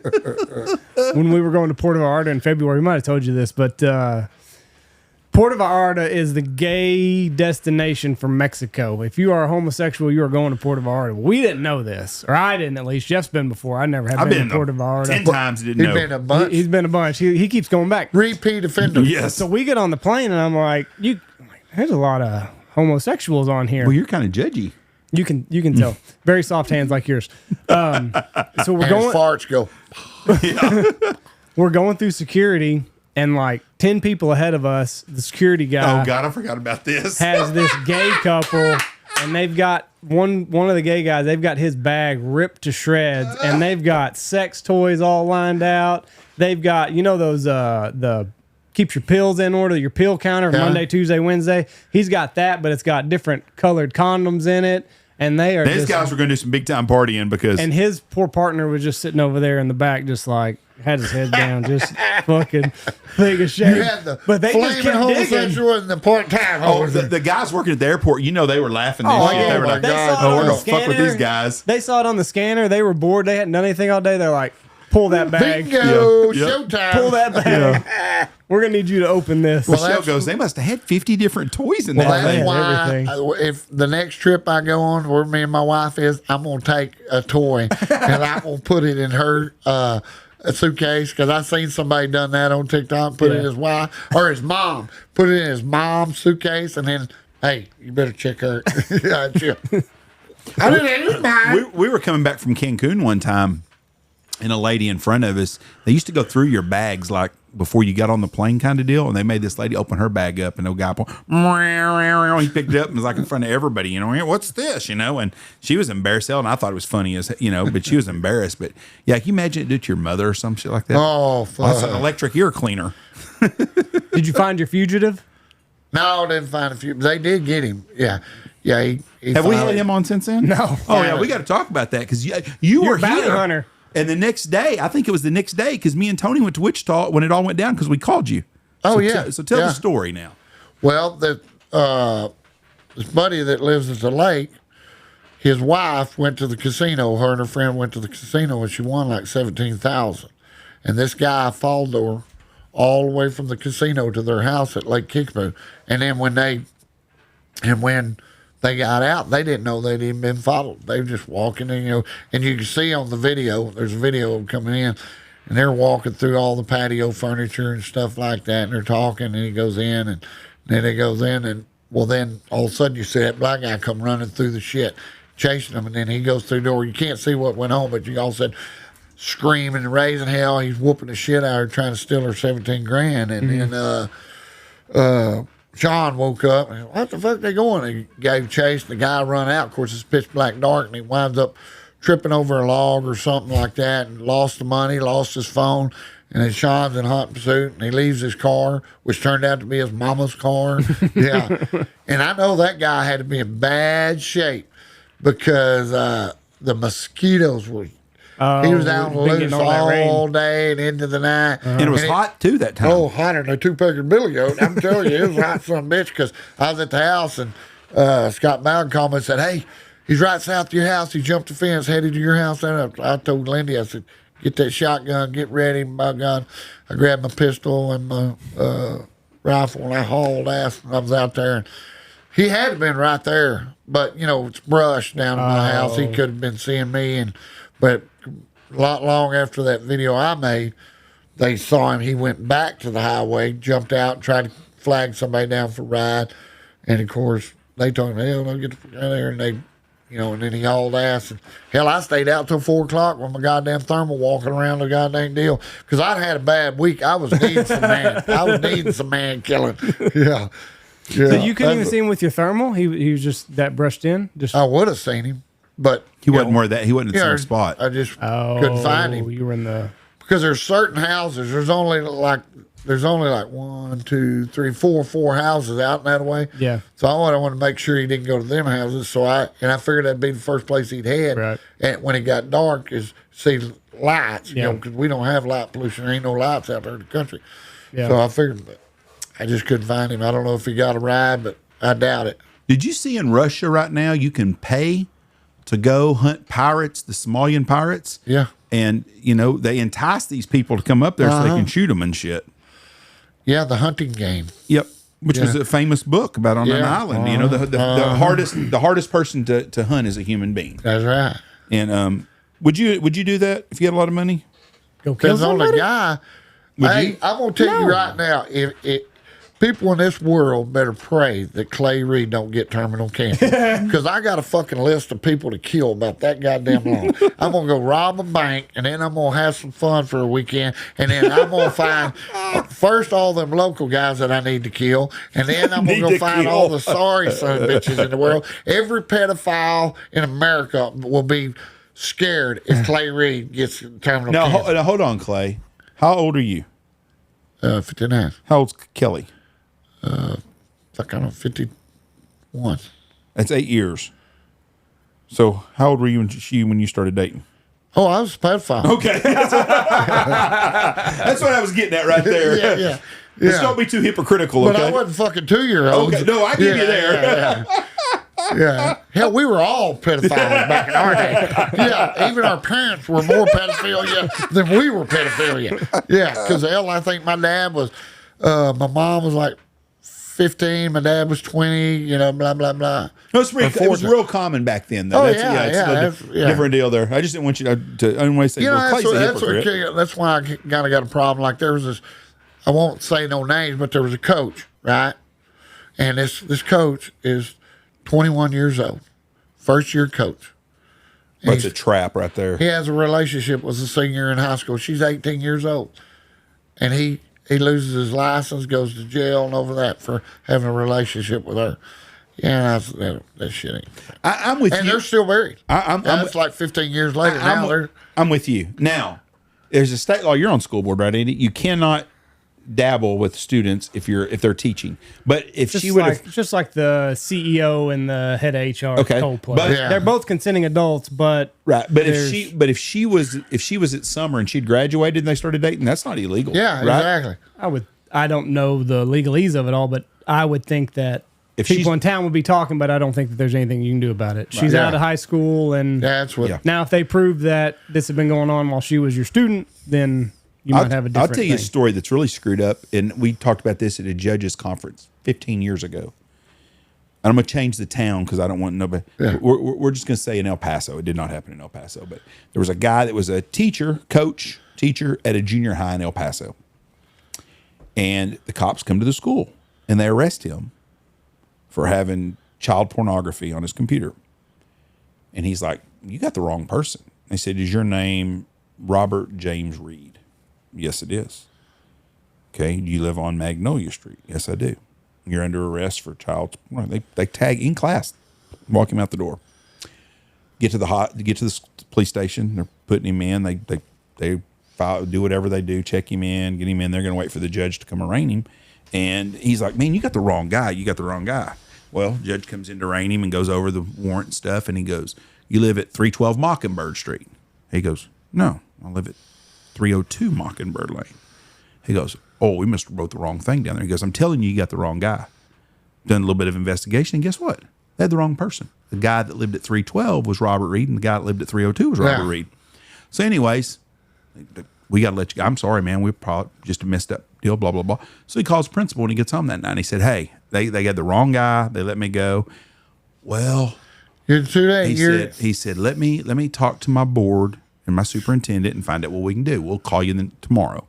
[SPEAKER 2] that.
[SPEAKER 3] When we were going to Puerto Vallarta in February, we might have told you this, but Puerto Vallarta is the gay destination for Mexico. If you are a homosexual, you are going to Puerto Vallarta. We didn't know this, or I didn't at least. Jeff's been before. I never have been to Puerto Vallarta.
[SPEAKER 1] 10 times, didn't know.
[SPEAKER 2] He's been a bunch.
[SPEAKER 3] He's been a bunch. He keeps going back.
[SPEAKER 2] Repeat offender.
[SPEAKER 1] Yes.
[SPEAKER 3] So we get on the plane, and I'm like, there's a lot of homosexuals on here.
[SPEAKER 1] Well, you're kind of judgy.
[SPEAKER 3] You can tell. Very soft hands like yours. So we're
[SPEAKER 2] And
[SPEAKER 3] going.
[SPEAKER 2] his farts go.
[SPEAKER 3] We're going through security, and like 10 people ahead of us, the security guy.
[SPEAKER 1] Oh, God, I forgot about this.
[SPEAKER 3] Has this gay couple, and they've got one of the gay guys. They've got his bag ripped to shreds, and they've got sex toys all lined out. They've got those the keeps your pills in order, your pill counter, Monday, Tuesday, Wednesday. He's got that, but it's got different colored condoms in it. And they are
[SPEAKER 1] These guys were going to do some big time partying because.
[SPEAKER 3] And his poor partner was just sitting over there in the back, just like had his head down, just fucking big as shit.
[SPEAKER 2] You had the
[SPEAKER 3] but they just
[SPEAKER 2] flaming
[SPEAKER 3] kept
[SPEAKER 2] homosexual and the part-time.
[SPEAKER 1] The guys working at the airport, they were laughing. This
[SPEAKER 3] Oh,
[SPEAKER 1] shit.
[SPEAKER 3] yeah.
[SPEAKER 1] They were like,
[SPEAKER 3] They saw it
[SPEAKER 1] "Oh,
[SPEAKER 3] on
[SPEAKER 1] we're
[SPEAKER 3] the
[SPEAKER 1] gonna fuck with
[SPEAKER 3] scanner.
[SPEAKER 1] these guys."
[SPEAKER 3] They saw it on the scanner. They were bored. They hadn't done anything all day. They're like, pull that bag.
[SPEAKER 2] Bingo,
[SPEAKER 1] Yeah.
[SPEAKER 2] showtime.
[SPEAKER 3] Pull that bag. We're gonna need you to open this.
[SPEAKER 1] Michelle goes, "They must have had 50 different toys in
[SPEAKER 2] Well,
[SPEAKER 1] that
[SPEAKER 2] that's
[SPEAKER 1] thing."
[SPEAKER 2] why
[SPEAKER 3] everything.
[SPEAKER 2] if the next trip I go on where me and my wife is, I'm going to take a toy and I'm going to put it in her a suitcase because I seen somebody done that on TikTok, put it in his wife or his mom, put it in his mom's suitcase, and then, hey, you better check her. Yeah, chill. I didn't
[SPEAKER 1] We were coming back from Cancun one time, and a lady in front of us, they used to go through your bags like before you got on the plane kind of deal, and they made this lady open her bag up, and no guy he picked it up and was like in front of everybody, what's this, and she was embarrassed, and I thought it was funny as but she was embarrassed. But yeah, can you imagine it did to your mother or some shit like that?
[SPEAKER 2] Oh, fuck.
[SPEAKER 1] That's an electric ear cleaner.
[SPEAKER 3] Did you find your fugitive?
[SPEAKER 2] No, didn't find a few. They did get him. Yeah. Yeah. He
[SPEAKER 1] Have we had
[SPEAKER 2] finally-
[SPEAKER 1] him on since then?
[SPEAKER 3] No.
[SPEAKER 1] Oh yeah, we got to talk about that because you
[SPEAKER 3] You're
[SPEAKER 1] were
[SPEAKER 3] a bounty
[SPEAKER 1] here.
[SPEAKER 3] hunter.
[SPEAKER 1] And the next day, I think it was the next day, because me and Tony went to Wichita when it all went down because we called you.
[SPEAKER 2] Oh,
[SPEAKER 1] So
[SPEAKER 2] yeah.
[SPEAKER 1] so tell
[SPEAKER 2] Yeah.
[SPEAKER 1] the story now.
[SPEAKER 2] Well, this buddy that lives at the lake, his wife went to the casino. Her and her friend went to the casino, and she won like $17,000. And this guy followed her all the way from the casino to their house at Lake Kickapoo. And then when they got out, they didn't know they'd even been followed. They were just walking, and and you can see on the video. There's a video of them coming in, and they're walking through all the patio furniture and stuff like that, and they're talking. And he goes in, and then he goes in, and then all of a sudden you see that black guy come running through the shit, chasing them, and then he goes through the door. You can't see what went on, but you all said screaming and raising hell. He's whooping the shit out of her, trying to steal her $17,000, and then John woke up and what the fuck they going? He gave chase. The guy run out. Of course, it's pitch black dark, and he winds up tripping over a log or something like that, and lost the money, lost his phone. And then Sean's in hot pursuit, and he leaves his car, which turned out to be his mama's car. Yeah, and I know that guy had to be in bad shape because the mosquitoes were. He was out loose all day and into the night.
[SPEAKER 1] And it was hot, too, that time.
[SPEAKER 2] Oh, hotter than a two-pecker billy goat. I'm telling you, it was hot son of a bitch because I was at the house and Scott Bowden called me and said, hey, he's right south of your house. He jumped the fence, headed to your house. And I told Lindy, I said, get that shotgun, get ready. By God, I grabbed my pistol and my rifle and I hauled ass. And I was out there. And he had to have been right there. But, it's brush down in my house. He could have been seeing me. But not long after that video I made, they saw him. He went back to the highway, jumped out, tried to flag somebody down for a ride. And, of course, they told him, hell, don't get the fuck out of there. And they, and then he hauled ass. And, hell, I stayed out till 4 o'clock with my goddamn thermal walking around the goddamn deal. Because I'd had a bad week. I was needing some man. I was needing some man killing. Yeah.
[SPEAKER 3] So you couldn't even see him with your thermal? He was just that brushed in?
[SPEAKER 2] I would have seen him. But
[SPEAKER 1] he wasn't where that. He wasn't in the same spot.
[SPEAKER 2] I just couldn't find him.
[SPEAKER 3] You were in the
[SPEAKER 2] because there's certain houses. There's only like 1, 2, 3, 4 houses out in that way.
[SPEAKER 3] Yeah.
[SPEAKER 2] So I want to make sure he didn't go to them houses. So I figured that'd be the first place he'd head.
[SPEAKER 3] Right.
[SPEAKER 2] And when it got dark, is see lights.
[SPEAKER 3] Yeah.
[SPEAKER 2] Because we don't have light pollution. There ain't no lights out there in the country.
[SPEAKER 3] Yeah.
[SPEAKER 2] So I figured, but I just couldn't find him. I don't know if he got a ride, but I doubt it.
[SPEAKER 1] Did you see in Russia right now you can pay to go hunt pirates, the Somalian pirates?
[SPEAKER 2] Yeah.
[SPEAKER 1] And, they entice these people to come up there so they can shoot them and shit.
[SPEAKER 2] Yeah, the hunting game.
[SPEAKER 1] Yep. Which was a famous book about on an island. The hardest person to hunt is a human being.
[SPEAKER 2] That's right.
[SPEAKER 1] And would you do that if you had a lot of money?
[SPEAKER 3] go kill
[SPEAKER 2] Depends on the
[SPEAKER 3] somebody?
[SPEAKER 2] guy.
[SPEAKER 1] Would
[SPEAKER 2] Hey,
[SPEAKER 1] you?
[SPEAKER 2] I'm gonna tell you right now, if people in this world better pray that Clay Reid don't get terminal cancer, because I got a fucking list of people to kill about that goddamn long. I'm gonna go rob a bank, and then I'm gonna have some fun for a weekend, and then I'm gonna find first all them local guys that I need to kill, and then I'm gonna go find all the sorry son of bitches in the world. Every pedophile in America will be scared if Clay Reid gets terminal cancer.
[SPEAKER 1] Now, hold on, Clay. How old are you?
[SPEAKER 2] 50 and a half.
[SPEAKER 1] How old's Kelly?
[SPEAKER 2] Like, I don't know, 51.
[SPEAKER 1] That's 8 years. So how old were you and she when you started dating?
[SPEAKER 2] Oh, I was a pedophile.
[SPEAKER 1] Okay. That's what I was getting at right there.
[SPEAKER 2] Yeah.
[SPEAKER 1] Let's don't be too hypocritical,
[SPEAKER 2] But
[SPEAKER 1] okay?
[SPEAKER 2] I wasn't fucking 2-year-olds.
[SPEAKER 1] Okay, no, I give you there.
[SPEAKER 2] Yeah. Hell, we were all pedophiles back in our day. Yeah, even our parents were more pedophilia than we were pedophilia. Yeah, because hell, I think my dad was, my mom was like 15, my dad was 20, blah, blah, blah.
[SPEAKER 1] No, it was real common back then, though.
[SPEAKER 2] Oh,
[SPEAKER 1] It's a different deal there. I just didn't want you to I didn't want to say, Clay's a hypocrite.
[SPEAKER 2] That's why I kind of got a problem. Like, there was this, I won't say no names, but there was a coach, right? And this coach is 21 years old, first-year coach.
[SPEAKER 1] That's a trap right there.
[SPEAKER 2] He has a relationship with a senior in high school. She's 18 years old. And he loses his license, goes to jail and over that for having a relationship with her. Yeah, that shit ain't.
[SPEAKER 1] I'm with you.
[SPEAKER 2] And they're still married.
[SPEAKER 1] It's
[SPEAKER 2] like 15 years later now.
[SPEAKER 1] I'm with you. Now, there's a state law. You're on school board, right, Andy? You cannot dabble with students if they're teaching. But if
[SPEAKER 3] Just
[SPEAKER 1] she would have,
[SPEAKER 3] just like the CEO and the head of HR
[SPEAKER 1] Okay,
[SPEAKER 3] Coldplay.
[SPEAKER 1] but-
[SPEAKER 3] They're both consenting adults, but
[SPEAKER 1] right? But
[SPEAKER 3] there's-
[SPEAKER 1] if she was at summer and she'd graduated and they started dating, that's not illegal.
[SPEAKER 2] Yeah,
[SPEAKER 1] right?
[SPEAKER 2] exactly.
[SPEAKER 3] I don't know the legalese of it all, but I would think that
[SPEAKER 1] If
[SPEAKER 3] people
[SPEAKER 1] she's-
[SPEAKER 3] in town would be talking, but I don't think that there's anything you can do about it. She's out of high school, and
[SPEAKER 2] That's what.
[SPEAKER 1] Yeah.
[SPEAKER 3] now if they prove that this had been going on while she was your student, then you might have a different
[SPEAKER 1] I'll tell you a
[SPEAKER 3] thing.
[SPEAKER 1] story that's really screwed up, and we talked about this at a judges conference 15 years ago. And I'm going to change the town because I don't want nobody.
[SPEAKER 2] Yeah.
[SPEAKER 1] We're just going to say in El Paso. It did not happen in El Paso, but there was a guy that was a teacher at a junior high in El Paso. And the cops come to the school and they arrest him for having child pornography on his computer. And he's like, "You got the wrong person." They said, "Is your name Robert James Reid?" "Yes, it is." "Okay, do you live on Magnolia Street?" "Yes, I do." "You're under arrest for child." They tag in class, walk him out the door. Get to the police station. They're putting him in. They file, do whatever they do, check him in, get him in. They're going to wait for the judge to come arraign him. And he's like, "Man, you got the wrong guy. You got the wrong guy." Well, judge comes in to arraign him and goes over the warrant and stuff. And he goes, "You live at 312 Mockingbird Street?" He goes, "No, I live at 302 Mockingbird Lane." He goes, "Oh, we must have wrote the wrong thing down there." He goes, "I'm telling you, you got the wrong guy." Done a little bit of investigation, and guess what? They had the wrong person. The guy that lived at 312 was Robert Reid, and the guy that lived at 302 was Robert Reid. So anyways, "We got to let you go. I'm sorry, man. We probably just a messed up deal, blah, blah, blah." So he calls the principal, and he gets home that night, and he said, "Hey, they got the wrong guy. They let me go." Well,
[SPEAKER 2] You're too late.
[SPEAKER 1] he said, let me talk to my board and my superintendent and find out what we can do. We'll call you tomorrow.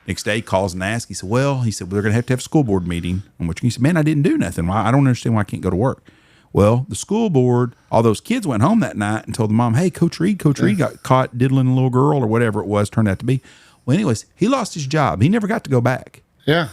[SPEAKER 1] Next day, he calls and asks. He said, "Well, they're going to have a school board meeting." On which he said, "Man, I didn't do nothing. Why? I don't understand why I can't go to work." Well, the school board, all those kids went home that night and told the mom, "Hey, Coach Reid got caught diddling a little girl," or whatever it was, turned out to be. Well, anyways, he lost his job. He never got to go back.
[SPEAKER 2] Yeah.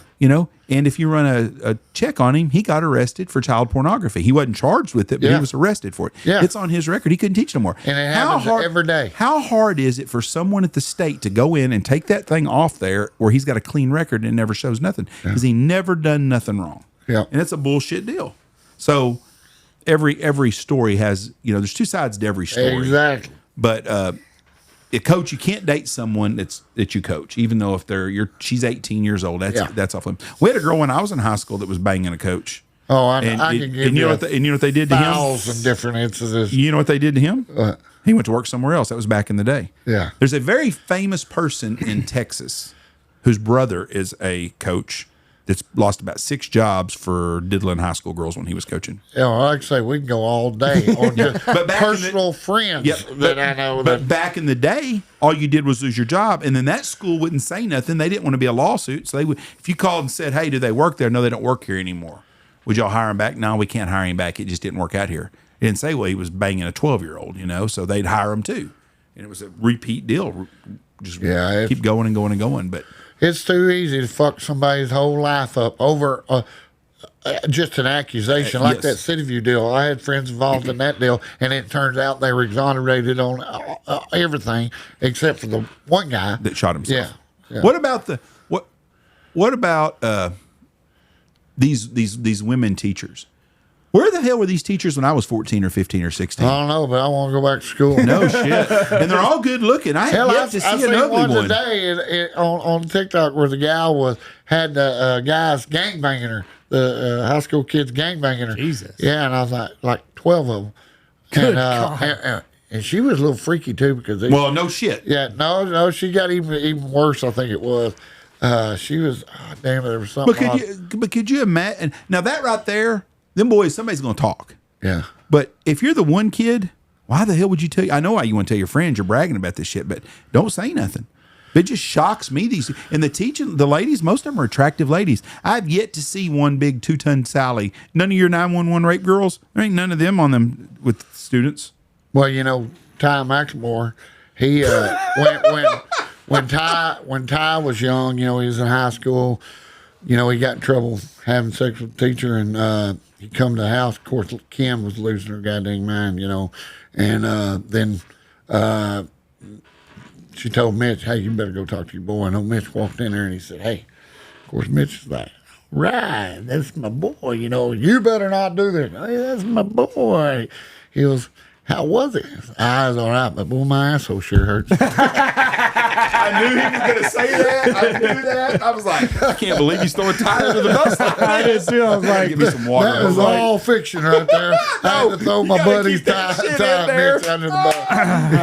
[SPEAKER 1] And if you run a check on him, he got arrested for child pornography. He wasn't charged with it, but he was arrested for it.
[SPEAKER 2] Yeah.
[SPEAKER 1] It's on his record. He couldn't teach no more.
[SPEAKER 2] And it happens every day.
[SPEAKER 1] How hard is it for someone at the state to go in and take that thing off there where he's got a clean record and it never shows nothing? Because he never done nothing wrong.
[SPEAKER 2] Yeah.
[SPEAKER 1] And it's a bullshit deal. So every story has, there's two sides to every story.
[SPEAKER 2] Exactly.
[SPEAKER 1] But a coach, you can't date someone that you coach, even though if she's 18 years old. That's off limits. We had a girl when I was in high school that was banging a coach.
[SPEAKER 2] Oh, I can give you
[SPEAKER 1] know what they did to him?
[SPEAKER 2] 1,000 different instances.
[SPEAKER 1] You know what they did to him? He went to work somewhere else. That was back in the day.
[SPEAKER 2] Yeah.
[SPEAKER 1] There's a very famous person in Texas whose brother is a coach that's lost about 6 jobs for diddling high school girls when he was coaching.
[SPEAKER 2] Yeah, like I say, we can go all day on just
[SPEAKER 1] But
[SPEAKER 2] personal friends I know.
[SPEAKER 1] But back in the day, all you did was lose your job, and then that school wouldn't say nothing. They didn't want to be a lawsuit, so they would. If you called and said, "Hey, do they work there?" "No, they don't work here anymore." "Would y'all hire him back?" "No, we can't hire him back. It just didn't work out here." It didn't say, well, he was banging a 12-year-old, so they'd hire him too, and it was a repeat deal. Just keep going and going and going, but.
[SPEAKER 2] It's too easy to fuck somebody's whole life up over just an accusation like that City View deal. I had friends involved in that deal, and it turns out they were exonerated on everything except for the one guy
[SPEAKER 1] that shot himself.
[SPEAKER 2] Yeah.
[SPEAKER 1] What about what about these women teachers? Where the hell were these teachers when I was 14 or 15 or 16?
[SPEAKER 2] I don't know, but I want to go back to school.
[SPEAKER 1] No shit. And they're all good looking. I have yet to see an ugly
[SPEAKER 2] one
[SPEAKER 1] one.
[SPEAKER 2] Today on TikTok where the gal had the guys gangbanging her, the high school kids gangbanging her.
[SPEAKER 3] Jesus.
[SPEAKER 2] Yeah, and I was like 12 of them.
[SPEAKER 3] Good
[SPEAKER 2] And she was a little freaky too because
[SPEAKER 1] Well, no shit.
[SPEAKER 2] yeah, no, she got even worse. I think it was. She was damn it. There was something.
[SPEAKER 1] But could you imagine? Now that right there, them boys, somebody's going to talk.
[SPEAKER 2] Yeah.
[SPEAKER 1] But if you're the one kid, why the hell would you tell? I know why you want to tell your friends you're bragging about this shit, but don't say nothing. It just shocks me. And the ladies, most of them are attractive ladies. I've yet to see one big 2-ton Sally. None of your 911 rape girls. There ain't none of them on them with students.
[SPEAKER 2] Well, Ty McLemore, he when Ty was young, he was in high school. He got in trouble having sex with a teacher, and he come to the house. Of course, Kim was losing her goddamn mind, and then she told Mitch, "Hey, you better go talk to your boy." And old Mitch walked in there and he said, "Hey," of course, Mitch was like, "Right, that's my boy. You better not do this. Hey, that's my boy." He was. How was it? His eyes all right, but boy, my asshole sure hurts.
[SPEAKER 1] I knew he was going to say that. I knew that. I was like, I can't believe he's throwing Ty under the bus.
[SPEAKER 3] I did too. I was like,
[SPEAKER 1] give me some water.
[SPEAKER 2] That was all fiction right there. I had to throw my buddy's Ty Mitch under the bus.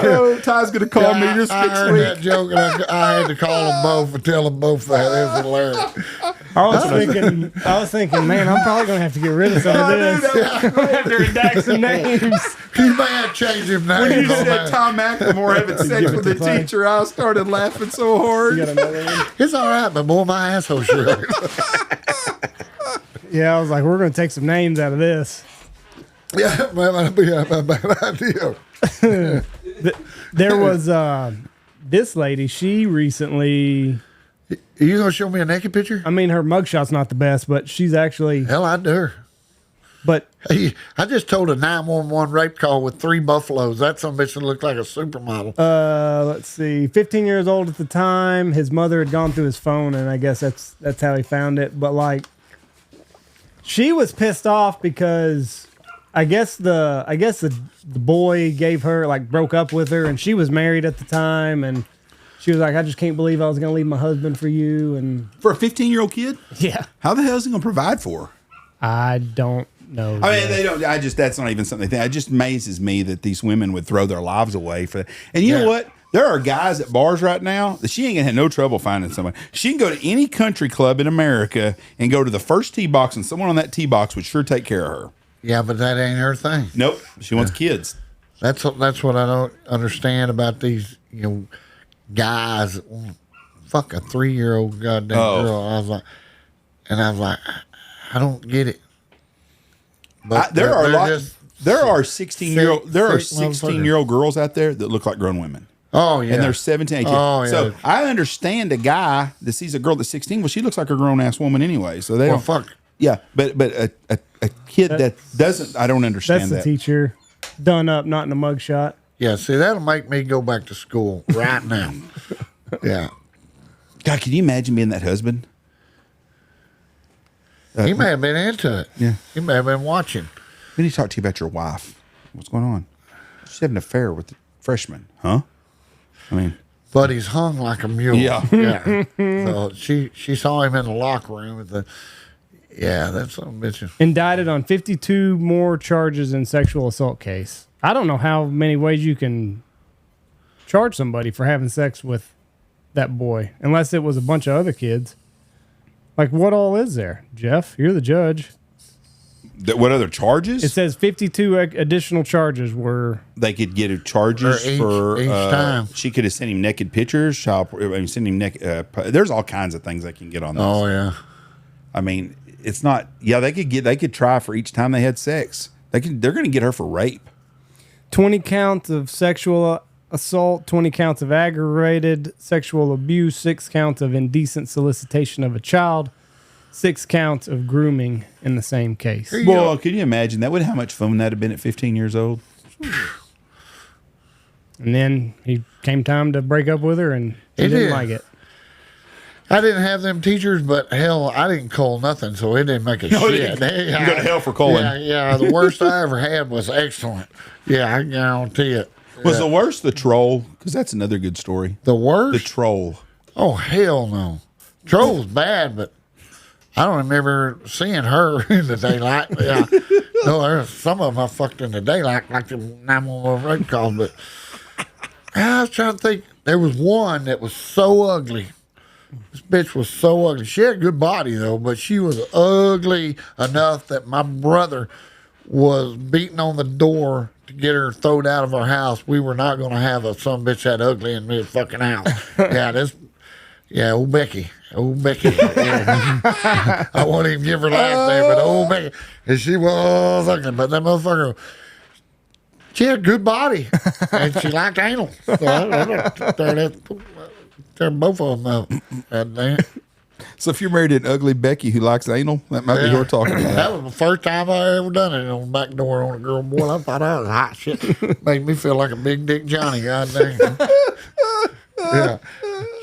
[SPEAKER 1] Oh, Ty's going to call me this
[SPEAKER 2] I
[SPEAKER 1] next
[SPEAKER 2] heard
[SPEAKER 1] week.
[SPEAKER 2] that joke, and I had to call them both and tell them both that. It was hilarious.
[SPEAKER 3] I was thinking, man, I'm probably gonna have to get rid of some of this. I'm gonna have to redact some names.
[SPEAKER 2] He may have changed his name.
[SPEAKER 1] When you said Tom McLemore having sex with the teacher, I started laughing so hard.
[SPEAKER 3] You got another one?
[SPEAKER 2] It's all right, but boy, my asshole sure hurts.
[SPEAKER 3] Yeah, I was like, we're gonna take some names out of this.
[SPEAKER 2] Yeah, man, that'd be a bad idea.
[SPEAKER 3] There was this lady. She recently.
[SPEAKER 2] Are you gonna show me a naked picture?
[SPEAKER 3] I mean, her mugshot's not the best, but she's actually.
[SPEAKER 2] Hell, I'd do her.
[SPEAKER 3] But
[SPEAKER 2] Hey, I just told a 911 rape call with 3 buffaloes. That some bitch looked like a supermodel.
[SPEAKER 3] let's see, 15 years old at the time. His mother had gone through his phone, and I guess that's how he found it. But like, she was pissed off because I guess the boy gave her broke up with her, and she was married at the time, and she was like, I just can't believe I was gonna leave my husband for you. And
[SPEAKER 1] For a 15-year-old kid?
[SPEAKER 3] yeah,
[SPEAKER 1] How the hell is he going to provide for her?
[SPEAKER 3] I don't know.
[SPEAKER 1] I mean, they don't. That's not even something they think. It just amazes me that these women would throw their lives away for that. And you know what? There are guys at bars right now that she ain't gonna have no trouble finding somebody. She can go to any country club in America and go to the first tee box, and someone on that tee box would sure take care of her.
[SPEAKER 2] Yeah, but that ain't her thing.
[SPEAKER 1] Nope. She wants kids.
[SPEAKER 2] That's what I don't understand about these, guys that want to fuck a 3-year-old goddamn girl. I was like, I don't get it. But
[SPEAKER 1] There are
[SPEAKER 2] 16-year-old
[SPEAKER 1] 16-year-old girls out there that look like grown women.
[SPEAKER 2] Oh yeah,
[SPEAKER 1] And they're 17, 18.
[SPEAKER 2] Oh, yeah.
[SPEAKER 1] So I understand a guy that sees a girl that's 16. Well, she looks like a grown ass woman anyway. So they
[SPEAKER 2] well,
[SPEAKER 1] don't.
[SPEAKER 2] fuck.
[SPEAKER 1] Yeah, but a kid that doesn't. I don't understand
[SPEAKER 3] That's the
[SPEAKER 1] that.
[SPEAKER 3] teacher done up, not in a mugshot.
[SPEAKER 2] Yeah, see, that'll make me go back to school right now. Yeah,
[SPEAKER 1] God, can you imagine being that husband?
[SPEAKER 2] he may have been into it.
[SPEAKER 1] Yeah.
[SPEAKER 2] He may have been watching.
[SPEAKER 1] We need to talk to you about your wife. What's going on? She's having an affair with the freshman, huh? I mean,
[SPEAKER 2] But he's hung like a mule.
[SPEAKER 1] Yeah.
[SPEAKER 2] Yeah. So she saw him in the locker room with that's some bitch.
[SPEAKER 3] Indicted on 52 more charges in sexual assault case. I don't know how many ways you can charge somebody for having sex with that boy, unless it was a bunch of other kids. Like, what all is there? Jeff, you're the judge.
[SPEAKER 1] what other charges?
[SPEAKER 3] It says 52 additional charges were...
[SPEAKER 1] They could get her charges
[SPEAKER 2] For each time.
[SPEAKER 1] She could have sent him naked pictures. Send him naked. There's all kinds of things they can get on this.
[SPEAKER 2] Oh yeah.
[SPEAKER 1] I mean, it's not. Yeah, they could try for each time they had sex. They're going to get her for rape.
[SPEAKER 3] 20 counts of sexual assault, 20 counts of aggravated sexual abuse, 6 counts of indecent solicitation of a child, 6 counts of grooming in the same case.
[SPEAKER 1] Well, can you imagine that? How much fun that'd have been at 15 years old?
[SPEAKER 3] And then he came time to break up with her, and she didn't like it.
[SPEAKER 2] I didn't have them teachers, but hell, I didn't cull nothing, so it didn't make a shit.
[SPEAKER 1] You go to hell for culling.
[SPEAKER 2] Yeah. The worst I ever had was excellent. Yeah, I guarantee it.
[SPEAKER 1] Was the worst the troll? Because that's another good story.
[SPEAKER 2] The worst?
[SPEAKER 1] The troll.
[SPEAKER 2] Oh, hell no. Troll's bad, but I don't remember seeing her in the daylight. Yeah. No, there's some of them I fucked in the daylight, like the 911 road calls, but I was trying to think. There was one that was so ugly. This bitch was so ugly. She had a good body, though, but she was ugly enough that my brother was beating on the door to get her thrown out of our house. We were not going to have a some bitch that ugly in this fucking house. Old Becky. Old Becky. Yeah. I won't even give her last name, but old Becky. And she was ugly, but that motherfucker, she had a good body, and she liked anal. So I turned both of them up. God damn.
[SPEAKER 1] So if you're married to an ugly Becky who likes anal, that might be who we're talking about.
[SPEAKER 2] That was the first time I ever done it on the back door on a girl. Boy, I thought that was hot shit. Made me feel like a big dick Johnny. God damn. Yeah.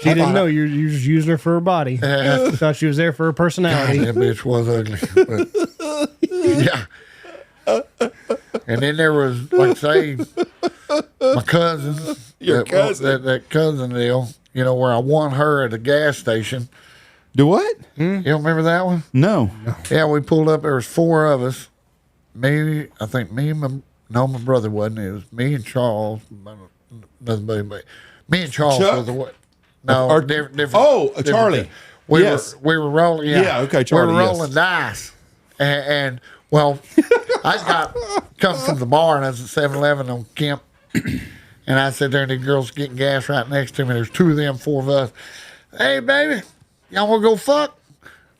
[SPEAKER 3] She didn't know you just used her for her body.
[SPEAKER 2] Yeah.
[SPEAKER 3] She thought she was there for her personality.
[SPEAKER 2] God, that bitch was ugly. But, yeah. And then there was, like, say, my cousin.
[SPEAKER 1] Your cousin.
[SPEAKER 2] That cousin deal, where I won her at a gas station.
[SPEAKER 1] Do what?
[SPEAKER 2] You don't remember that one?
[SPEAKER 1] No.
[SPEAKER 2] Yeah, we pulled up. There was 4 of us. Me and my brother wasn't. It was me and Charles. Me and Charles
[SPEAKER 1] Chuck?
[SPEAKER 2] was the what? No, different.
[SPEAKER 1] Oh,
[SPEAKER 2] different
[SPEAKER 1] Charlie.
[SPEAKER 2] thing. We
[SPEAKER 1] Yes.
[SPEAKER 2] were rolling. Yeah,
[SPEAKER 1] Yeah, okay, Charlie,
[SPEAKER 2] We were rolling dice, and well, I come from the bar and I was at 7-Eleven on Kemp, and I sat there and the girls getting gas right next to me. There's 2 of them, 4 of us. Hey, baby, y'all want to go fuck?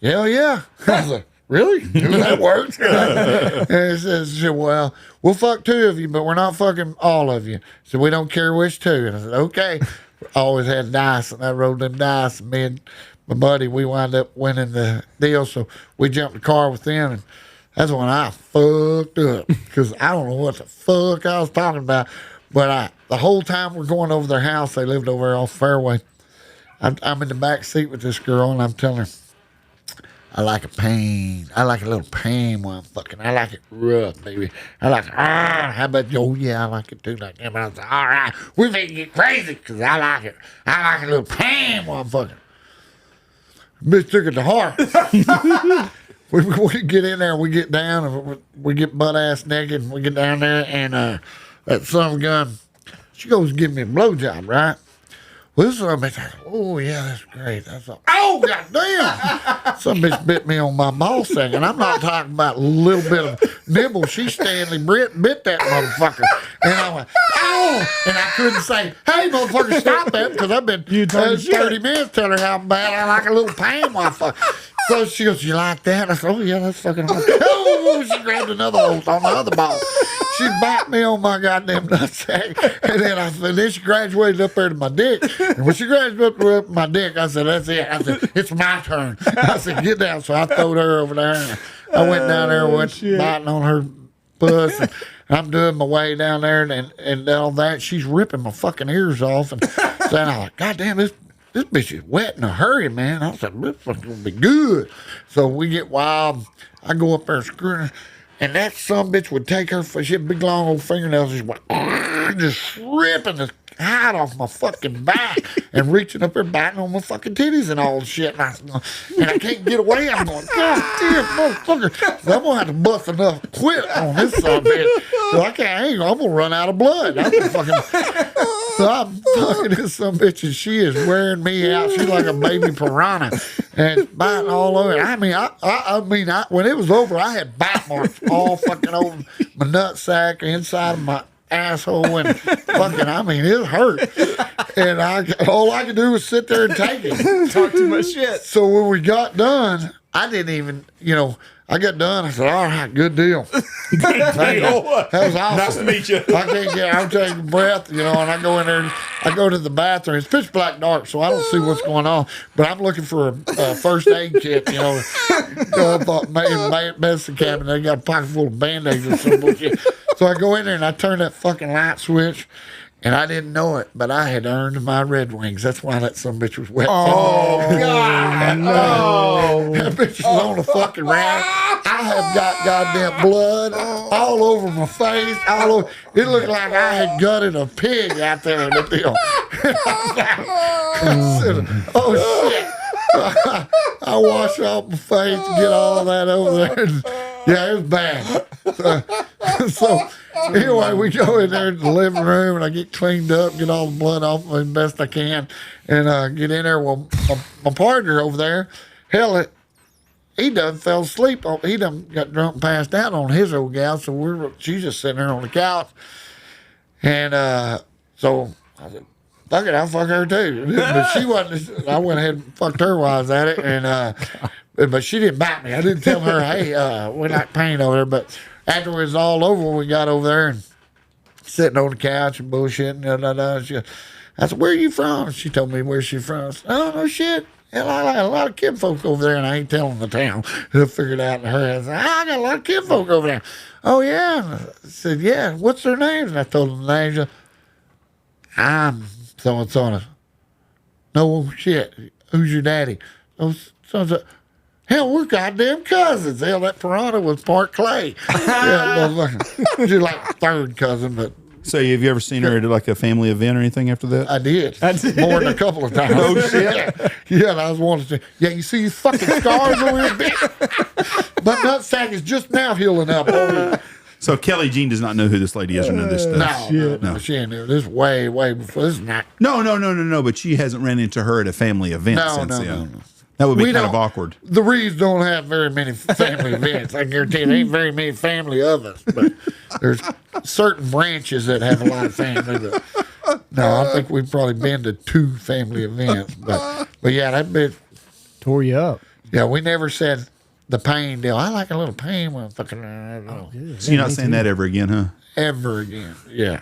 [SPEAKER 2] Hell yeah. I was like, really? That works? And he says, well, we'll fuck 2 of you, but we're not fucking all of you. So we don't care which 2. And I said, okay. I always had dice, and I rolled them dice. And me and my buddy, we wound up winning the deal. So we jumped the car with them, and that's when I fucked up. Because I don't know what the fuck I was talking about. But the whole time we're going over their house, they lived over there off Fairway. I'm in the back seat with this girl, and I'm telling her, I like a pain. I like a little pain while I'm fucking. I like it rough, baby. I like how about you? Oh, yeah, I like it too. Like that. But I was like, all right, we make it crazy because I like it. I like a little pain while I'm fucking. Bitch took it to heart. we get in there, we get down, and we get butt ass naked, and we get down there, and that son of a gun, she goes to give me a blowjob, right? Well, this son of a bitch, oh, yeah, that's great. That's all. Oh, goddamn. Some bitch bit me on my ball sack, and I'm not talking about a little bit of nibble. She Stanley bit that motherfucker. And I went, oh, and I couldn't say, hey, motherfucker, stop that, because I've been 30 minutes telling her how bad I like a little pain, motherfucker. So she goes, you like that? I said, oh, yeah, that's fucking hard. Oh, she grabbed another hold on the other ball. She bit me on my goddamn nutsack. And then she graduated up there to my dick. And when she graduated up to my dick, I said, that's it. I said, it's my turn. I said, get down. So I throwed her over there. And I went down there and went biting on her puss. And I'm doing my way down there and all that. She's ripping my fucking ears off. And saying, I'm like, goddamn, this bitch is wet in a hurry, man. I said, this fucking gonna be good. So we get wild. I go up there screwing her. And that some bitch would take her, she had big long old fingernails, just went, just ripping the hide off my fucking back and reaching up there biting on my fucking titties and all the shit. And I can't get away. I'm going, God damn, motherfucker. So I'm going to have to bust enough quit on this son of a bitch. So I'm going to run out of blood. So I'm fucking this son of a bitch, and she is wearing me out. She's like a baby piranha and biting all over. I mean, when it was over, I had bite marks all fucking over my nutsack, inside of my asshole, and fucking, I mean, it hurt. And all I could do was sit there and take it.
[SPEAKER 3] Talk too much shit.
[SPEAKER 2] So when we got done, I didn't even, I got done. I said, all right, good deal. That was awesome.
[SPEAKER 1] Nice to meet you.
[SPEAKER 2] I'm taking a breath, and I go in there, I go to the bathroom. It's pitch black dark, so I don't see what's going on. But I'm looking for a first aid kit, I thought medicine cabinet, they got a pocket full of Band-Aids or some bullshit. So I go in there and I turn that fucking light switch, And I didn't know it, but I had earned my Red Wings. That's why that son of a bitch was wet.
[SPEAKER 1] Oh, God. No.
[SPEAKER 2] That bitch was on the fucking rack. I have got goddamn blood all over my face. All over. It looked like I had gutted a pig out there in the deal. Oh, shit. I wash off my face and get all that over there. And, yeah, it was bad. So anyway, we go in there to the living room, and I get cleaned up, get all the blood off me as best I can, and get in there. Well, my partner over there, hell, he done fell asleep. He done got drunk and passed out on his old gal, so she's just sitting there on the couch. And so I said, fuck it, I'll fuck her too. But she wasn't. I went ahead and fucked her while I was at it, and but she didn't bite me. I didn't tell her, hey, we like pain over there. But after it was all over, we got over there and sitting on the couch and bullshitting. I said, where are you from? She told me where she's from. I said, oh, no shit. Hell, I got a lot of kinfolk over there, and I ain't telling the town. I figured out in her. I said, I got a lot of kinfolk over there. Oh, yeah? I said, yeah. What's their names? And I told them the names. I'm so-and-so. No shit. Who's your daddy? Oh, so-and-so. Hell, we're goddamn cousins. Hell, that piranha was part Clay. Yeah, she's like third cousin, but.
[SPEAKER 1] So have you ever seen her at like a family event or anything after that?
[SPEAKER 2] I did. More than a couple of times. Oh, shit. Yeah, and I was wanting to say, yeah, you see these fucking scars over here, bitch? But nutsack is just now healing up.
[SPEAKER 1] So Kelly Jean does not know who this lady is or none of this stuff.
[SPEAKER 2] No, she ain't knew. This is way before. This is not.
[SPEAKER 1] No. But she hasn't ran into her at a family event since then. No. That would be kind of awkward.
[SPEAKER 2] The Reeds don't have very many family events. I guarantee you, there ain't very many family of us. But there's certain branches that have a lot of family. But no, I think we've probably been to 2 family events. But yeah, that bitch
[SPEAKER 3] tore you up.
[SPEAKER 2] Yeah, we never said the pain deal. I like a little pain when I'm fucking.
[SPEAKER 1] So you're not saying that ever again, huh?
[SPEAKER 2] Ever again. Yeah.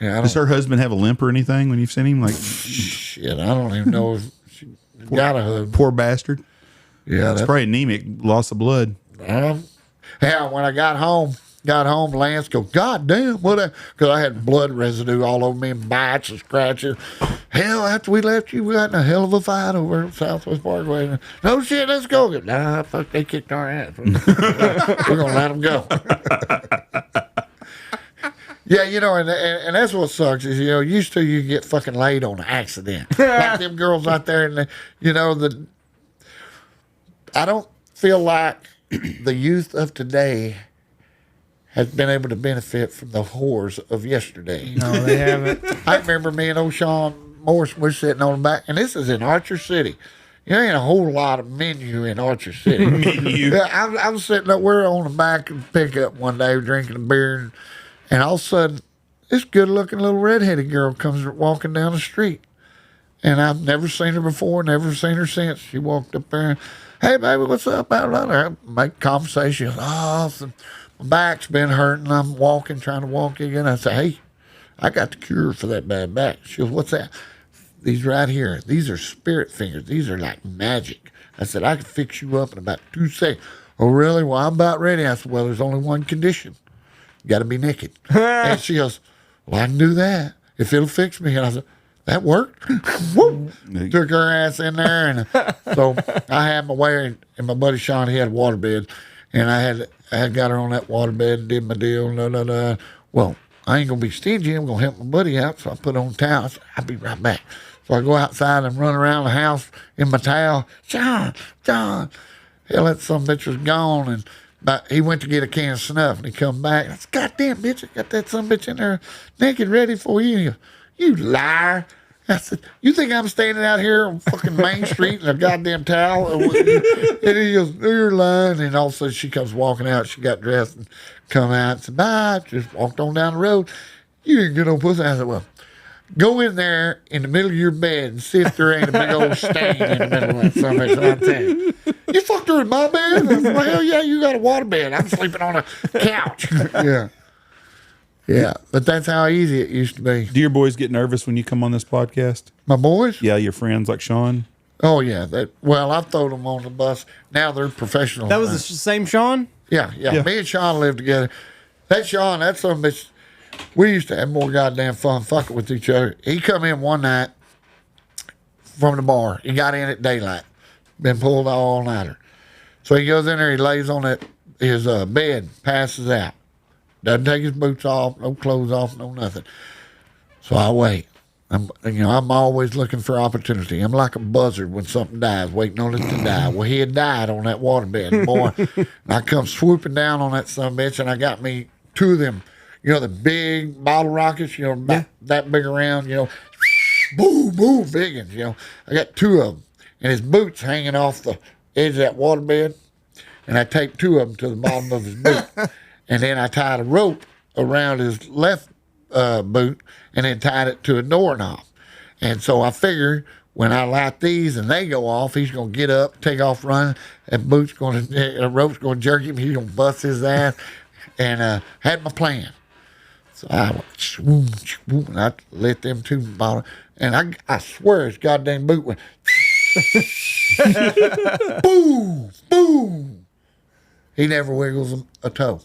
[SPEAKER 1] Does her husband have a limp or anything when you've seen him? Like,
[SPEAKER 2] shit, I don't even know if she got a husband.
[SPEAKER 1] Poor bastard.
[SPEAKER 2] Yeah,
[SPEAKER 1] it's probably anemic, loss of blood.
[SPEAKER 2] Hell, when I got home, Lance goes, God damn, what? Because I had blood residue all over me and bites and scratches. Hell, after we left you, we got in a hell of a fight over at Southwest Parkway. No shit, let's go. Nah, fuck, they kicked our ass. We're gonna let them go. Yeah, and that's what sucks is, used to you get fucking laid on accident. Like them girls out there, and I don't feel like the youth of today has been able to benefit from the whores of yesterday.
[SPEAKER 3] No, they haven't.
[SPEAKER 2] I remember me and old Sean Morris were sitting on the back, and this is in Archer City. There ain't a whole lot of menu in Archer City. Yeah, I was sitting up, we're on the back of the pickup one day drinking a beer, and all of a sudden, this good-looking little redheaded girl comes walking down the street. And I've never seen her before, never seen her since. She walked up there, hey, baby, what's up? I make conversation. My back's been hurting. I'm trying to walk again. I say, hey, I got the cure for that bad back. She goes, what's that? These right here. These are spirit fingers. These are like magic. I said, I can fix you up in about 2 seconds. Oh, really? Well, I'm about ready. I said, well, there's only one condition. You got to be naked. And she goes, well, I can do that if it'll fix me. And I said, that worked. Took her ass in there. And so I had my way, and my buddy Sean, he had a waterbed. And I had got her on that waterbed and did my deal. Well, I ain't going to be stingy. I'm going to help my buddy out. So I put on a towel. I said, I'll be right back. So I go outside and run around the house in my towel. John. Hell, that son of a bitch was gone. And he went to get a can of snuff, and he come back. I said, God damn, bitch, I got that son of a bitch in there naked ready for you. He goes, you liar. I said, you think I'm standing out here on fucking Main Street in a goddamn towel? And he goes, you're lying. And all of a sudden she comes walking out. She got dressed and come out and said, bye. Just walked on down the road. You didn't get no pussy. I said, well, go in there in the middle of your bed and see if there ain't a big old stain in the middle of that something. So I'm saying, you fucked her in my bed? I said, well, hell yeah, you got a water bed. I'm sleeping on a couch. Yeah, but that's how easy it used to be.
[SPEAKER 1] Do your boys get nervous when you come on this podcast?
[SPEAKER 2] My boys?
[SPEAKER 1] Yeah, your friends like Sean?
[SPEAKER 2] Oh, yeah. I've thrown them on the bus. Now they're professional.
[SPEAKER 3] That was the same Sean?
[SPEAKER 2] Yeah. Me and Sean lived together. That Sean, that son of a bitch, we used to have more goddamn fun fucking with each other. He come in one night from the bar. He got in at daylight. Been pulled all nighter. So he goes in there, he lays on his bed, passes out. Doesn't take his boots off, no clothes off, no nothing. So I wait. I'm always looking for opportunity. I'm like a buzzard when something dies, waiting on it to die. Well, he had died on that waterbed, boy. And I come swooping down on that son of a bitch, and I got me two of them, the big bottle rockets, that big around, boom, boom, big ones, I got two of them. And his boots hanging off the edge of that waterbed. And I taped two of them to the bottom of his boot. And then I tied a rope around his left boot and then tied it to a doorknob. And so I figured when I light these and they go off, he's going to get up, take off running. That rope's going to jerk him. He's going to bust his ass. And had my plan. So I went, swoom, swoom, and I let them two bottom. And I swear his goddamn boot went, boom, boom. He never wiggles a toe.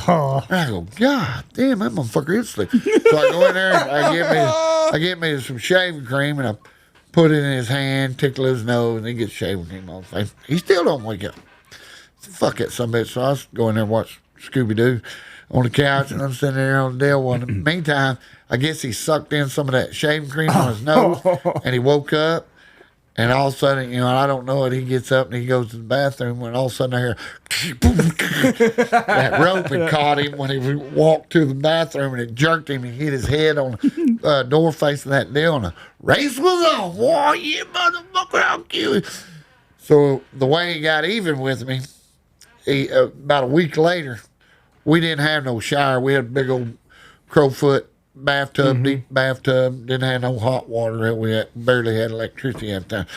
[SPEAKER 2] Oh. I go, God damn, that motherfucker is asleep. So I go in there and I get me some shaving cream and I put it in his hand, tickle his nose, and he gets shaving cream on his face. He still don't wake up. Fuck that son of a bitch. So I was going there and watch Scooby-Doo on the couch, and I'm sitting there on the deal. Well, in the meantime, I guess he sucked in some of that shaving cream on his nose, and he woke up. And all of a sudden, I don't know it. He gets up and he goes to the bathroom. And all of a sudden, I hear that rope had caught him when he walked to the bathroom, and it jerked him. And hit his head on the door face of that deal. And the race was on. Whoa, you motherfucker, I'll kill you. So the way he got even with me, about a week later, we didn't have no shower. We had a big old crowfoot bathtub, deep bathtub, didn't have no hot water. We barely had electricity at the time.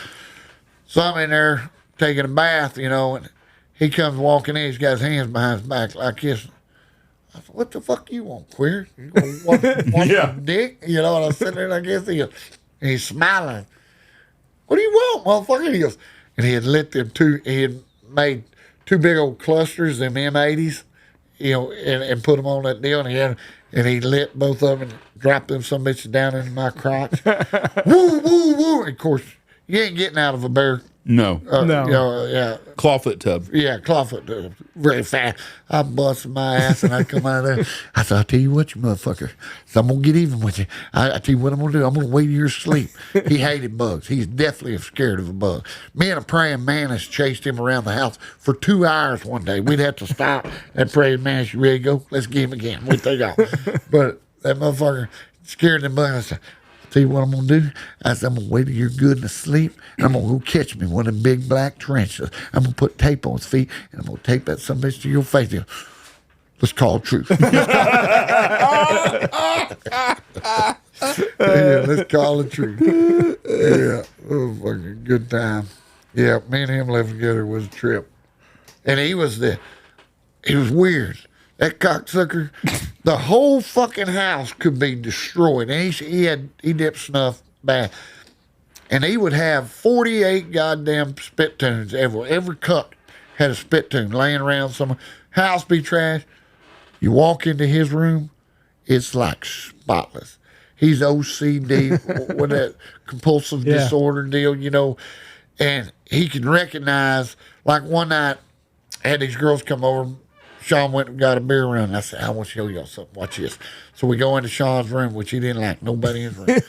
[SPEAKER 2] So I'm in there taking a bath, and he comes walking in. He's got his hands behind his back like this. I said, what the fuck you want, queer? You gonna want some dick? And I'm sitting there like this. And he's smiling. What do you want, motherfucker? He goes, and he had lit them he had made two big old clusters, them M80s, and put them on that deal. And he lit both of them and dropped them some bitches down into my crotch. Woo, woo, woo. And of course, you ain't getting out of a bear.
[SPEAKER 1] No.
[SPEAKER 2] Yeah.
[SPEAKER 1] Clawfoot tub.
[SPEAKER 2] Yeah, clawfoot tub. Very fast. I busted my ass and I come out of there. I said, I'll tell you what, you motherfucker. So I'm going to get even with you. I tell you what I'm going to do. I'm going to wait till you're asleep. He hated bugs. He's definitely scared of a bug. Me and a praying mantis chased him around the house for 2 hours one day. We'd have to stop and praying mantis. You ready to go? Let's get him again. We take off. But that motherfucker scared the bug. I said, tell you what I'm going to do. I said, I'm going to wait till you're good and asleep, and I'm going to go catch me one of them big black tarantulas. I'm going to put tape on his feet, and I'm going to tape that some bitch to your face. Let's call truth. Yeah, let's call the truth. Yeah, oh, fucking good time. Yeah, me and him living together was a trip. And he was weird. That cocksucker, the whole fucking house could be destroyed. And he dipped snuff bad. And he would have 48 goddamn spittoons everywhere. Every cup had a spittoon laying around somewhere. House be trash. You walk into his room, it's like spotless. He's OCD with that compulsive disorder deal, And he can recognize, like one night, I had these girls come over. Sean went and got a beer run. I said, I want to show y'all something. Watch this. So we go into Sean's room, which he didn't like. Nobody in his room.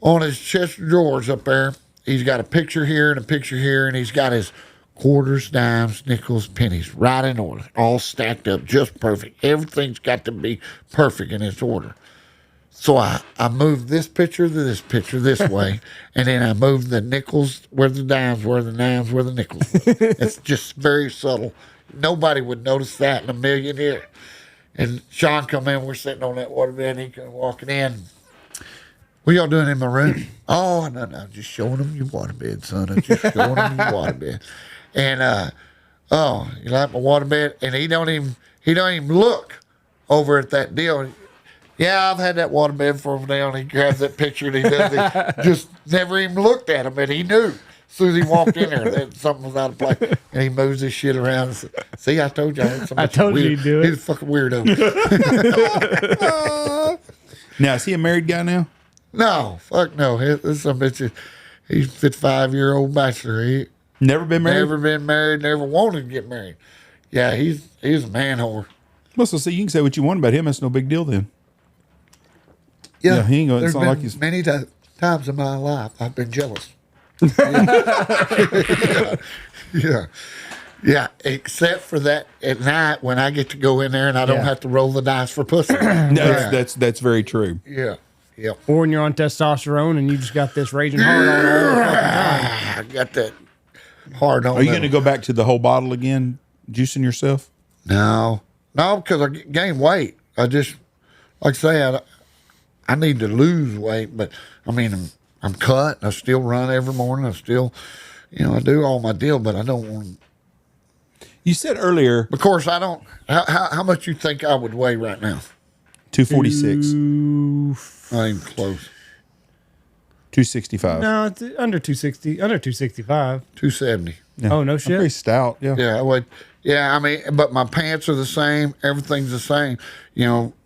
[SPEAKER 2] On his chest of drawers up there, he's got a picture here and a picture here, and he's got his quarters, dimes, nickels, pennies, right in order, all stacked up, just perfect. Everything's got to be perfect in its order. So I moved this picture to this picture this way, and then I moved the nickels where the dimes were, the dimes where the nickels were. It's just very subtle. Nobody would notice that in a million years. And Sean come in, we're sitting on that waterbed, and he come walking in. What y'all doing in my room? Oh, no, just showing them your waterbed, son. I'm just showing them your waterbed. And, you like my waterbed? And he don't even look over at that deal. Yeah, I've had that waterbed for him now, and he grabs that picture and he does it. Just never even looked at him, and he knew. soon as he walked in there, then something was out of place. And he moves his shit around. And said, see, I told you.
[SPEAKER 3] I told you he'd do it.
[SPEAKER 2] He's a fucking weirdo.
[SPEAKER 1] Now, is he a married guy now?
[SPEAKER 2] No, fuck no. This some bitch. He's a 55-year-old bachelor. He
[SPEAKER 1] Never been married?
[SPEAKER 2] never been married, never wanted to get married. Yeah, he's a man whore.
[SPEAKER 1] Well, so see, you can say what you want about him. That's no big deal then. Yeah, he ain't gonna- it's
[SPEAKER 2] there's
[SPEAKER 1] not
[SPEAKER 2] been
[SPEAKER 1] like he's-
[SPEAKER 2] many times in my life I've been jealous. Yeah. Except for that at night when I get to go in there and I don't
[SPEAKER 3] Yeah.
[SPEAKER 2] have to roll the dice for pussy.
[SPEAKER 1] That's very true.
[SPEAKER 2] Yeah. Yeah.
[SPEAKER 3] Or when you're on testosterone and you just got this raging hard on all the fucking time.
[SPEAKER 2] I got that hard on.
[SPEAKER 1] Are you going to go back to the whole bottle again, juicing yourself?
[SPEAKER 2] No, because I gained weight. I just, like I say, I need to lose weight, but I mean, I'm cut. I still run every morning. I still, I do all my deal, but I don't want.
[SPEAKER 1] You said earlier
[SPEAKER 2] Of course, I don't. How much you think I would weigh right now?
[SPEAKER 1] 246,
[SPEAKER 2] I ain't close.
[SPEAKER 1] 265.
[SPEAKER 3] No, it's under 260, under 265.
[SPEAKER 2] 270.
[SPEAKER 1] Yeah.
[SPEAKER 3] Oh, no
[SPEAKER 1] I'm
[SPEAKER 3] shit?
[SPEAKER 1] pretty stout. Yeah.
[SPEAKER 2] Yeah, I would. Yeah, I mean, but my pants are the same. Everything's the same.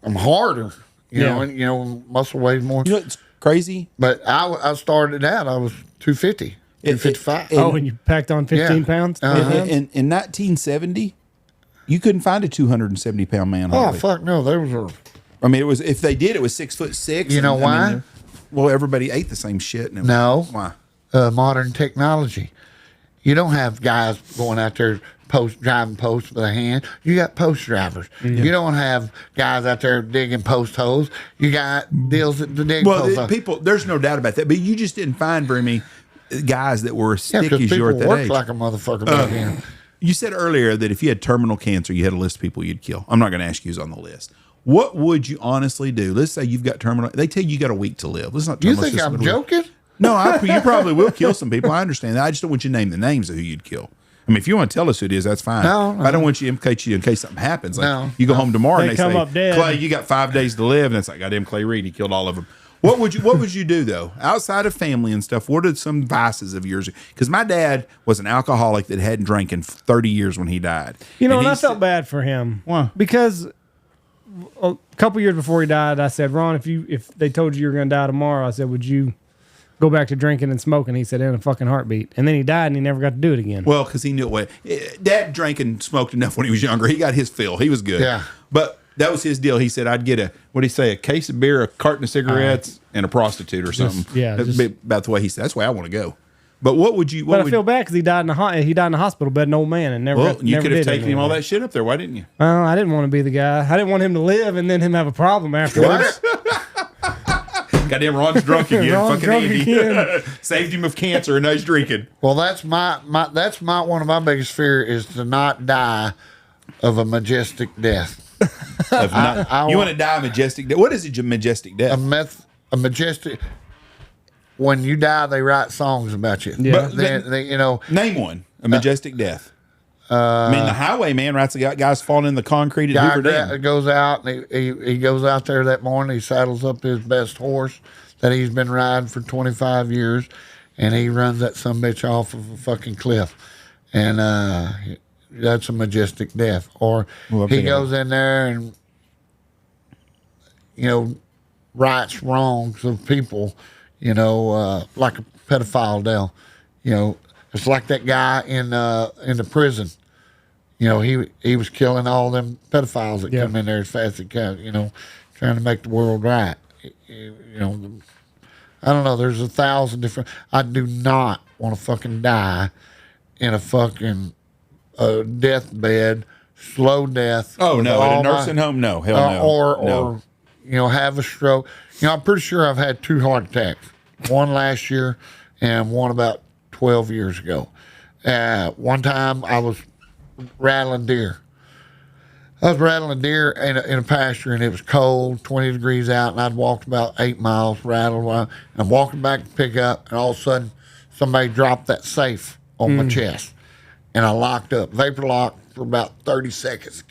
[SPEAKER 2] I'm harder. And muscle weighs more.
[SPEAKER 1] You know what's crazy?
[SPEAKER 2] But I started out. I was 250, 255.
[SPEAKER 3] Oh, and you packed on 15
[SPEAKER 2] Yeah.
[SPEAKER 3] pounds?
[SPEAKER 1] In 1970, you couldn't find a 270-pound man.
[SPEAKER 2] Oh
[SPEAKER 1] hardly.
[SPEAKER 2] fuck no, those are.
[SPEAKER 1] I mean, it was if they did, it was 6'6".
[SPEAKER 2] You know why?
[SPEAKER 1] Well, everybody ate the same shit. And
[SPEAKER 2] No.
[SPEAKER 1] Why?
[SPEAKER 2] Modern technology. You don't have guys going out there driving posts with a hand. You got post drivers. You don't have guys out there digging post holes. You got deals to dig post
[SPEAKER 1] Well,
[SPEAKER 2] holes.
[SPEAKER 1] people, there's no doubt about that. But you just didn't find very many guys that were as
[SPEAKER 2] Yeah,
[SPEAKER 1] thick
[SPEAKER 2] because
[SPEAKER 1] as you
[SPEAKER 2] people
[SPEAKER 1] were at that
[SPEAKER 2] work
[SPEAKER 1] age.
[SPEAKER 2] like a motherfucker back then.
[SPEAKER 1] You said earlier that if you had terminal cancer, you had a list of people you'd kill. I'm not going to ask you who's on the list. What would you honestly do? Let's say you've got terminal. They tell you got a week to live. Let's not.
[SPEAKER 2] You
[SPEAKER 1] terminal,
[SPEAKER 2] think
[SPEAKER 1] let's
[SPEAKER 2] I'm
[SPEAKER 1] just go to
[SPEAKER 2] joking?
[SPEAKER 1] No, you probably will kill some people. I understand that. I just don't want you to name the names of who you'd kill. I mean, if you want to tell us who it is, that's fine.
[SPEAKER 2] No.
[SPEAKER 1] I don't want you to implicate you in case something happens. Like
[SPEAKER 2] No.
[SPEAKER 1] you go home tomorrow and
[SPEAKER 3] They
[SPEAKER 1] they
[SPEAKER 3] come
[SPEAKER 1] say,
[SPEAKER 3] up dead.
[SPEAKER 1] Clay, you got 5 days to live, and it's like, goddamn Clay Reid, he killed all of them. What would you do though, outside of family and stuff? What are some vices of yours? Because my dad was an alcoholic that hadn't drank in 30 years when he died.
[SPEAKER 3] And
[SPEAKER 1] he
[SPEAKER 3] I
[SPEAKER 1] said-
[SPEAKER 3] felt bad for him.
[SPEAKER 1] Why?
[SPEAKER 3] Because a couple years before he died, I said, Ron, if they told you you were going to die tomorrow, I said, would you go back to drinking and smoking? He said, in a fucking heartbeat. And then he died and he never got to do it again.
[SPEAKER 1] Well, because he knew what Dad drank and smoked enough when he was younger. He got his fill. He was good.
[SPEAKER 2] Yeah.
[SPEAKER 1] But that was his deal. He said, I'd get a case of beer, a carton of cigarettes, and a prostitute or something. That's about the way he said. That's the way I want to go. But what would you?
[SPEAKER 3] But I feel bad because he died in a hospital bed, an old man, and never.
[SPEAKER 1] Well, you
[SPEAKER 3] never
[SPEAKER 1] could have
[SPEAKER 3] did
[SPEAKER 1] taken him all
[SPEAKER 3] anything.
[SPEAKER 1] that shit up there. Why didn't you?
[SPEAKER 3] I didn't want to be the guy. I didn't want him to live and then him have a problem afterwards.
[SPEAKER 1] Goddamn, Ron's drunk again.
[SPEAKER 3] Ron's
[SPEAKER 1] Fucking
[SPEAKER 3] drunk
[SPEAKER 1] Andy
[SPEAKER 3] again.
[SPEAKER 1] saved him of cancer and now he's drinking.
[SPEAKER 2] Well, that's my one of my biggest fear is to not die of a majestic death.
[SPEAKER 1] You want to die a majestic death? What is a majestic death?
[SPEAKER 2] A majestic. When you die, they write songs about you.
[SPEAKER 3] Yeah.
[SPEAKER 2] But they
[SPEAKER 1] Name one. A majestic death. I mean, the Highwayman writes about guys falling in the concrete at Hoover Dam.
[SPEAKER 2] goes out and he goes out there that morning. He saddles up his best horse that he's been riding for 25 years, and he runs that sumbitch off of a fucking cliff, and that's a majestic death. Or he goes in there and rights wrongs of people. Like a pedophile deal. It's like that guy in the prison. He was killing all them pedophiles that come in there as fast as he can. Trying to make the world right. I don't know. There's 1,000 different. I do not want to fucking die in a fucking deathbed, slow death.
[SPEAKER 1] Oh
[SPEAKER 2] with
[SPEAKER 1] no,
[SPEAKER 2] all
[SPEAKER 1] at a nursing home, no, hell no.
[SPEAKER 2] Or have a stroke. I'm pretty sure I've had 2 heart attacks. One last year and one about 12 years ago. One time I was rattling deer. I was rattling deer in a pasture, and it was cold, 20 degrees out, and I'd walked about 8 miles, rattled, and I'm walking back to pick up, and all of a sudden somebody dropped that safe on my chest, and I locked up, vapor locked for about 30 seconds.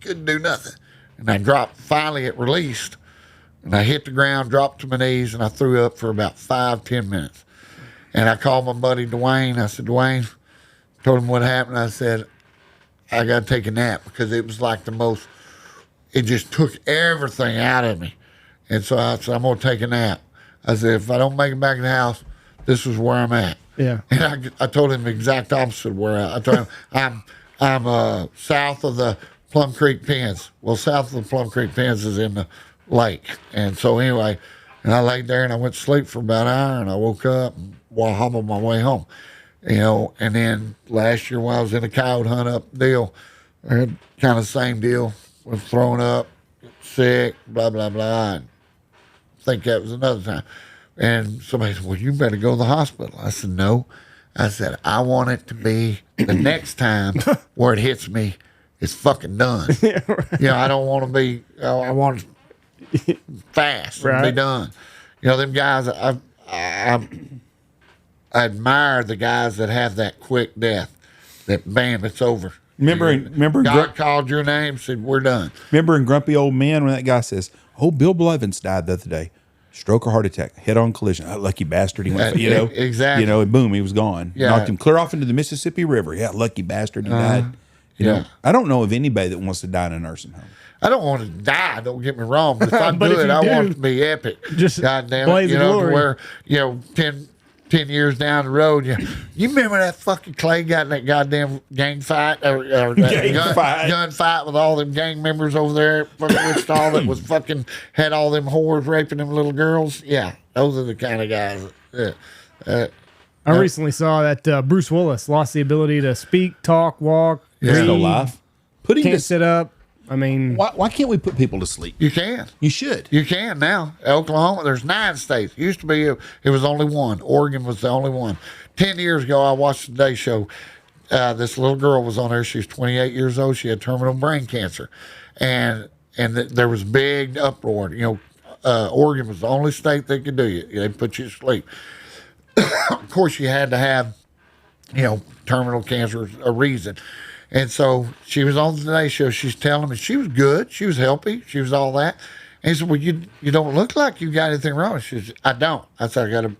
[SPEAKER 2] Couldn't do nothing. And I dropped. Finally, it released. And I hit the ground, dropped to my knees, and I threw up for about 5-10 minutes. And I called my buddy Dwayne. I said, Dwayne, told him what happened. I said, I got to take a nap because it was like the most, it just took everything out of me. And so I said, I'm going to take a nap. I said, if I don't make it back in the house, this is where I'm at.
[SPEAKER 3] Yeah.
[SPEAKER 2] And I told him the exact opposite of where I told him I'm south of the Plum Creek Pens. Well, south of the Plum Creek Pens is in the lake. And so anyway, and I laid there and I went to sleep for about an hour and I woke up while I'm on my way home. You know, and then last year when I was in a coyote hunt up deal, I had kind of the same deal. Was thrown up, sick, blah, blah, blah. And I think that was another time. And somebody said, well, you better go to the hospital. I said, no. I said, I want it to be the next time where it hits me, it's fucking done.
[SPEAKER 3] Yeah, right.
[SPEAKER 2] You know, I don't want to be, I want it fast and be done. You know, them guys, I admire the guys that have that quick death, that bam, it's over.
[SPEAKER 1] Remember
[SPEAKER 2] God called your name, said, we're done.
[SPEAKER 1] Remember in Grumpy Old Man when that guy says, oh, Bill Blevins died the other day. Stroke or heart attack, head-on collision. Oh, lucky bastard. He went, you know.
[SPEAKER 2] Exactly.
[SPEAKER 1] You know, and boom, he was gone.
[SPEAKER 2] Yeah.
[SPEAKER 1] Knocked him clear off into the Mississippi River. Yeah, lucky bastard. He died. You know, I don't know of anybody that wants to die in a nursing home.
[SPEAKER 2] I don't want to die, don't get me wrong. But if I
[SPEAKER 3] But
[SPEAKER 2] do
[SPEAKER 3] if
[SPEAKER 2] it,
[SPEAKER 3] you
[SPEAKER 2] I
[SPEAKER 3] do,
[SPEAKER 2] want it to be epic.
[SPEAKER 3] just
[SPEAKER 2] God damn it.
[SPEAKER 3] blaze
[SPEAKER 2] You
[SPEAKER 3] of
[SPEAKER 2] know,
[SPEAKER 3] glory.
[SPEAKER 2] to where, you know, 10 years down the road, you remember that fucking Clay got in that goddamn gang fight or that gun fight with all them gang members over there at fucking Wichita that was fucking had all them whores raping them little girls? Yeah, those are the kind of guys.
[SPEAKER 3] I recently saw that Bruce Willis lost the ability to speak, talk, walk,
[SPEAKER 1] There's no
[SPEAKER 3] read,
[SPEAKER 1] life. Put him
[SPEAKER 3] can't
[SPEAKER 1] to
[SPEAKER 3] sit up. I mean,
[SPEAKER 1] why can't we put people to sleep?
[SPEAKER 2] You can.
[SPEAKER 1] You should.
[SPEAKER 2] You can now. Oklahoma, there's 9 states. Used to be, it was only one. Oregon was the only one. 10 years ago, I watched the Today Show. This little girl was on there. She was 28 years old. She had terminal brain cancer. And there was big uproar. You know, Oregon was the only state that could do it. They put you to sleep. Of course, you had to have, you know, terminal cancer, a reason. And so she was on the Today Show. She's telling me she was good. She was healthy. She was all that. And he said, well, you don't look like you got anything wrong. She said, I don't. I said, I got an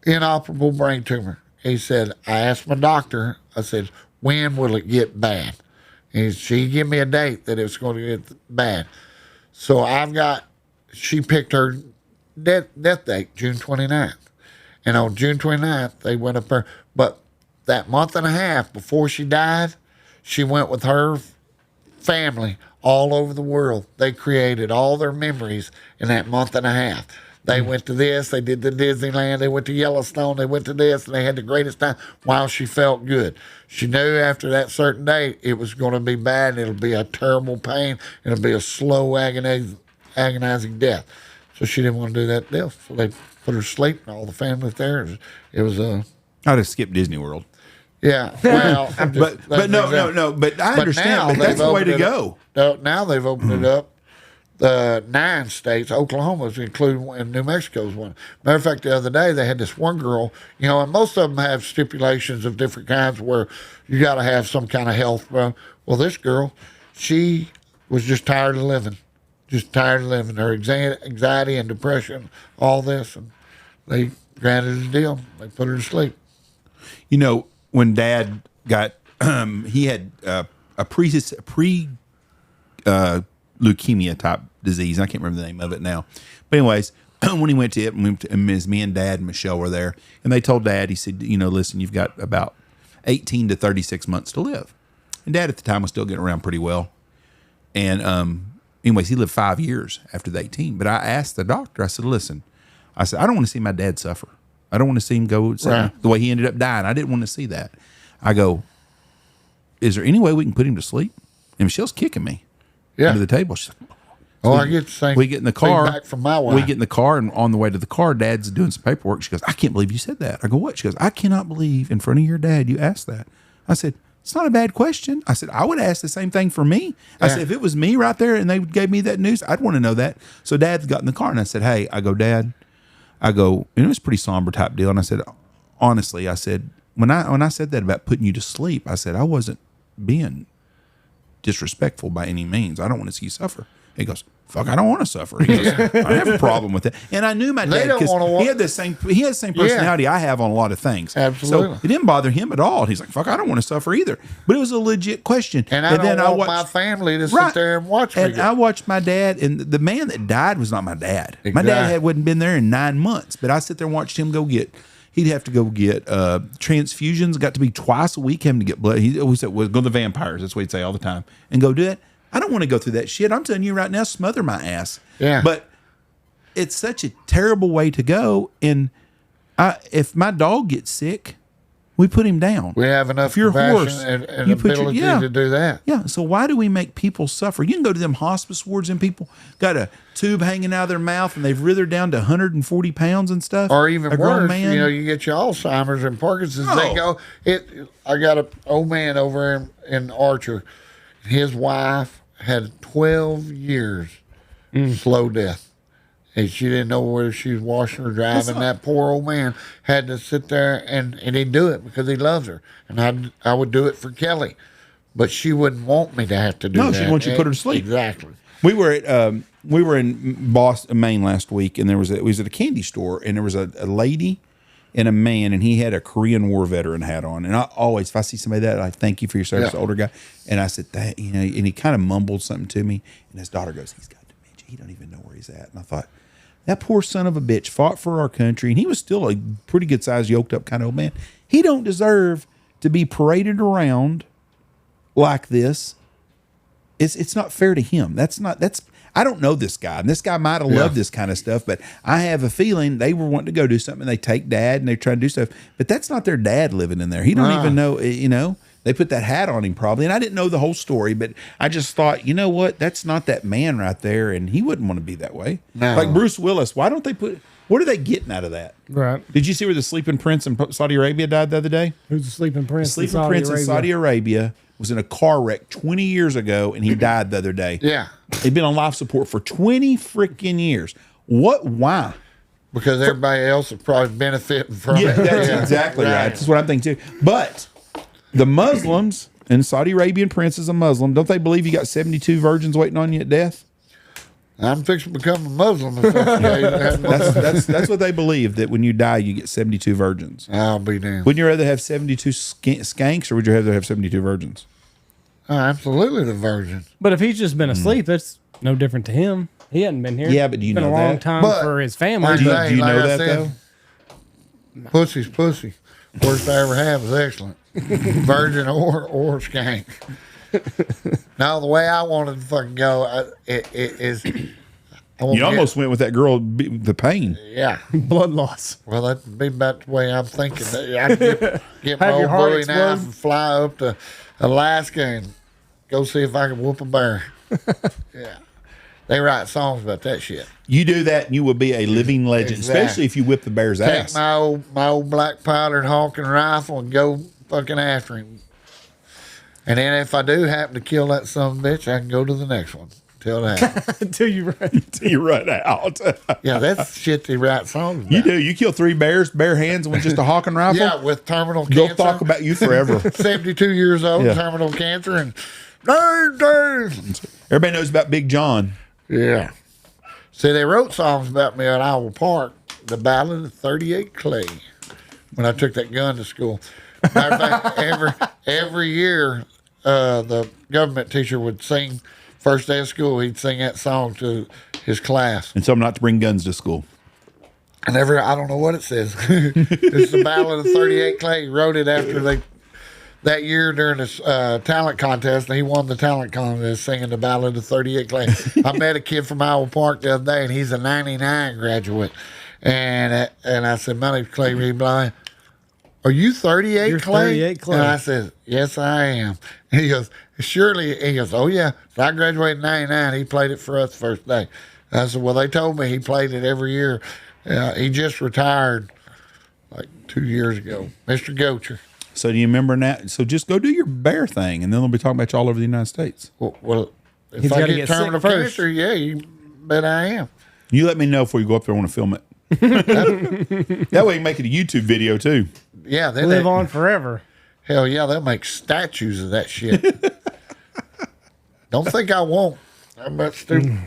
[SPEAKER 2] inoperable brain tumor. He said, I asked my doctor, I said, when will it get bad? And she gave me a date that it was going to get bad. So she picked her death date, June 29th. And on June 29th, they went up there. But that month and a half before she died, she went with her family all over the world. They created all their memories in that month and a half. They went to this, they did the Disneyland, they went to Yellowstone, they went to this, and they had the greatest time while she felt good. She knew after that certain day it was going to be bad, and it'll be a terrible pain, it'll be a slow, agonizing death. So she didn't want to do that deal. So they put her to sleep, and all the family there. It was
[SPEAKER 1] I'd have skipped Disney World.
[SPEAKER 2] Yeah, well,
[SPEAKER 1] But no. But I understand. But that's the way to go.
[SPEAKER 2] Now they've opened it up. The 9 states, Oklahoma's included, and New Mexico's one. Matter of fact, the other day they had this one girl, you know, and most of them have stipulations of different kinds where you got to have some kind of health. Well, this girl, she was just tired of living. Her anxiety and depression, all this, and they granted a deal. They put her to sleep.
[SPEAKER 1] You know, when Dad got, he had a leukemia type disease. I can't remember the name of it now. But anyways, when he went to it, me and Dad and Michelle were there, and they told Dad, he said, you know, listen, you've got about 18 to 36 months to live. And Dad at the time was still getting around pretty well. And anyways, he lived 5 years after the 18. But I asked the doctor, I said, listen, I said, I don't want to see my dad suffer. I don't want to see him go the way he ended up dying. I didn't want to see that. I go, is there any way we can put him to sleep? And Michelle's kicking me under the table. She's like,
[SPEAKER 2] I get the same.
[SPEAKER 1] We get in the car.
[SPEAKER 2] Feedback from my wife.
[SPEAKER 1] We get in the car, and on the way to the car, Dad's doing some paperwork. She goes, I can't believe you said that. I go, what? She goes, I cannot believe in front of your dad you asked that. I said, it's not a bad question. I said, I would ask the same thing for me. I said, if it was me right there and they gave me that news, I'd want to know that. So Dad got in the car, and I said, hey, I go, Dad, and it was a pretty somber type deal. And I said, honestly, I said, when I said that about putting you to sleep, I said, I wasn't being disrespectful by any means. I don't want to see you suffer. He goes, fuck, I don't want to suffer. He goes, I don't have a problem with it. And I knew my
[SPEAKER 2] They
[SPEAKER 1] dad
[SPEAKER 2] don't
[SPEAKER 1] because
[SPEAKER 2] wanna
[SPEAKER 1] he had the same personality I have on a lot of things.
[SPEAKER 2] Absolutely.
[SPEAKER 1] So it didn't bother him at all. He's like, fuck, I don't want to suffer either. But it was a legit question.
[SPEAKER 2] And I
[SPEAKER 1] then
[SPEAKER 2] don't want my family to sit there and watch me.
[SPEAKER 1] And I watched my dad, and the man that died was not my dad.
[SPEAKER 2] Exactly.
[SPEAKER 1] My dad wasn't been there in 9 months, but I sit there and watched him he'd have to go get transfusions. Got to be twice a week having to get blood. He always said, well, go to the vampires. That's what he'd say all the time. And go do it. I don't want to go through that shit. I'm telling you right now, smother my ass.
[SPEAKER 2] Yeah.
[SPEAKER 1] But it's such a terrible way to go. And if my dog gets sick, we put him down.
[SPEAKER 2] We have enough
[SPEAKER 1] If your
[SPEAKER 2] compassion
[SPEAKER 1] horse,
[SPEAKER 2] and
[SPEAKER 1] you put
[SPEAKER 2] ability to do that.
[SPEAKER 1] Yeah. So why do we make people suffer? You can go to them hospice wards and people got a tube hanging out of their mouth and they've withered down to 140 pounds and stuff.
[SPEAKER 2] Or even
[SPEAKER 1] A grown
[SPEAKER 2] worse,
[SPEAKER 1] man.
[SPEAKER 2] you get your Alzheimer's and Parkinson's.
[SPEAKER 1] Oh.
[SPEAKER 2] They go. I got an old man over in Archer. His wife had 12 years slow death. And she didn't know whether she was washing or driving. That poor old man had to sit there and he'd do it because he loves her. And I would do it for Kelly. But she wouldn't want me to have to do that.
[SPEAKER 1] No, she'd want you to put her to sleep.
[SPEAKER 2] Exactly.
[SPEAKER 1] We were in Boston, Maine last week, and we was at a candy store, and there was a lady and a man, and he had a Korean War veteran hat on. And I always, if I see somebody that, I thank you for your service, older guy. And I said that, and he kind of mumbled something to me, and his daughter goes, he's got dementia. He don't even know where he's at. And I thought, that poor son of a bitch fought for our country, and he was still a pretty good sized, yoked up kind of old man. He don't deserve to be paraded around like this. It's not fair to him. I don't know this guy, and this guy might have loved this kind of stuff, but I have a feeling they were wanting to go do something, and they take dad, and they try to do stuff, but that's not their dad living in there. He don't even know, they put that hat on him probably, and I didn't know the whole story, but I just thought, you know what, that's not that man right there, and he wouldn't want to be that way.
[SPEAKER 2] No.
[SPEAKER 1] Like Bruce Willis, why don't they what are they getting out of that?
[SPEAKER 3] Right.
[SPEAKER 1] Did you see where the sleeping prince in Saudi Arabia died the other day?
[SPEAKER 3] Who's the sleeping prince?
[SPEAKER 1] The sleeping prince in Saudi Arabia was in a car wreck 20 years ago, and he died the other day.
[SPEAKER 2] Yeah.
[SPEAKER 1] He'd been on life support for 20 freaking years. Why?
[SPEAKER 2] Because everybody else is probably benefiting from it.
[SPEAKER 1] That's exactly right. That's what I'm thinking too. But the Muslims, and Saudi Arabian prince is a Muslim, don't they believe you got 72 virgins waiting on you at death?
[SPEAKER 2] I'm fixing to become a Muslim. If that's
[SPEAKER 1] That's what they believe, that when you die, you get 72 virgins.
[SPEAKER 2] I'll be damned.
[SPEAKER 1] Wouldn't you rather have 72 skanks, or would you rather have 72 virgins?
[SPEAKER 2] Absolutely the virgin.
[SPEAKER 3] But if he's just been asleep, that's no different to him. He hadn't been here.
[SPEAKER 1] Yeah, but do you
[SPEAKER 3] It's been
[SPEAKER 1] know
[SPEAKER 3] a long
[SPEAKER 1] that?
[SPEAKER 3] time
[SPEAKER 2] But
[SPEAKER 3] for his family.
[SPEAKER 1] Do you
[SPEAKER 2] Like
[SPEAKER 1] know
[SPEAKER 2] I
[SPEAKER 1] that,
[SPEAKER 2] said, Pussy's pussy. Worst I ever have is excellent. Virgin or skank. Now, the way I wanted to fucking go is...
[SPEAKER 1] You almost went with that girl, the pain.
[SPEAKER 2] Yeah.
[SPEAKER 3] Blood loss.
[SPEAKER 2] Well, that'd be about the way I'm thinking. I'd get my
[SPEAKER 3] Have
[SPEAKER 2] old
[SPEAKER 3] your heart
[SPEAKER 2] Bowie knife
[SPEAKER 3] explode?
[SPEAKER 2] and fly up to Alaska and go see if I can whoop a bear. Yeah. They write songs about that shit.
[SPEAKER 1] You do that, and you will be a living legend,
[SPEAKER 2] Exactly.
[SPEAKER 1] especially if you whip the bear's
[SPEAKER 2] Take
[SPEAKER 1] ass.
[SPEAKER 2] my old black powdered Honker rifle and go fucking after him. And then if I do happen to kill that son of a bitch, I can go to the next one. Till that.
[SPEAKER 3] Until you run.
[SPEAKER 1] Until you run out.
[SPEAKER 2] Yeah, that's shit they write songs about.
[SPEAKER 1] You do. You kill 3 bears, bare hands, with just a hawk and rifle.
[SPEAKER 2] Yeah, with terminal
[SPEAKER 1] They'll
[SPEAKER 2] cancer.
[SPEAKER 1] talk about you forever.
[SPEAKER 2] 72 years old,
[SPEAKER 1] Yeah.
[SPEAKER 2] terminal cancer, and dang.
[SPEAKER 1] Everybody knows about Big John.
[SPEAKER 2] Yeah. See, they wrote songs about me at Iowa Park, the Ballad of 38 Clay, when I took that gun to school. Matter of fact, every year, the government teacher would sing, first day of school, he'd sing that song to his class.
[SPEAKER 1] And tell them not to bring guns to school.
[SPEAKER 2] And I don't know what it says. It's the Ballad of 38 Clay. He wrote it after that year during this talent contest, and he won the talent contest singing the Ballad of 38 Clay. I met a kid from Iowa Park the other day, and he's a 99 graduate. And I said, my name's Clay Reid. Are you 38
[SPEAKER 3] You're
[SPEAKER 2] Clay?
[SPEAKER 3] 38 Clay.
[SPEAKER 2] And I said, yes, I am. And he goes, surely. He goes, oh, yeah. So I graduated in 99. He played it for us the first day. I said, well, they told me he played it every year. He just retired like 2 years ago. Mr. Gocher.
[SPEAKER 1] So do you remember that? So just go do your bear thing, and then they'll be talking about you all over the United States.
[SPEAKER 2] Well, if
[SPEAKER 3] He's
[SPEAKER 2] I
[SPEAKER 3] gotta
[SPEAKER 2] get
[SPEAKER 3] get sick
[SPEAKER 2] terminal
[SPEAKER 3] first.
[SPEAKER 2] cancer, yeah, you bet I am.
[SPEAKER 1] You let me know before you go up there. I want to film it. That way you can make it a YouTube video too.
[SPEAKER 2] Yeah, they
[SPEAKER 3] Live on forever.
[SPEAKER 2] Hell yeah, they'll make statues of that shit. Don't think I won't. I'm not stupid.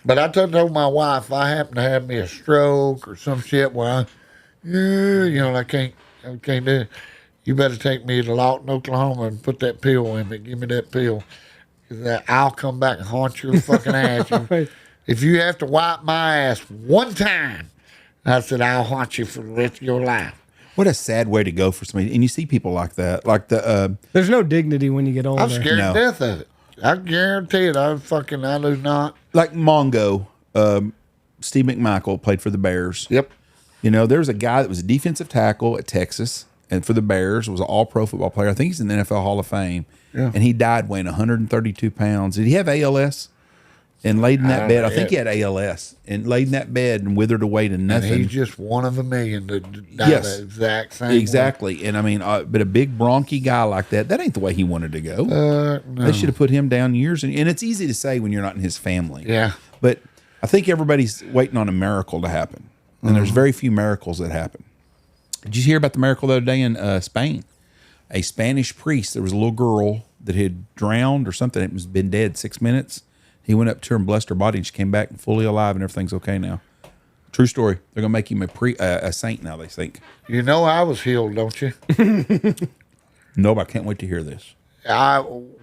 [SPEAKER 2] But I told my wife, if I happen to have me a stroke or some shit where I can't do it, you better take me to Lawton, Oklahoma and put that pill in me. Give me that pill. 'Cause I'll come back and haunt your fucking ass. If you have to wipe my ass one time, I said, I'll haunt you for the rest of your life.
[SPEAKER 1] What a sad way to go for somebody. And you see people like that. Like
[SPEAKER 3] there's no dignity when you get older.
[SPEAKER 2] I'm scared to death of it. I guarantee it. I do not.
[SPEAKER 1] Like Mongo, Steve McMichael played for the Bears.
[SPEAKER 2] Yep.
[SPEAKER 1] You know, there was a guy that was a defensive tackle at Texas and for the Bears, was an all-pro football player. I think he's in the NFL Hall of Fame. Yeah. And he died weighing 132 pounds. Did he have ALS? And laid in that bed. I think he had ALS. And laid in that bed and withered away to nothing.
[SPEAKER 2] And he's just one of a million to die the exact same
[SPEAKER 1] Exactly. Way. And I mean, but a big bronky guy like that ain't the way he wanted to go.
[SPEAKER 2] No.
[SPEAKER 1] They should have put him down years. And it's easy to say when you're not in his family.
[SPEAKER 2] Yeah.
[SPEAKER 1] But I think everybody's waiting on a miracle to happen. And there's very few miracles that happen. Did you hear about the miracle the other day in Spain? A Spanish priest, there was a little girl that had drowned or something. It was been dead 6 minutes. He went up to her and blessed her body, and she came back fully alive, and everything's okay now. True story. They're going to make him a saint now, they think.
[SPEAKER 2] You know I was healed, don't you?
[SPEAKER 1] No, but I can't wait to hear this.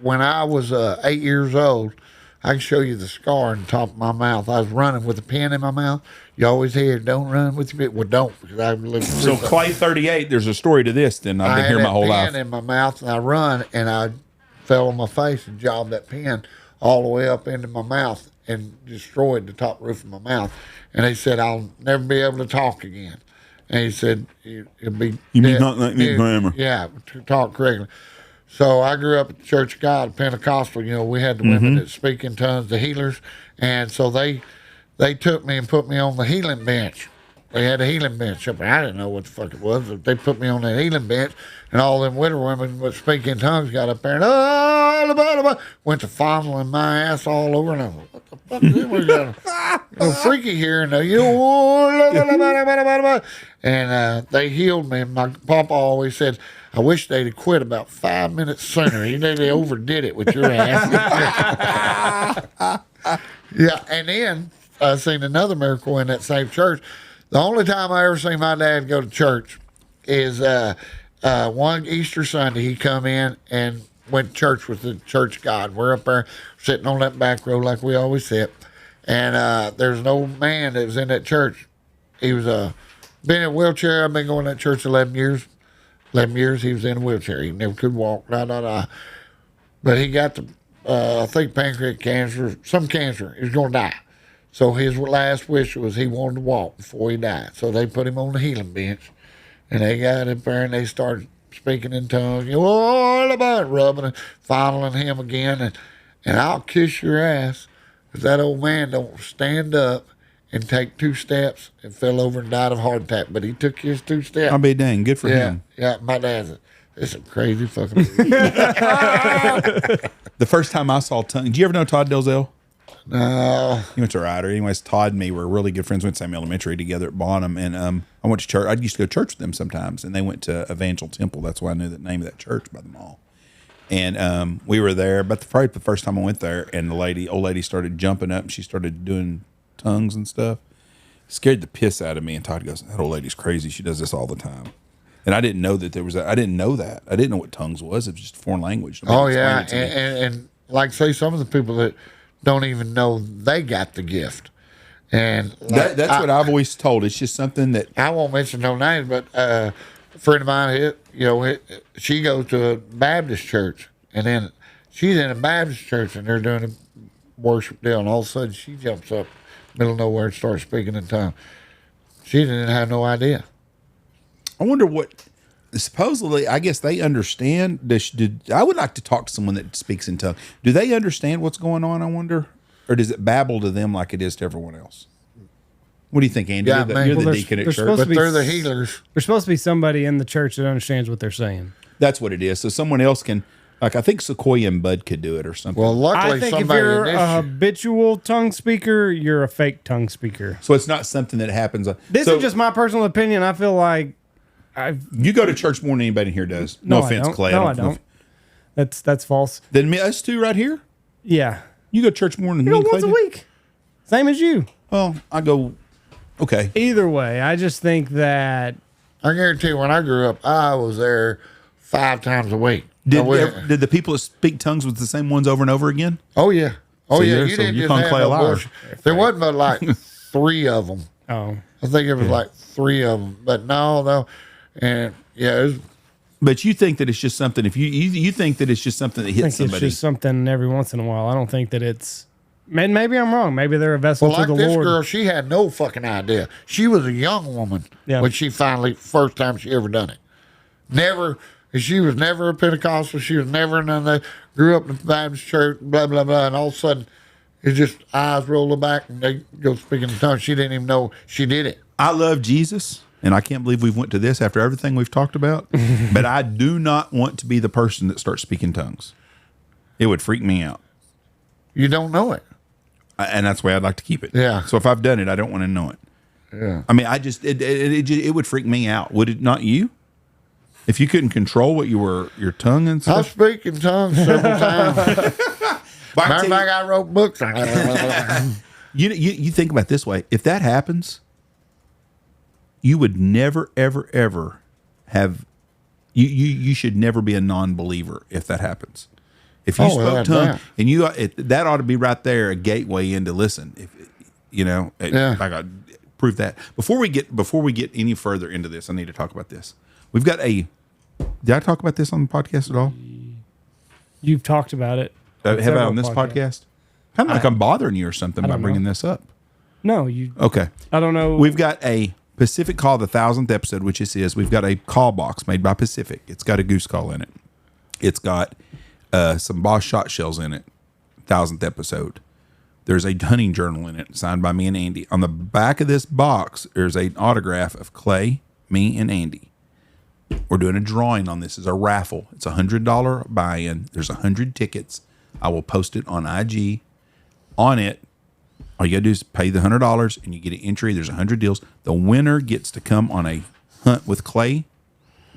[SPEAKER 2] When I was 8 years old, I can show you the scar on the top of my mouth. I was running with a pen in my mouth. You always hear, don't run with your pen. Well, don't, because I lived
[SPEAKER 1] So Clay 38, there's a story to this, then I've been here my whole life. I had a pen
[SPEAKER 2] in my mouth, and I run, and I fell on my face and jobbed that pen all the way up into my mouth and destroyed the top roof of my mouth. And they said, I'll never be able to talk again. And he said, it'll be...
[SPEAKER 1] You mean not like me grammar?
[SPEAKER 2] Yeah, to talk correctly. So I grew up at the Church of God, Pentecostal. You know, we had the women that speak in tongues, the healers. And so they took me and put me on the healing bench. They had a healing bench up there. I didn't know what the fuck it was. But they put me on that healing bench, and all them widow women that speak in tongues got up there and went to fondling my ass all over. And I was like, what the fuck is this? We got a freaky here. And they healed me. My papa always said, I wish they'd have quit about 5 minutes sooner. They overdid it with your ass. Yeah, and then I seen another miracle in that same church. The only time I ever seen my dad go to church is one Easter Sunday. He come in and went to church with the Church of God. We're up there sitting on that back row like we always sit. And there's an old man that was in that church. He was been in a wheelchair. I've been going to that church 11 years. 11 years he was in a wheelchair. He never could walk. But he got the, I think, pancreatic cancer, some cancer. He was going to die. So his last wish was he wanted to walk before he died. So they put him on the healing bench, and they got up there and they started speaking in tongues, all about rubbing and fondling him again. And I'll kiss your ass if that old man don't stand up and take 2 steps and fell over and died of a heart attack. But he took his 2 steps.
[SPEAKER 1] I'll be dang. Good for him.
[SPEAKER 2] Yeah, my dad's it's a crazy fucking
[SPEAKER 1] The first time I saw tongues, did you ever know Todd Delzell?
[SPEAKER 2] No.
[SPEAKER 1] He went to Ryder. Anyways, Todd and me were really good friends. We went to the same elementary together at Bonham. And I went to church. I used to go to church with them sometimes. And they went to Evangel Temple. That's why I knew the name of that church by the mall. And we were there. But probably the first time I went there, and the old lady started jumping up. And she started doing tongues and stuff. Scared the piss out of me. And Todd goes, that old lady's crazy. She does this all the time. And I didn't know that there was I didn't know that. I didn't know what tongues was. It was just a foreign language.
[SPEAKER 2] Oh, yeah. And like, say, some of the people that don't even know they got the gift. And like,
[SPEAKER 1] that's what I've always told. It's just something that
[SPEAKER 2] I won't mention no names, but a friend of mine, she goes to a Baptist church, and then she's in a Baptist church, and they're doing a worship deal, and all of a sudden she jumps up middle of nowhere and starts speaking in tongues. She didn't have no idea.
[SPEAKER 1] I wonder what. Supposedly, I guess they understand. I would like to talk to someone that speaks in tongues. Do they understand what's going on, I wonder? Or does it babble to them like it is to everyone else? What do you think, Andy?
[SPEAKER 2] Yeah,
[SPEAKER 1] you're the deacon at church.
[SPEAKER 2] But they're the healers.
[SPEAKER 3] There's supposed to be somebody in the church that understands what they're saying.
[SPEAKER 1] That's what it is. So someone else can, like I think Sequoia and Bud could do it or something.
[SPEAKER 2] Well, luckily
[SPEAKER 3] I think
[SPEAKER 2] somebody
[SPEAKER 3] if you're a habitual tongue speaker, you're a fake tongue speaker.
[SPEAKER 1] So it's not something that happens.
[SPEAKER 3] This is just my personal opinion. I feel like
[SPEAKER 1] you go to church more than anybody in here does. No offense, Clay.
[SPEAKER 3] No, I don't. That's false.
[SPEAKER 1] Then us two right here.
[SPEAKER 3] Yeah,
[SPEAKER 1] you go to church more than me.
[SPEAKER 3] once a week. Same as you.
[SPEAKER 1] Well, I go, okay.
[SPEAKER 3] Either way, I just think that
[SPEAKER 2] I guarantee you, when I grew up, I was there 5 times a week.
[SPEAKER 1] Did the people that speak tongues with the same ones over and over again?
[SPEAKER 2] Oh yeah,
[SPEAKER 1] So
[SPEAKER 2] yeah.
[SPEAKER 1] you're-
[SPEAKER 2] You
[SPEAKER 1] so
[SPEAKER 2] didn't
[SPEAKER 1] you
[SPEAKER 2] just
[SPEAKER 1] can't
[SPEAKER 2] have
[SPEAKER 1] play a
[SPEAKER 2] no
[SPEAKER 1] liar.
[SPEAKER 2] bullshit. There wasn't but like 3 of them.
[SPEAKER 3] oh,
[SPEAKER 2] I think it was like 3 of them, but no, and yeah, it was,
[SPEAKER 1] But you think that it's just something. If you think that it's just something that
[SPEAKER 3] I
[SPEAKER 1] hits
[SPEAKER 3] think
[SPEAKER 1] somebody.
[SPEAKER 3] it's just something every once in a while. I don't think that it's. Man, maybe I'm wrong. Maybe they're a vessel
[SPEAKER 2] well,
[SPEAKER 3] to
[SPEAKER 2] like
[SPEAKER 3] the
[SPEAKER 2] this
[SPEAKER 3] Lord.
[SPEAKER 2] girl, she had no fucking idea. She was a young woman
[SPEAKER 3] Yeah.
[SPEAKER 2] when she finally first time she ever done it. Never. She was never a Pentecostal. She was never none of that. Grew up in the Baptist church, blah, blah, blah. And all of a sudden, it just eyes roll back and they go speaking in tongues. She didn't even know she did it.
[SPEAKER 1] I love Jesus, and I can't believe we've went to this after everything we've talked about. But I do not want to be the person that starts speaking tongues. It would freak me out,
[SPEAKER 2] You don't know it.
[SPEAKER 1] and that's why I'd like to keep it.
[SPEAKER 2] Yeah.
[SPEAKER 1] So if I've done it, I don't want to know it.
[SPEAKER 2] Yeah.
[SPEAKER 1] I mean, it would freak me out. Would it not you? If you couldn't control what your tongue and
[SPEAKER 2] I
[SPEAKER 1] stuff.
[SPEAKER 2] speak in tongues several times.
[SPEAKER 1] But
[SPEAKER 2] Matter of fact, I wrote books.
[SPEAKER 1] you think about it this way. If that happens, you would never, ever, ever have. You should never be a non-believer if that happens. If you
[SPEAKER 2] Oh,
[SPEAKER 1] spoke
[SPEAKER 2] well,
[SPEAKER 1] tongue,
[SPEAKER 2] yeah.
[SPEAKER 1] and that ought to be right there, a gateway into listen. If
[SPEAKER 2] Yeah.
[SPEAKER 1] I got prove that before we get any further into this. I need to talk about this. We've got a. Did I talk about this on the podcast at all?
[SPEAKER 3] You've talked about it.
[SPEAKER 1] Have I
[SPEAKER 3] several
[SPEAKER 1] on this podcast? Kind of like I'm bothering you or something by
[SPEAKER 3] don't
[SPEAKER 1] bringing
[SPEAKER 3] know.
[SPEAKER 1] this up.
[SPEAKER 3] No, you.
[SPEAKER 1] Okay.
[SPEAKER 3] I don't know.
[SPEAKER 1] We've got a Pacific Call, the 1000th episode, which this is. We've got a call box made by Pacific. It's got a goose call in it. It's got some Boss shot shells in it. 1000th episode. There's a hunting journal in it signed by me and Andy. On the back of this box, there's an autograph of Clay, me, and Andy. We're doing a drawing on this. It's a raffle. It's $100 buy-in. There's 100 tickets. I will post it on IG. On it, all you got to do is pay the $100 and you get an entry. There's 100 deals. The winner gets to come on a hunt with Clay,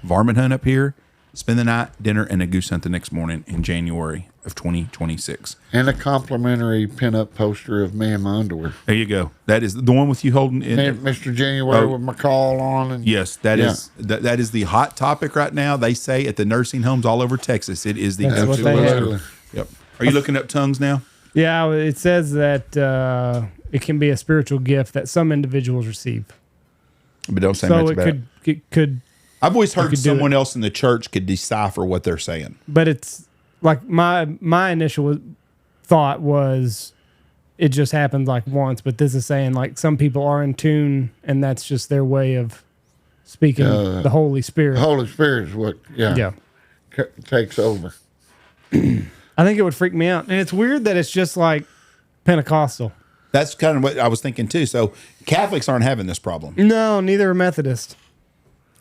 [SPEAKER 1] varmint hunt up here, spend the night, dinner, and a goose hunt the next morning in January of 2026.
[SPEAKER 2] And a complimentary pinup poster of me in my underwear.
[SPEAKER 1] There you go. That is the one with you holding it.
[SPEAKER 2] And Mr. January
[SPEAKER 1] Oh.
[SPEAKER 2] with my call on. And
[SPEAKER 1] Yes, that
[SPEAKER 2] Yeah.
[SPEAKER 1] is that is the hot topic right now. They say at the nursing homes all over Texas, it is the
[SPEAKER 3] That's what
[SPEAKER 1] go-to
[SPEAKER 3] they have.
[SPEAKER 2] Absolutely.
[SPEAKER 1] Yep. Are you looking up tongues now?
[SPEAKER 3] Yeah, it says that it can be a spiritual gift that some individuals receive.
[SPEAKER 1] But don't say
[SPEAKER 3] So
[SPEAKER 1] much
[SPEAKER 3] it
[SPEAKER 1] about it.
[SPEAKER 3] could,
[SPEAKER 1] I've always heard
[SPEAKER 3] could do
[SPEAKER 1] someone else in the church could decipher what they're saying.
[SPEAKER 3] but it's like my initial thought was it just happened like once, but this is saying like some people are in tune and that's just their way of speaking the Holy Spirit.
[SPEAKER 2] the Holy Spirit is what,
[SPEAKER 3] Yeah.
[SPEAKER 2] takes over.
[SPEAKER 3] I think it would freak me out. And it's weird that it's just like Pentecostal.
[SPEAKER 1] That's kind of what I was thinking too. So Catholics aren't having this problem.
[SPEAKER 3] No, neither are Methodist.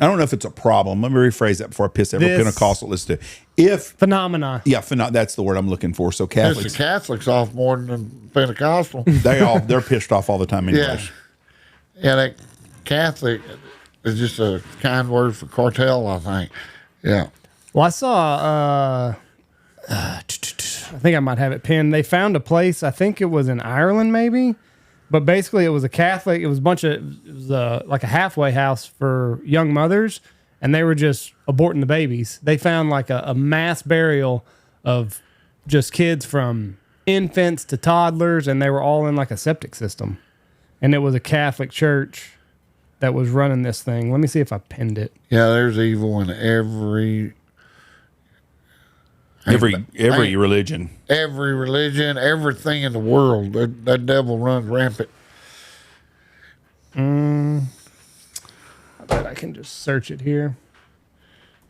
[SPEAKER 1] I don't know if it's a problem. Let me rephrase that before I piss every
[SPEAKER 3] This-
[SPEAKER 1] Pentecostal listen to. If
[SPEAKER 3] Phenomenon.
[SPEAKER 1] that's the word I'm looking for. So
[SPEAKER 2] It's
[SPEAKER 1] Catholics,
[SPEAKER 2] the Catholics off more than Pentecostal.
[SPEAKER 1] they're pissed off all the time anyway.
[SPEAKER 2] Yeah. Yeah, that Catholic is just a kind word for cartel, I think. Yeah.
[SPEAKER 3] Well, I saw, I think I might have it pinned. They found a place, I think it was in Ireland maybe, but basically it was a Catholic, it was like a halfway house for young mothers, and they were just aborting the babies. They found like a mass burial of just kids from infants to toddlers, and they were all in like a septic system. And it was a Catholic church that was running this thing. Let me see if I pinned it.
[SPEAKER 2] Yeah, there's evil in every
[SPEAKER 1] religion.
[SPEAKER 2] every religion, everything in the world. That devil runs rampant.
[SPEAKER 3] I bet I can just search it here.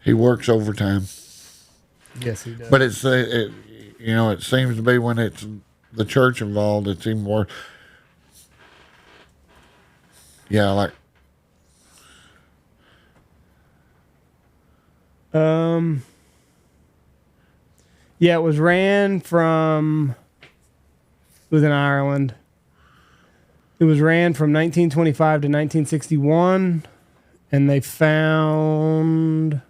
[SPEAKER 2] He works overtime.
[SPEAKER 3] Yes, he does.
[SPEAKER 2] But it seems to be when it's the church involved, it's even worse. Yeah, like
[SPEAKER 3] yeah, it was ran from. It was in Ireland. It was ran from 1925 to 1961, and they found.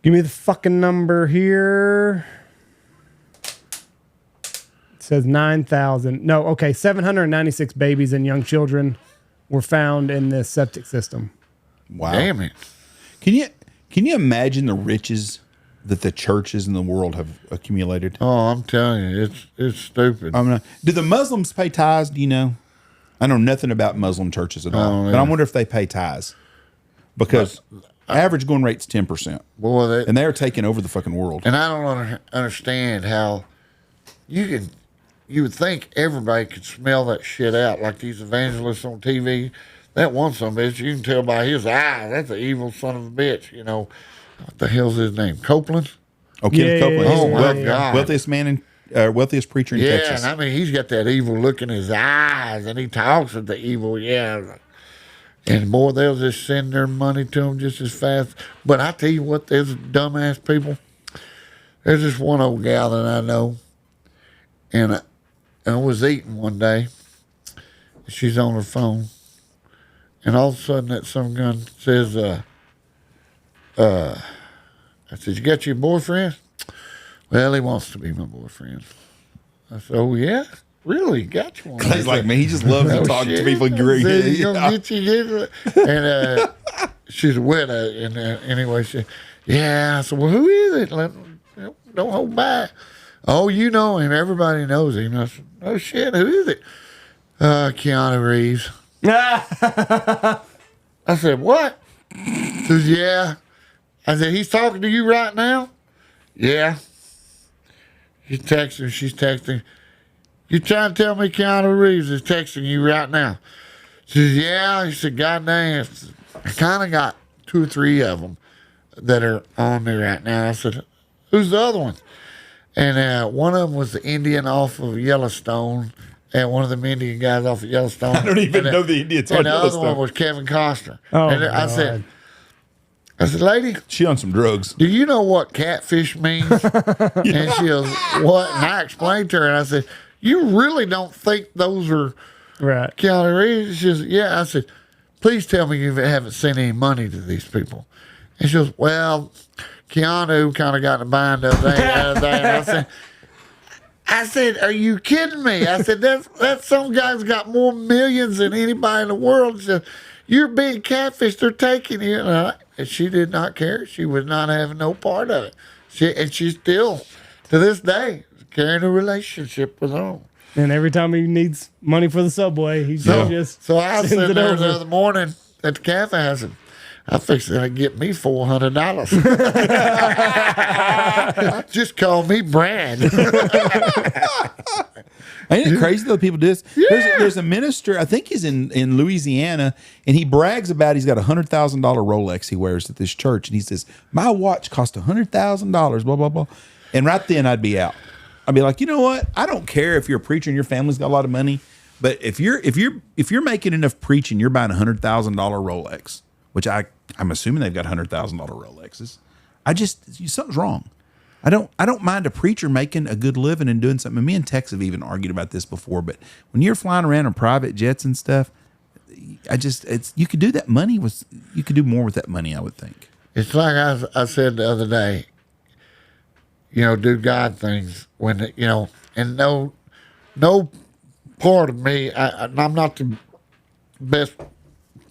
[SPEAKER 3] Give me the fucking number here. says 9,000. No, okay, 796 babies and young children were found in this septic system.
[SPEAKER 1] Wow.
[SPEAKER 2] Damn it.
[SPEAKER 1] Can you imagine the riches that the churches in the world have accumulated?
[SPEAKER 2] Oh, I'm telling you, it's stupid.
[SPEAKER 1] Do the Muslims pay tithes? Do you know? I know nothing about Muslim churches at all, but I wonder if they pay tithes because average going rate's 10%.
[SPEAKER 2] Boy,
[SPEAKER 1] and they're taking over the fucking world.
[SPEAKER 2] And I don't understand how you would think everybody could smell that shit out, like these evangelists on TV. That one son of a bitch, you can tell by his eyes, that's an evil son of a bitch. You know, what the hell's his name? Copeland?
[SPEAKER 1] Oh, Kenneth Copeland.
[SPEAKER 2] Oh, my God.
[SPEAKER 1] Wealthiest preacher in Texas.
[SPEAKER 2] Yeah, and I mean, he's got that evil look in his eyes, and he talks with the evil, yeah. And, boy, they'll just send their money to him just as fast. But I tell you what, there's dumbass people. There's this one old gal that I know, and I was eating one day. She's on her phone. And all of a sudden, that some gun says, I said, you got your boyfriend? Well, he wants to be my boyfriend. I said, oh, yeah? Really? Got you one?
[SPEAKER 1] He's like me. He just loves to talk to people.
[SPEAKER 2] Said, he's gonna get you. And she's a widow. And anyway, she, yeah. I said, well, who is it? Don't hold back. Oh, you know him. Everybody knows him. I said, oh, shit. Who is it? Keanu Reeves. I said, what? He says, yeah. I said, he's talking to you right now? Yeah. She's texting. You trying to tell me Keanu Reeves is texting you right now? She says, yeah. He said, God damn. I kind of got 2 or 3 of them that are on there right now. I said, who's the other one? And one of them was the Indian off of Yellowstone. And one of them Indian guys off of Yellowstone.
[SPEAKER 1] I don't even know the Indians on Yellowstone.
[SPEAKER 2] And the other one was Kevin Costner.
[SPEAKER 3] Oh,
[SPEAKER 2] and I said, lady,
[SPEAKER 1] she on some drugs.
[SPEAKER 2] do you know what catfish means? And she goes, what? And I explained to her, and I said, you really don't think those are
[SPEAKER 3] Right.
[SPEAKER 2] Keanu Reeves? She says, yeah. I said, please tell me you haven't sent any money to these people. And she goes, well, Keanu kind of got in a bind up there. And I said, are you kidding me? I said, that's some guy's got more millions than anybody in the world. She said, you're being catfished. They're taking you. And she did not care. She was not having no part of it. And she's still, to this day, carrying a relationship with them.
[SPEAKER 3] And every time he needs money for the subway, he just
[SPEAKER 2] So I
[SPEAKER 3] sends
[SPEAKER 2] sat
[SPEAKER 3] it
[SPEAKER 2] there
[SPEAKER 3] over.
[SPEAKER 2] the other morning at the cafe. I said, I fixed it to get me $400. Just call me Brad.
[SPEAKER 1] Ain't it crazy that people do this?
[SPEAKER 2] Yeah.
[SPEAKER 1] There's a minister, I think he's in Louisiana, and he brags about he's got a $100,000 Rolex he wears at this church. And he says, my watch cost $100,000, blah, blah, blah. And right then I'd be out. I'd be like, you know what? I don't care if you're a preacher and your family's got a lot of money, but if you're making enough preaching, you're buying a $100,000 Rolex, which I'm assuming they've got $100,000 Rolexes. Something's wrong. I don't mind a preacher making a good living and doing something. Me and Tex have even argued about this before, but when you're flying around in private jets and stuff, you could do that money you could do more with that money, I would think.
[SPEAKER 2] It's like I said the other day, do God things when, and no part of me, I'm not the best,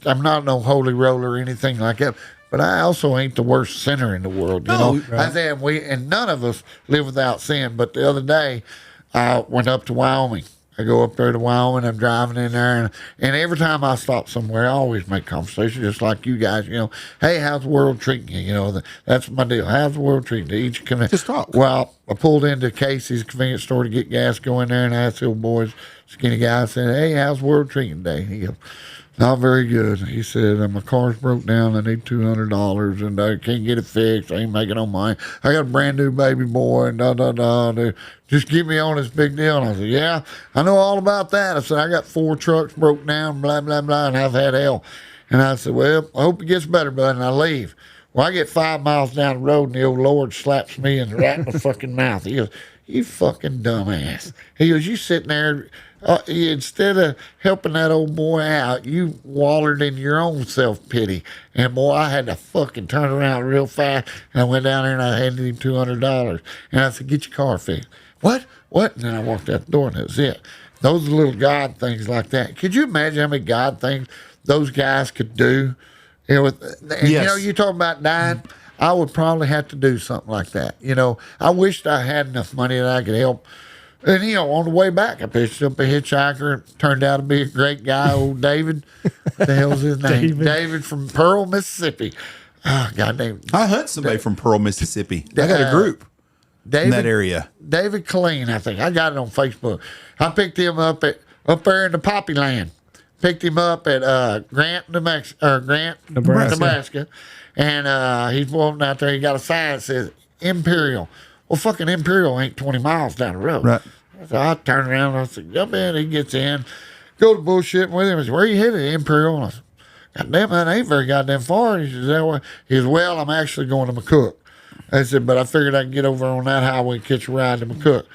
[SPEAKER 2] I'm not no holy roller or anything like that, but I also ain't the worst sinner in the world,
[SPEAKER 1] No, right.
[SPEAKER 2] I said and none of us live without sin, but the other day I went up to Wyoming. I go up there to Wyoming, I'm driving in there, and every time I stop somewhere, I always make conversation, just like you guys, hey, how's the world treating you? That's my deal. How's the world treating you? Each
[SPEAKER 1] Just talk.
[SPEAKER 2] Well, I pulled into Casey's convenience store to get gas, go in there, and I asked the old boys, skinny guy, I said, hey, how's the world treating today? He goes, not very good. He said, my car's broke down. I need $200 and I can't get it fixed. I ain't making no money. I got a brand new baby boy and just get me on this big deal. And I said, yeah, I know all about that. I said, I got 4 trucks broke down, blah, blah, blah, and I've had hell. And I said, well, I hope it gets better, bud. And I leave. Well, I get 5 miles down the road and the old Lord slaps me right in the fucking mouth. He goes, you fucking dumbass. He goes, you sitting there, instead of helping that old boy out, you wallered in your own self-pity. And boy, I had to fucking turn around real fast. And I went down there and I handed him $200. And I said, get your car fixed. What? And then I walked out the door, and that was it. Those little God things like that. Could you imagine how many God things those guys could do? You talk about dying. I would probably have to do something like that. I wished I had enough money that I could help. And, on the way back, I picked up a hitchhiker. Turned out to be a great guy, old David. What the hell's his name? David from Pearl, Mississippi. Oh, goddamn.
[SPEAKER 1] I hunt somebody from Pearl, Mississippi. I got a group in that area.
[SPEAKER 2] David Colleen, I think. I got it on Facebook. I picked him up there in the Poppy Land. Picked him up at Grant, Nebraska. And he's walking out there. He got a sign that says Imperial. Well, fucking Imperial ain't 20 miles down the road.
[SPEAKER 1] Right.
[SPEAKER 2] So I turned around and I said, jump in. He gets in. Go to bullshitting with him. He said, where you headed, Imperial? And I said, God damn, that ain't very goddamn far. He says, well, I'm actually going to McCook. I said, but I figured I could get over on that highway and catch a ride to McCook.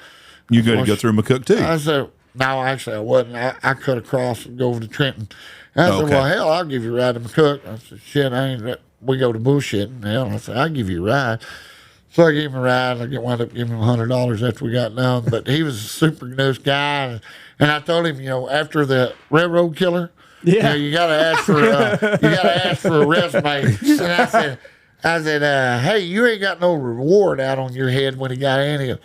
[SPEAKER 1] You're going to go through McCook, too?
[SPEAKER 2] I said, no, actually, I wasn't. I cut across and go over to Trenton. And I said, well, hell, I'll give you a ride to McCook. I said, shit, we go to bullshitting. Hell, I said, I'll give you a ride. So I gave him a ride. I wound up giving him $100 after we got done. But he was a super nice guy. And I told him, after the railroad killer, you got to ask for a resume. And I said, hey, you ain't got no reward out on your head when he got in here.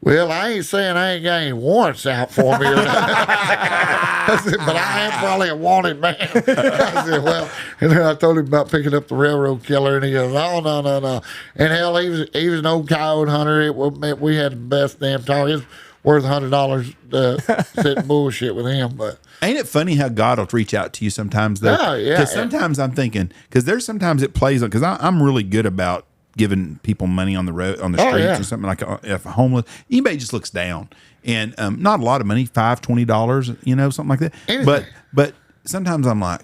[SPEAKER 2] Well, I ain't saying I ain't got any warrants out for me. I said, but I am probably a wanted man. I said, well, and then I told him about picking up the railroad killer, and he goes, oh, no. And hell, he was an old coyote hunter. We had the best damn talk. It's worth $100 to sit and bullshit with him. But
[SPEAKER 1] ain't it funny how God will reach out to you sometimes, though?
[SPEAKER 2] Oh, yeah.
[SPEAKER 1] Because sometimes I'm thinking, because there's sometimes it plays on, because I'm really good about giving people money on the road, on the streets or something, like if a homeless, anybody just looks down, and not a lot of money, $5, $20, something like that.
[SPEAKER 2] Anything.
[SPEAKER 1] But sometimes I'm like,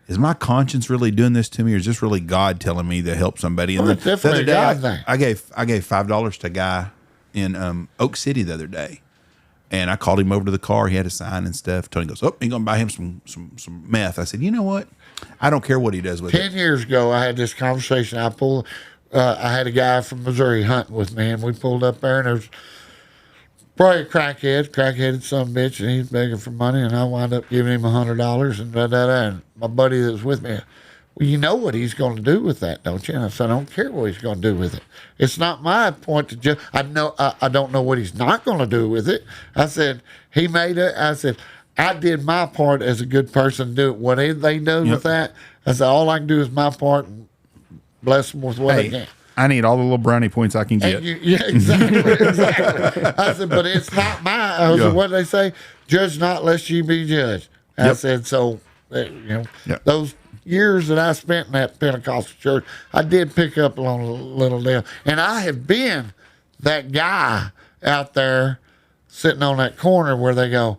[SPEAKER 1] is my conscience really doing this to me, or is this really God telling me to help somebody? And
[SPEAKER 2] it's
[SPEAKER 1] the other day,
[SPEAKER 2] I
[SPEAKER 1] gave $5 to a guy in Oak City the other day, and I called him over to the car. He had a sign and stuff. Tony goes, he's gonna buy him some meth. I said, you know what? I don't care what he does with
[SPEAKER 2] 10 years ago, I had this conversation. I had a guy from Missouri hunting with me, and we pulled up there, and there was probably a crackheaded son of a bitch, and he's begging for money, and I wound up giving him $100, and and my buddy that was with me, well, you know what he's going to do with that, don't you? And I said, I don't care what he's going to do with it. It's not my point to just, I don't know what he's not going to do with it. I said, he made it. I said, I did my part as a good person to do it. What they do with that, I said, all I can do is my part, and bless them with what I can.
[SPEAKER 1] I need all the little brownie points I can get.
[SPEAKER 2] Exactly. I said, but it's not mine. I said, what did they say? Judge not, lest you be judged. I said, so, those years that I spent in that Pentecostal church, I did pick up a little deal. And I have been that guy out there sitting on that corner where they go,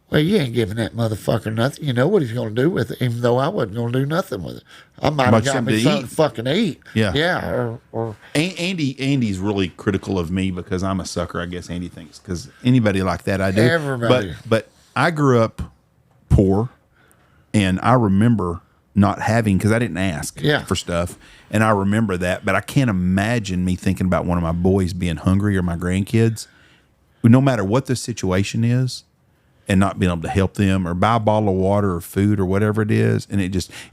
[SPEAKER 2] well, you ain't giving that motherfucker nothing. You know what he's going to do with it, even though I wasn't going to do nothing with it. I might have got me something to fucking eat. Yeah. Or
[SPEAKER 1] Andy's really critical of me because I'm a sucker, I guess Andy thinks, because anybody like that I do.
[SPEAKER 2] Everybody.
[SPEAKER 1] But I grew up poor, and I remember not having, because I didn't ask for stuff, and I remember that, but I can't imagine me thinking about one of my boys being hungry or my grandkids, no matter what the situation is, and not being able to help them or buy a bottle of water or food or whatever it is. And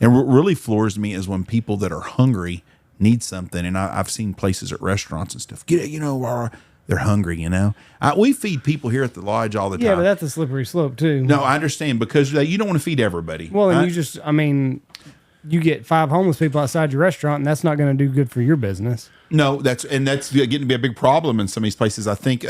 [SPEAKER 1] what really floors me is when people that are hungry need something. And I've seen places at restaurants and stuff, they're hungry, we feed people here at the lodge all the time.
[SPEAKER 3] Yeah, but that's a slippery slope too.
[SPEAKER 1] No, I understand, because you don't want to feed everybody.
[SPEAKER 3] Well, and you get 5 homeless people outside your restaurant, and that's not going to do good for your business.
[SPEAKER 1] No, that's getting to be a big problem in some of these places. I think,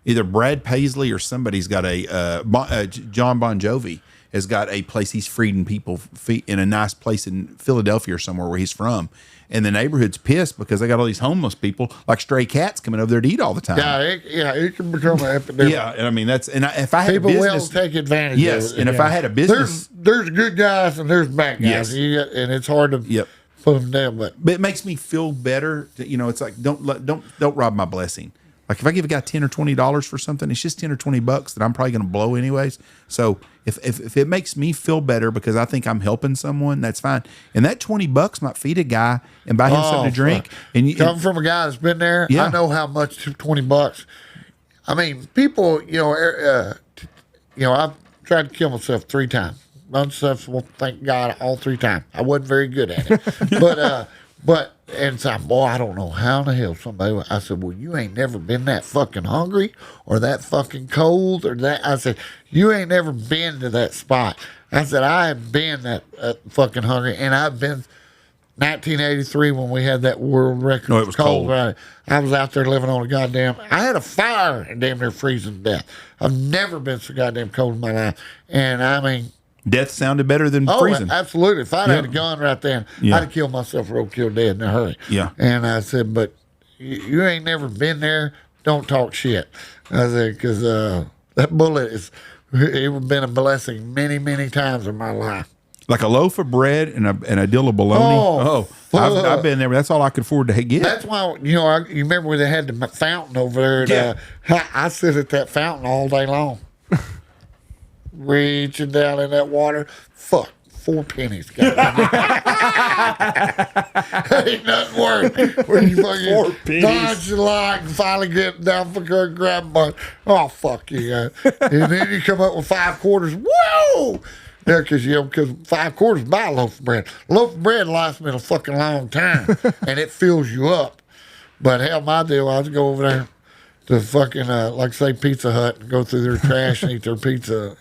[SPEAKER 1] either Brad Paisley or somebody's got John Bon Jovi has got a place he's feeding people in a nice place in Philadelphia or somewhere where he's from. And the neighborhood's pissed because they got all these homeless people, like stray cats, coming over there to eat all the time.
[SPEAKER 2] It can become an epidemic.
[SPEAKER 1] Yeah, and I mean, if I had
[SPEAKER 2] people
[SPEAKER 1] a business,
[SPEAKER 2] will take advantage of it.
[SPEAKER 1] Yes, and if I had a business,
[SPEAKER 2] there's good guys and there's bad guys, and it's hard to put them down. But
[SPEAKER 1] it makes me feel better. It's like don't rob my blessing. Like if I give a guy $10 or $20 for something, it's just $10 or $20 that I'm probably going to blow anyways. So if it makes me feel better because I think I'm helping someone, that's fine. And that $20 might feed a guy and buy him something to drink.
[SPEAKER 2] Coming from a guy that's been there, I know how much $20 I mean, people, I've tried to kill myself 3 times. Unsuccessful, thank God, all 3 times. I wasn't very good at it. And so, boy, I don't know how the hell somebody, I said, well, you ain't never been that fucking hungry or that fucking cold or that. I said, you ain't never been to that spot. I said, I have been that fucking hungry, and I've been 1983 when we had that world record.
[SPEAKER 1] No, it was cold.
[SPEAKER 2] I was out there living on I had a fire and damn near freezing to death. I've never been so goddamn cold in my life. And I mean,
[SPEAKER 1] death sounded better than freezing.
[SPEAKER 2] Absolutely. If I'd had a gun right then, I'd have killed myself roadkill dead in a hurry.
[SPEAKER 1] Yeah.
[SPEAKER 2] And I said, but you ain't never been there. Don't talk shit. I said, because that bullet it been a blessing many, many times in my life.
[SPEAKER 1] Like a loaf of bread and a deal of bologna. I've been there. That's all I could afford to get.
[SPEAKER 2] That's why, you remember where they had the fountain over there? I sit at that fountain all day long. Reaching down in that water. Fuck, 4 pennies. Ain't nothing worse. When you fucking
[SPEAKER 1] 4 pennies.
[SPEAKER 2] dodge the line and finally get down for her grab one. Oh, fuck you. And then you come up with 5 quarters. Whoa! Yeah, because 5 quarters buy a loaf of bread. A loaf of bread lasts me a fucking long time, and it fills you up. But hell, my deal, I was go over there to fucking like say Pizza Hut and go through their trash and eat their pizza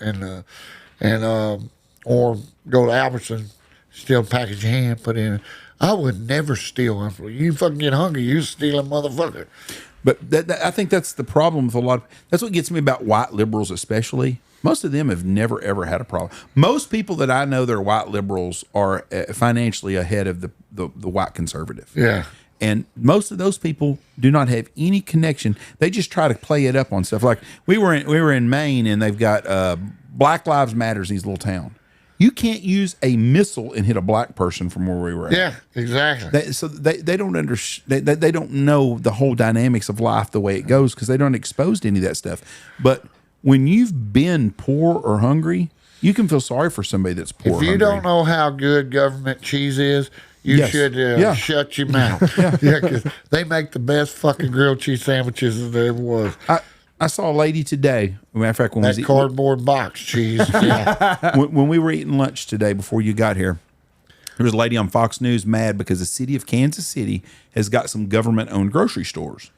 [SPEAKER 2] or go to Albertson, steal a package of ham, put in. I would never steal. You fucking get hungry, you steal a motherfucker.
[SPEAKER 1] But I think that's the problem with a lot of. That's what gets me about white liberals, especially. Most of them have never ever had a problem. Most people that I know that are white liberals are financially ahead of the white conservative.
[SPEAKER 2] Yeah.
[SPEAKER 1] And most of those people do not have any connection. They just try to play it up on stuff. Like we were in Maine, and they've got Black Lives Matters in these little town. You can't use a missile and hit a black person from where we were at.
[SPEAKER 2] Yeah, exactly.
[SPEAKER 1] They don't they don't know the whole dynamics of life the way it goes because they don't expose to any of that stuff. But when you've been poor or hungry, you can feel sorry for somebody that's poor.
[SPEAKER 2] If you don't know how good government cheese is, you should shut your mouth. Because they make the best fucking grilled cheese sandwiches there ever was.
[SPEAKER 1] I saw a lady today. Matter of fact, when
[SPEAKER 2] that cardboard box cheese. Yeah.
[SPEAKER 1] when we were eating lunch today before you got here, there was a lady on Fox News mad because the city of Kansas City has got some government-owned grocery stores.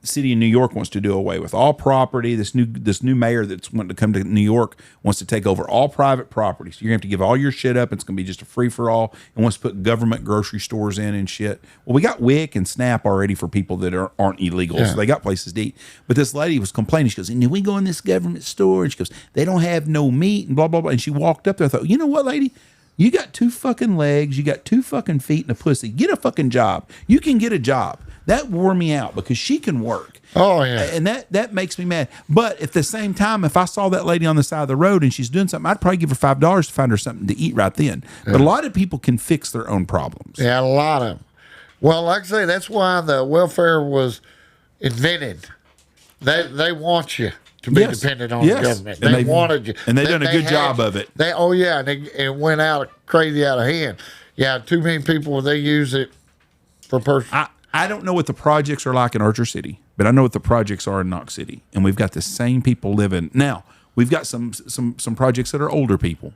[SPEAKER 1] The city of New York wants to do away with all property. This new mayor that's wanting to come to New York wants to take over all private property. So you're going to have to give all your shit up. It's going to be just a free-for-all and wants to put government grocery stores in and shit. Well, we got WIC and SNAP already for people that aren't illegal. Yeah. So they got places to eat. But this lady was complaining. She goes, and we go in this government store, and she goes, they don't have no meat and blah, blah, blah. And she walked up there. I thought, you know what, lady? You got 2 fucking legs. You got 2 fucking feet and a pussy. Get a fucking job. You can get a job. That wore me out because she can work.
[SPEAKER 2] Oh, yeah.
[SPEAKER 1] And that makes me mad. But at the same time, if I saw that lady on the side of the road and she's doing something, I'd probably give her $5 to find her something to eat right then. Yeah. But a lot of people can fix their own problems.
[SPEAKER 2] Yeah, a lot of them. Well, like I say, that's why the welfare was invented. They want you to be dependent on the government. They wanted you.
[SPEAKER 1] And they've done a good job of it.
[SPEAKER 2] It went out crazy out of hand. Yeah, too many people, they use it for personal.
[SPEAKER 1] I don't know what the projects are like in Archer City, but I know what the projects are in Knox City. And we've got the same people living. Now, we've got some projects that are older people.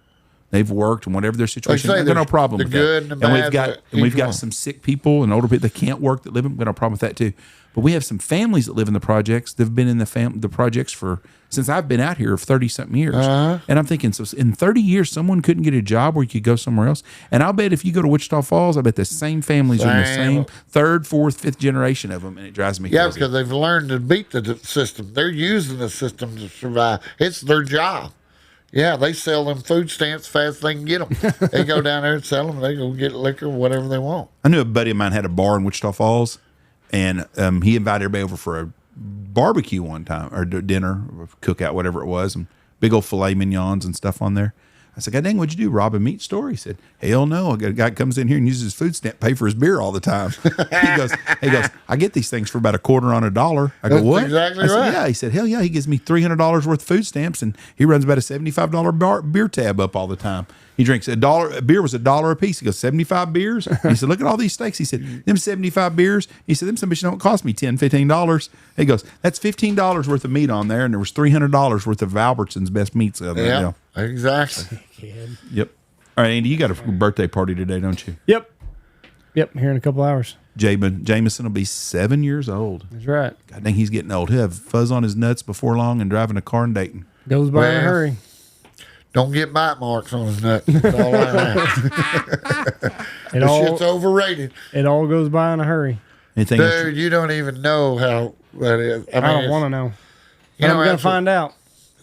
[SPEAKER 1] They've worked and whatever their situation, they've got no problem with that. And we've got some sick people and older people that can't work that live in. We've got no problem with that too. But we have some families that live in the projects. They've been in the projects since I've been out here 30-something years. And I'm thinking, so in 30 years, someone couldn't get a job where you could go somewhere else. And I'll bet if you go to Wichita Falls, I bet the same families are in the same 3rd, 4th, 5th generation of them, and it drives me crazy.
[SPEAKER 2] Yeah, because they've learned to beat the system. They're using the system to survive. It's their job. Yeah, they sell them food stamps fast as they can get them. They go down there and sell them. They go get liquor, whatever they want.
[SPEAKER 1] I knew a buddy of mine had a bar in Wichita Falls, and he invited everybody over for a barbecue one time, or dinner, or cookout, whatever it was, and big old filet mignons and stuff on there. I said, God dang, what'd you do, rob a meat store? He said, hell no. A guy comes in here and uses his food stamp, pay for his beer all the time. he goes, I get these things for about $0.25 on $1. I go,
[SPEAKER 2] That's
[SPEAKER 1] what?
[SPEAKER 2] Exactly
[SPEAKER 1] I said,
[SPEAKER 2] right.
[SPEAKER 1] Yeah. He said, hell yeah. He gives me $300 worth of food stamps, and he runs about a $75 beer tab up all the time. He drinks a beer was $1 a piece. He goes, 75 beers? He said, look at all these steaks. He said, them 75 beers. He said, them some bitch don't cost me $10, $15. He goes, that's $15 worth of meat on there, and there was $300 worth of Albertson's best meats.
[SPEAKER 2] Yeah, exactly.
[SPEAKER 1] Yep. All right, Andy, you got a birthday party today, don't you?
[SPEAKER 3] Yep. Here in a couple hours.
[SPEAKER 1] Jameson will be 7 years old.
[SPEAKER 3] That's right.
[SPEAKER 1] God dang, he's getting old. He'll have fuzz on his nuts before long and driving a car in Dayton.
[SPEAKER 3] Goes by in a hurry.
[SPEAKER 2] Don't get bite marks on his nuts. That's all I have. Shit's overrated.
[SPEAKER 3] It all goes by in a hurry.
[SPEAKER 2] Dude, you don't even know how that is. I
[SPEAKER 3] don't want to know. I'm going to find out.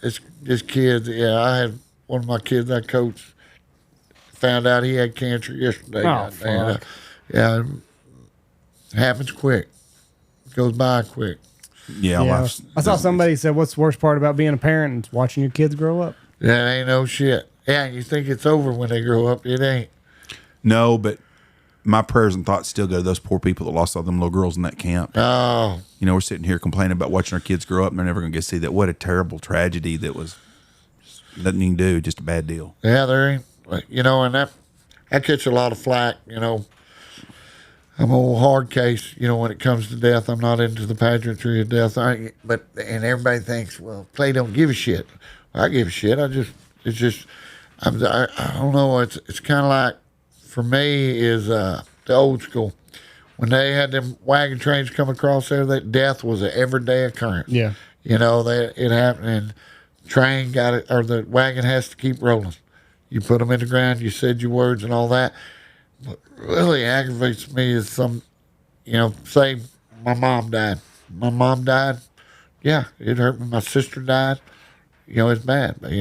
[SPEAKER 2] It's just kids. Yeah, I had one of my kids I coached found out he had cancer yesterday.
[SPEAKER 3] Oh, fuck.
[SPEAKER 2] Yeah, it happens quick. It goes by quick.
[SPEAKER 1] Yeah.
[SPEAKER 3] I saw somebody said, what's the worst part about being a parent? It's watching your kids grow up.
[SPEAKER 2] That ain't no shit. Yeah, you think it's over when they grow up. It ain't.
[SPEAKER 1] No, but my prayers and thoughts still go to those poor people that lost all them little girls in that camp.
[SPEAKER 2] Oh.
[SPEAKER 1] You know, we're sitting here complaining about watching our kids grow up, and they're never going to get to see that. What a terrible tragedy that was. Nothing you can do, just a bad deal.
[SPEAKER 2] Yeah, there ain't. You know, and that I catch a lot of flack, you know. I'm a old hard case, you know, when it comes to death. I'm not into the pageantry of death. And everybody thinks, well, Clay don't give a shit. I give a shit. I don't know. It's kind of like, for me, is the old school. When they had them wagon trains come across there, that death was an everyday occurrence.
[SPEAKER 3] Yeah.
[SPEAKER 2] You know, it happened, and the train got it, or the wagon has to keep rolling. You put them in the ground, you said your words and all that. What really aggravates me is say my mom died. My mom died. Yeah, it hurt me. My sister died. You know, it's bad, but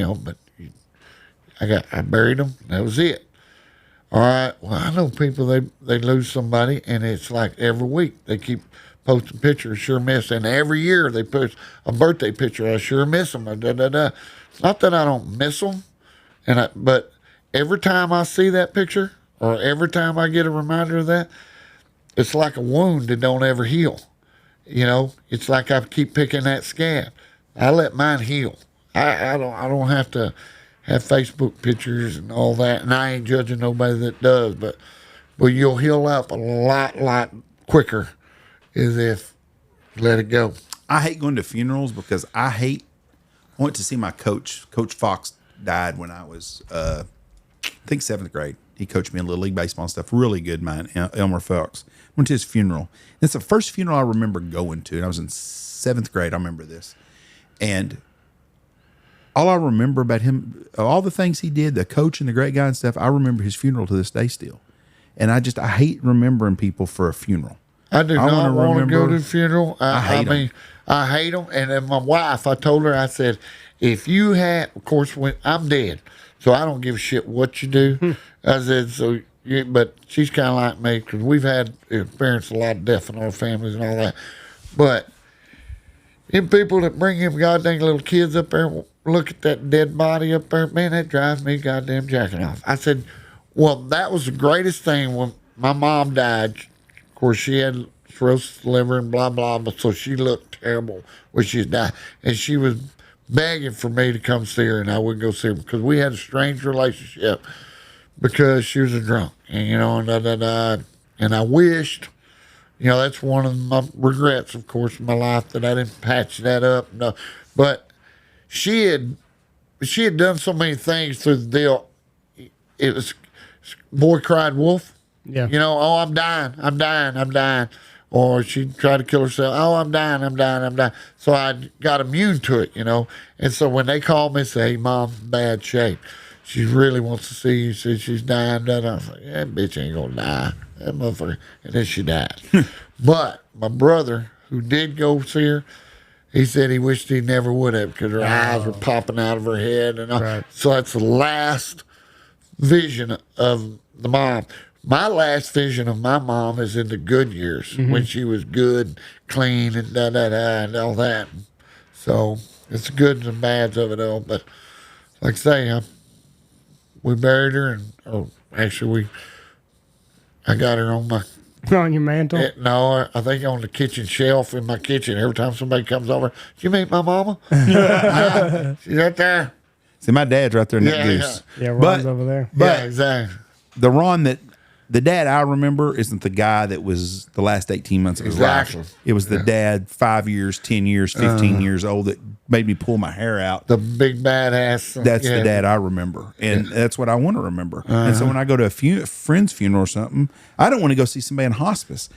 [SPEAKER 2] I buried them. That was it. All right. Well, I know people, they lose somebody, and it's like every week they keep posting pictures. Sure miss, and every year they post a birthday picture. I sure miss them. It's not that I don't miss them, but every time I see that picture, or every time I get a reminder of that, it's like a wound that don't ever heal. You know, it's like I keep picking that scab. I let mine heal. I don't have to have Facebook pictures and all that, and I ain't judging nobody that does, but you'll heal up a lot quicker as if let it go.
[SPEAKER 1] I hate going to funerals because I went to see my coach. Coach Fox died when I was, I think, 7th grade. He coached me in Little League baseball and stuff. Really good man, Elmer Fox. Went to his funeral. It's the first funeral I remember going to, and I was in 7th grade. I remember this. And all I remember about him, all the things he did, the coach and the great guy and stuff, I remember his funeral to this day still. And I hate remembering people for a funeral.
[SPEAKER 2] I do not want to go to the funeral. I hate them. And then my wife, I told her, I said, if you had, of course, I'm dead, so I don't give a shit what you do. I said, but she's kind of like me, because we've had experienced a lot of death in our families and all that. But them people that bring them goddamn little kids up there, look at that dead body up there, man, that drives me goddamn jacking off. I said, well, that was the greatest thing when my mom died. Of course, she had cirrhosis of the liver and blah, blah, but so she looked terrible when she died. And she was begging for me to come see her, and I wouldn't go see her because we had a strange relationship because she was a drunk. And, you know, and I wished, you know, that's one of my regrets, of course, in my life, that I didn't patch that up. No, but she had done so many things through the deal. It was boy cried wolf.
[SPEAKER 3] Yeah.
[SPEAKER 2] You know, oh, I'm dying. Or she'd try to kill herself. Oh, I'm dying. So I got immune to it, you know. And so when they called me and say, hey, Mom's in bad shape, she really wants to see you. Said she's dying. I was like, that bitch ain't gonna die. That motherfucker. And then she died. But my brother, who did go see her, he said he wished he never would have because her eyes were popping out of her head. And
[SPEAKER 3] right.
[SPEAKER 2] So that's the last vision of the mom. My last vision of my mom is in the good years when she was good, clean, and and all that. So it's the goods and bads of it all. But like I say, we buried her, and I got her on my
[SPEAKER 3] on your mantle.
[SPEAKER 2] No, I think on the kitchen shelf in my kitchen. Every time somebody comes over, did you meet my mama? She's right there.
[SPEAKER 1] See, my dad's right there in that
[SPEAKER 2] Yeah,
[SPEAKER 1] goose.
[SPEAKER 3] Yeah, Ron's over there.
[SPEAKER 1] But
[SPEAKER 2] yeah, exactly.
[SPEAKER 1] the Ron that the dad I remember isn't the guy that was the last 18 months of his
[SPEAKER 2] Exactly.
[SPEAKER 1] life. It was the dad 5 years, 10 years, 15 years old that made me pull my hair out.
[SPEAKER 2] The big badass.
[SPEAKER 1] That's the dad I remember. And that's what I want to remember. And so when I go to a friend's funeral or something, I don't want to go see somebody in hospice.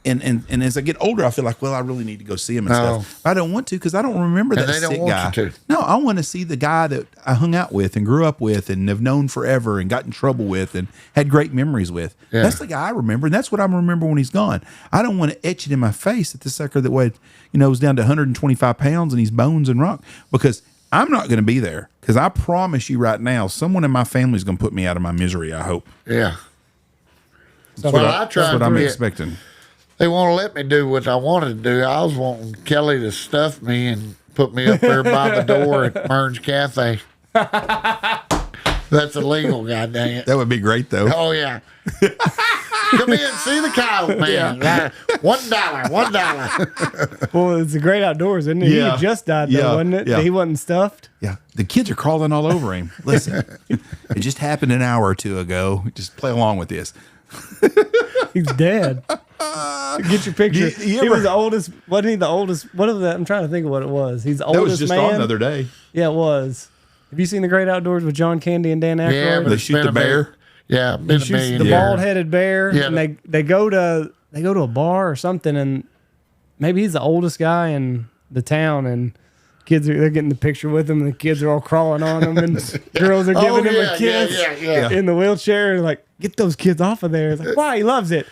[SPEAKER 1] And as I get older, I feel like, well, I really need to go see him and stuff. But I don't want to because I don't remember that
[SPEAKER 2] they don't
[SPEAKER 1] sick
[SPEAKER 2] want
[SPEAKER 1] guy.
[SPEAKER 2] you to.
[SPEAKER 1] No, I want to see the guy that I hung out with and grew up with and have known forever and got in trouble with and had great memories with.
[SPEAKER 2] Yeah.
[SPEAKER 1] That's the guy I remember, and that's what I remember when he's gone. I don't want to etch it in my face that the sucker that weighed, was down to 125 pounds and he's bones and rock, because I'm not going to be there. Because I promise you right now, someone in my family is going to put me out of my misery, I hope.
[SPEAKER 2] Yeah.
[SPEAKER 3] So
[SPEAKER 2] Well,
[SPEAKER 3] I-
[SPEAKER 2] I tried
[SPEAKER 1] That's what
[SPEAKER 2] to
[SPEAKER 1] I'm
[SPEAKER 2] get-
[SPEAKER 1] expecting.
[SPEAKER 2] They won't let me do what I wanted to do. I was wanting Kelly to stuff me and put me up there by the door at Mern's Cafe. That's illegal, goddamn it.
[SPEAKER 1] That would be great, though.
[SPEAKER 2] Oh, yeah. Come in and see the Coyote Man. $1.
[SPEAKER 3] well, it's the great outdoors, isn't it? He
[SPEAKER 1] Yeah.
[SPEAKER 3] had just died, though,
[SPEAKER 1] Yeah.
[SPEAKER 3] wasn't it?
[SPEAKER 1] Yeah.
[SPEAKER 3] He wasn't stuffed.
[SPEAKER 1] Yeah, the kids are crawling all over him. Listen, it just happened an hour or two ago. Just play along with this.
[SPEAKER 3] He's dead. Get your picture.
[SPEAKER 1] You
[SPEAKER 3] He
[SPEAKER 1] ever-
[SPEAKER 3] was the oldest. Wasn't he the oldest? What was that? I'm trying to think of what it was. He's the
[SPEAKER 1] That
[SPEAKER 3] oldest
[SPEAKER 1] was just
[SPEAKER 3] man.
[SPEAKER 1] on the other day.
[SPEAKER 3] Yeah, it was. Have you seen The Great Outdoors with John Candy and Dan Aykroyd?
[SPEAKER 2] Yeah, but
[SPEAKER 1] They
[SPEAKER 2] it's
[SPEAKER 1] shoot
[SPEAKER 2] been
[SPEAKER 1] the
[SPEAKER 2] a minute.
[SPEAKER 1] bear?
[SPEAKER 2] Yeah, been
[SPEAKER 3] He
[SPEAKER 2] a
[SPEAKER 3] shoots
[SPEAKER 2] million
[SPEAKER 3] the
[SPEAKER 2] years.
[SPEAKER 3] bald-headed bear,
[SPEAKER 2] Yeah.
[SPEAKER 3] and they go to a bar or something, and maybe he's the oldest guy in the town, and they're getting the picture with him, and the kids are all crawling on him, and girls are giving him a kiss
[SPEAKER 2] Yeah.
[SPEAKER 3] in the wheelchair, and like, get those kids off of there. It's like, why? He loves it.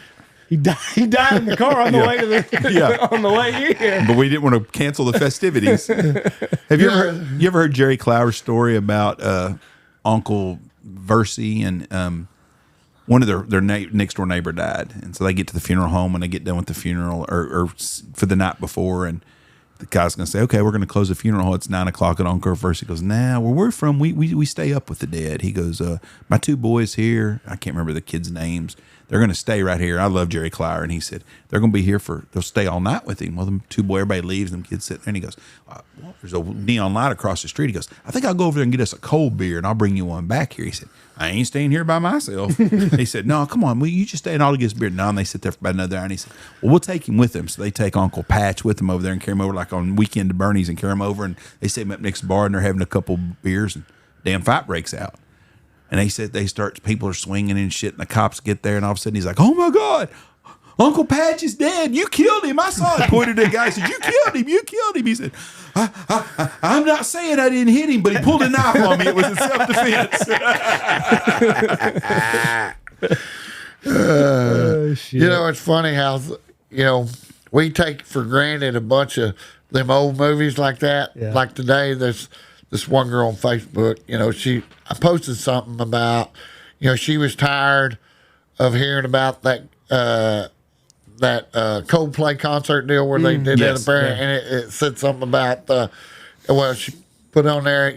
[SPEAKER 3] He died in the car on the way to the on the way here.
[SPEAKER 1] But we didn't want to cancel the festivities. Have you ever heard Jerry Clower's story about Uncle Versey and one of their next door neighbor died, and so they get to the funeral home and they get done with the funeral or for the night before, and the guy's going to say, okay, we're going to close the funeral home. It's 9:00, and Uncle Versey goes, nah, where we're from, we stay up with the dead. He goes, my two boys here, I can't remember the kids' names. They're going to stay right here. I love Jerry Clower. And he said, they're going to be here they'll stay all night with him. Well, them two boys, everybody leaves, them kids sit there. And he goes, well, there's a neon light across the street. He goes, I think I'll go over there and get us a cold beer and I'll bring you one back here. He said, I ain't staying here by myself. He said, no, come on. You just stay and I'll get us beer. No, and they sit there for about another hour. And he said, well, we'll take him with them. So they take Uncle Patch with them over there and carry him over like on weekend to Bernie's and carry him over. And they set him up next to the bar and they're having a couple beers and damn fight breaks out. And they said people are swinging and shit, and the cops get there, and all of a sudden he's like, oh my God, Uncle Patch is dead. You killed him. I saw it. Pointed at the guy, said, you killed him. You killed him. He said, I'm not saying I didn't hit him, but he pulled a knife on me. It was in self-defense.
[SPEAKER 2] It's funny how, we take for granted a bunch of them old movies like that.
[SPEAKER 3] Yeah.
[SPEAKER 2] Like today, there's this one girl on Facebook, I posted something about, she was tired of hearing about that Coldplay concert deal where they did that apparently, and it said something about she put on there,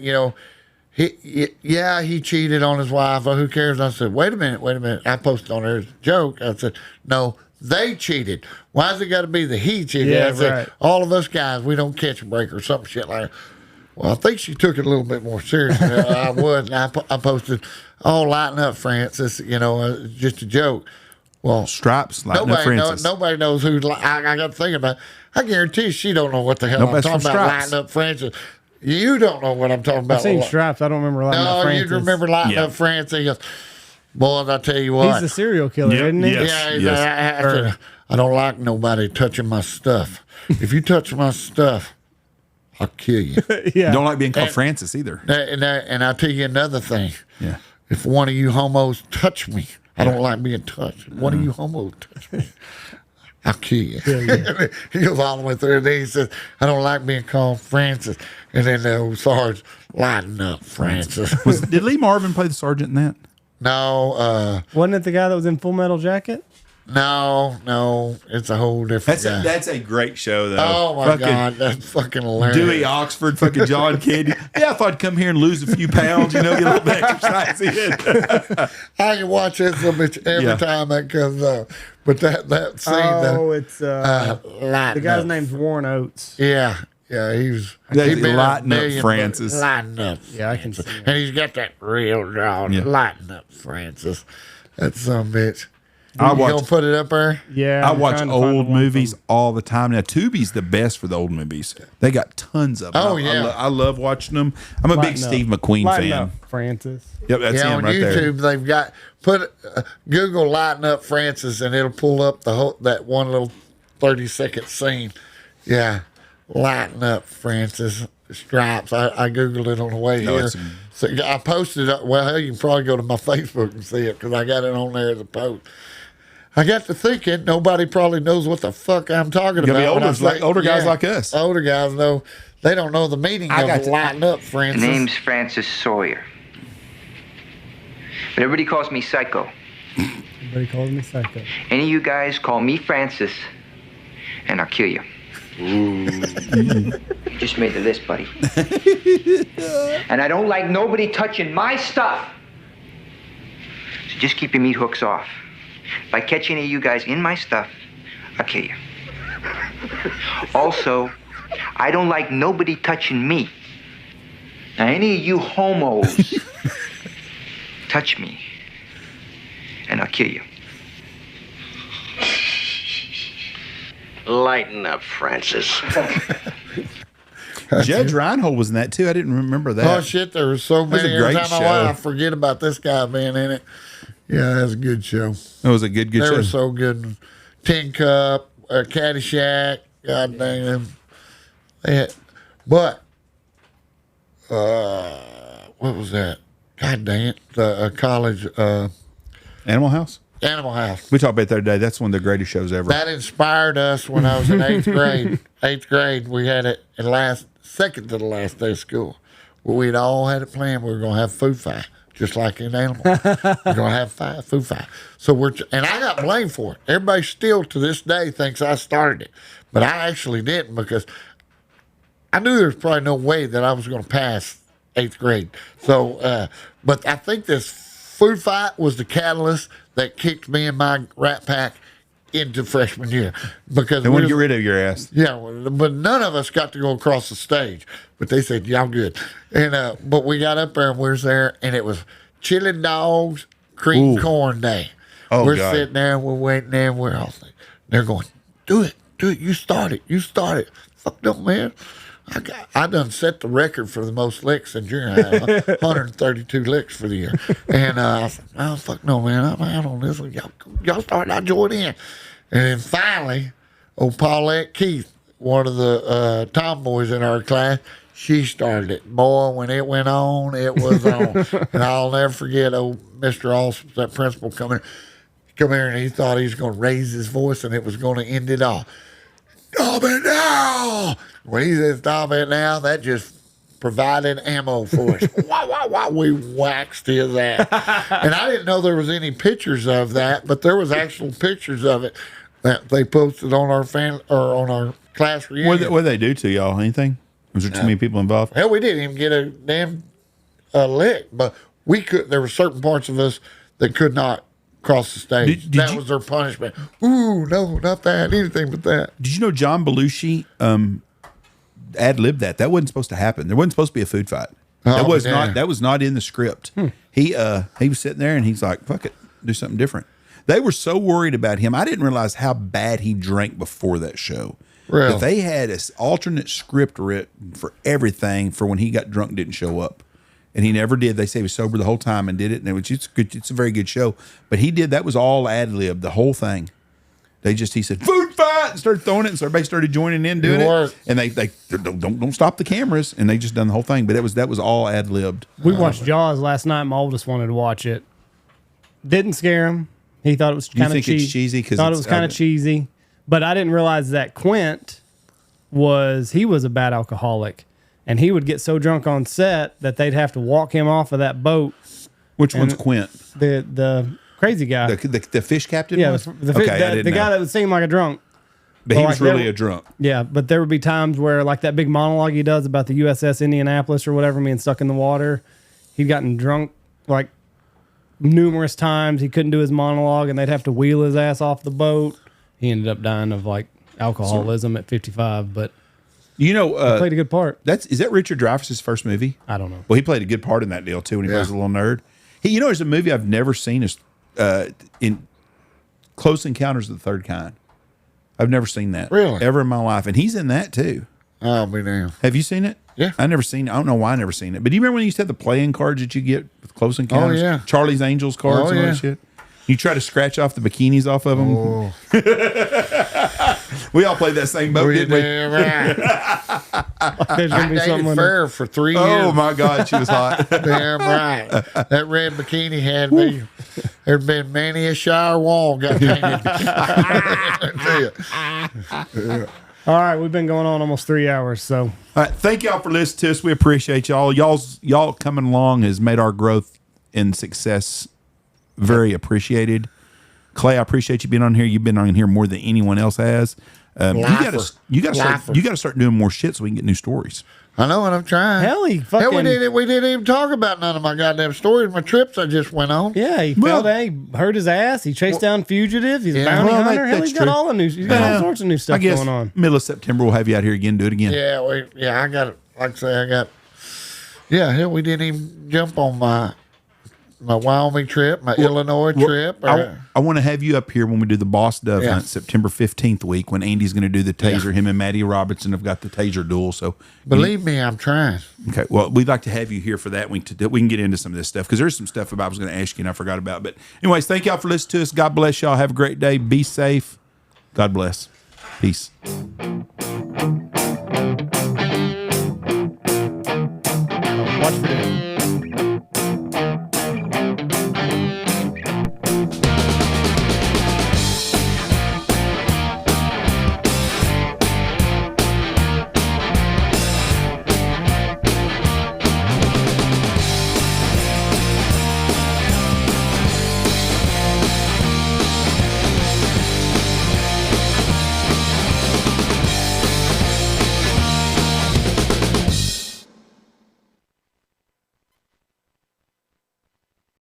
[SPEAKER 2] he cheated on his wife. Well, who cares? I said, wait a minute. I posted on there as a joke. I said, no, they cheated. Why's it got to be the he cheated?
[SPEAKER 3] Yeah,
[SPEAKER 2] I said,
[SPEAKER 3] right.
[SPEAKER 2] all of us guys, we don't catch a break or some shit like that. Well, I think she took it a little bit more seriously than I would. And I posted, lighten up, Francis, just a joke. Well,
[SPEAKER 1] Stripes, lighten up Francis.
[SPEAKER 2] nobody knows who. I got to think about it. I guarantee you she don't know what the hell
[SPEAKER 1] Nobody's
[SPEAKER 2] I'm talking
[SPEAKER 1] from
[SPEAKER 2] about.
[SPEAKER 1] Stripes.
[SPEAKER 2] Lighten up Francis. You don't know what I'm talking about.
[SPEAKER 3] I've seen Stripes. I don't remember lighting up
[SPEAKER 2] No,
[SPEAKER 3] Francis.
[SPEAKER 2] you remember lighting up Francis. He goes, boys, I tell you what.
[SPEAKER 3] He's the serial killer,
[SPEAKER 1] Yep,
[SPEAKER 3] isn't he?
[SPEAKER 1] yes.
[SPEAKER 2] Yeah, I said, I don't like nobody touching my stuff. If you touch my stuff, I'll kill you.
[SPEAKER 3] Yeah.
[SPEAKER 1] Don't like being called Francis either.
[SPEAKER 2] And I'll tell you another thing.
[SPEAKER 1] Yeah.
[SPEAKER 2] If one of you homos touch me, I don't like being touched. One of you homos touch me, I'll kill you. He goes all the way through, and then he says, I don't like being called Francis. And then the old sergeant, lighten up, Francis.
[SPEAKER 1] Did Lee Marvin play the sergeant in that?
[SPEAKER 2] No,
[SPEAKER 3] Wasn't it the guy that was in Full Metal Jacket?
[SPEAKER 2] no, it's a whole different guy.
[SPEAKER 1] That's a great show, though.
[SPEAKER 2] Oh my God, that's fucking hilarious.
[SPEAKER 1] Dewey Oxford, fucking John Candy. Yeah, I thought I'd come here and lose a few pounds, get a little bit of exercise in.
[SPEAKER 2] I can watch that so much every time that comes up. But that scene,
[SPEAKER 3] Oh, it's the
[SPEAKER 2] lighten
[SPEAKER 3] guy's
[SPEAKER 2] up.
[SPEAKER 3] name's Warren Oates.
[SPEAKER 2] Yeah, Yeah, he's
[SPEAKER 1] lighting up Francis.
[SPEAKER 2] Lighting up.
[SPEAKER 3] Yeah, I can see
[SPEAKER 2] And he's got that real draw. Lighting up Francis. That son of a bitch. You gonna put it up there?
[SPEAKER 3] Yeah,
[SPEAKER 1] I watch old movies all the time. Now, Tubi's the best for the old movies. They got tons of them.
[SPEAKER 2] Oh, yeah.
[SPEAKER 1] I love watching them. I'm a big Steve McQueen
[SPEAKER 3] Lighten
[SPEAKER 1] fan.
[SPEAKER 3] Up, Francis.
[SPEAKER 1] Yep, that's him
[SPEAKER 2] on
[SPEAKER 1] right
[SPEAKER 2] YouTube
[SPEAKER 1] there.
[SPEAKER 2] they've got Google lighting up Francis and it'll pull up that one little 30-second scene. Yeah, lighting up Francis Stripes. I googled it on the way here. So I posted it. Well, you can probably go to my Facebook and see it because I got it on there as a post. I got to thinking nobody probably knows what the fuck I'm talking about.
[SPEAKER 1] Older guys like us.
[SPEAKER 2] Older guys know. They don't know the meaning of lighting up Francis.
[SPEAKER 6] The name's Francis Sawyer. But everybody calls me Psycho.
[SPEAKER 3] Everybody calls me Psycho.
[SPEAKER 6] Any of you guys call me Francis, and I'll kill you. You just made the list, buddy. And I don't like nobody touching my stuff. So just keep your meat hooks off. If I catch any of you guys in my stuff, I'll kill you. Also, I don't like nobody touching me. Now, any of you homos touch me, and I'll kill you.
[SPEAKER 7] Lighten up, Francis.
[SPEAKER 1] Judge Reinhold was in that too. I didn't remember that.
[SPEAKER 2] Oh shit, there were so
[SPEAKER 1] was
[SPEAKER 2] many.
[SPEAKER 1] a great
[SPEAKER 2] Every time I forget about this guy being in it. Yeah, that's a good show.
[SPEAKER 1] It was a good
[SPEAKER 2] They
[SPEAKER 1] show.
[SPEAKER 2] were so good. Tin Cup, Caddyshack, god dang them. They had, but what was that? God dang it. The college
[SPEAKER 1] Animal House.
[SPEAKER 2] Animal House.
[SPEAKER 1] We talked about that the other day. That's one of the greatest shows ever.
[SPEAKER 2] That inspired us when I was in 8th grade. 8th grade, we had it second to the last day of school. Well, we'd all had it planned. We were going to have food fight, just like in Animal. We're going to have food fight. So and I got blamed for it. Everybody still to this day thinks I started it, but I actually didn't because I knew there was probably no way that I was going to pass 8th grade. So, but I think this food fight was the catalyst that kicked me and my Rat Pack into freshman year because
[SPEAKER 1] they want to get rid of your ass.
[SPEAKER 2] Yeah, but none of us got to go across the stage. But they said, "Y'all good," and but we got up there and we was there, and it was chili dogs, cream corn day.
[SPEAKER 1] Oh,
[SPEAKER 2] we're
[SPEAKER 1] God.
[SPEAKER 2] sitting there, we're waiting there, and we're all thinking, they're going, "Do it, you start it." Fuck no, man. I done set the record for the most licks in junior high, 132 licks for the year. And I said, "Oh, fuck no, man. I'm out on this one. Y'all start, I'll join in." And then finally, old Paulette Keith, one of the tomboys in our class, she started it. Boy, when it went on, it was on. And I'll never forget old Mr. Alsop, that principal, come here, and he thought he was going to raise his voice and it was going to end it all. "Stop it now!" When he said "stop it now," that just provided ammo for us. Wow, we waxed his ass. And I didn't know there was any pictures of that, but there was actual pictures of it that they posted on our on our class reunion.
[SPEAKER 1] What did they do to y'all? Anything? Was there too many people involved?
[SPEAKER 2] Hell, we didn't even get a damn lick, but we could. There were certain parts of us that could not cross the stage.
[SPEAKER 1] Did
[SPEAKER 2] that
[SPEAKER 1] you-
[SPEAKER 2] was their punishment. Ooh, no, not that. Anything but that.
[SPEAKER 1] Did you know John Belushi ad-libbed that? That wasn't supposed to happen. There wasn't supposed to be a food fight. That
[SPEAKER 2] Oh,
[SPEAKER 1] was
[SPEAKER 2] damn.
[SPEAKER 1] not. That was not in the script. He was sitting there and he's like, "Fuck it, do something different." They were so worried about him. I didn't realize how bad he drank before that show.
[SPEAKER 2] Really?
[SPEAKER 1] That they had an alternate script written for everything for when he got drunk and didn't show up. And he never did. They say he was sober the whole time and did it. And it's good. It's a very good show. But he did. That was all ad lib, the whole thing. He said food fight and started throwing it, and so everybody started joining in doing it. And they don't stop the cameras, and they just done the whole thing. But that was all ad libbed.
[SPEAKER 3] We watched Jaws last night. My oldest wanted to watch it. Didn't scare him. He thought it was kind of
[SPEAKER 1] think it's cheesy 'cause
[SPEAKER 3] thought it
[SPEAKER 1] it's
[SPEAKER 3] was kind of cheesy, but I didn't realize that Quint was a bad alcoholic, and he would get so drunk on set that they'd have to walk him off of that boat.
[SPEAKER 1] Which one's Quint?
[SPEAKER 3] The crazy guy.
[SPEAKER 1] The fish captain?
[SPEAKER 3] Yeah,
[SPEAKER 1] was?
[SPEAKER 3] the
[SPEAKER 1] I didn't
[SPEAKER 3] guy
[SPEAKER 1] know.
[SPEAKER 3] that would seem like a drunk.
[SPEAKER 1] But he
[SPEAKER 3] Well,
[SPEAKER 1] was
[SPEAKER 3] like,
[SPEAKER 1] really
[SPEAKER 3] there-
[SPEAKER 1] a drunk.
[SPEAKER 3] Yeah, but there would be times where, like that big monologue he does about the USS Indianapolis or whatever being stuck in the water, he'd gotten drunk like numerous times. He couldn't do his monologue, and they'd have to wheel his ass off the boat. He ended up dying of like alcoholism at 55. But
[SPEAKER 1] You know,
[SPEAKER 3] Played a good part.
[SPEAKER 1] is that Richard Dreyfuss's first movie?
[SPEAKER 3] I don't know.
[SPEAKER 1] Well, he played a good part in that deal too when he was a little nerd. There's a movie I've never seen is in Close Encounters of the Third Kind. I've never seen that ever in my life, and he's in that too.
[SPEAKER 2] I'll be damned.
[SPEAKER 1] Have you seen it?
[SPEAKER 2] Yeah.
[SPEAKER 1] I never seen it. I don't know why I never seen it. But do you remember when you used to have the playing cards that you get with Close Encounters?
[SPEAKER 2] Oh, yeah.
[SPEAKER 1] Charlie's Angels cards and all that shit. You try to scratch off the bikinis off of them.
[SPEAKER 2] Oh.
[SPEAKER 1] We all played that same boat, didn't we?
[SPEAKER 2] Right.
[SPEAKER 3] There's
[SPEAKER 2] I
[SPEAKER 3] gonna be
[SPEAKER 2] dated
[SPEAKER 3] something.
[SPEAKER 2] Fair for 3 years.
[SPEAKER 1] Oh my God, she was hot.
[SPEAKER 2] Damn right. That red bikini had me. There'd been many a shower wall got painted.
[SPEAKER 3] All right, we've been going on almost 3 hours, so
[SPEAKER 1] All right, thank y'all for listening to us. We appreciate y'all. Y'all coming along has made our growth and success very appreciated. Clay, I appreciate you being on here. You've been on here more than anyone else has. You gotta start doing more shit so we can get new stories.
[SPEAKER 2] I know what I'm trying.
[SPEAKER 3] hell, he
[SPEAKER 2] Hell,
[SPEAKER 3] fucking
[SPEAKER 2] we didn't even talk about none of my goddamn stories. My trips I just went on.
[SPEAKER 3] yeah, he fell down, he hurt his ass. He chased down fugitives. He's a bounty hunter. Hell, he's got
[SPEAKER 1] true.
[SPEAKER 3] all the news. He's got all sorts of new stuff
[SPEAKER 1] I guess
[SPEAKER 3] going on.
[SPEAKER 1] middle of September we'll have you out here again. Do it again.
[SPEAKER 2] Yeah, I got it. Like I say, hell, we didn't even jump on my Wyoming trip, my Illinois trip.
[SPEAKER 1] I want to have you up here when we do the Boss Dove
[SPEAKER 2] Yeah.
[SPEAKER 1] hunt September 15th week when Andy's going to do the taser. Him and Maddie Robertson have got the taser duel. So
[SPEAKER 2] Believe me, I'm trying.
[SPEAKER 1] okay, well, we'd like to have you here for that. We can get into some of this stuff because there's some stuff I was going to ask you and I forgot about. But anyways, thank y'all for listening to us. God bless y'all. Have a great day. Be safe. God bless. Peace.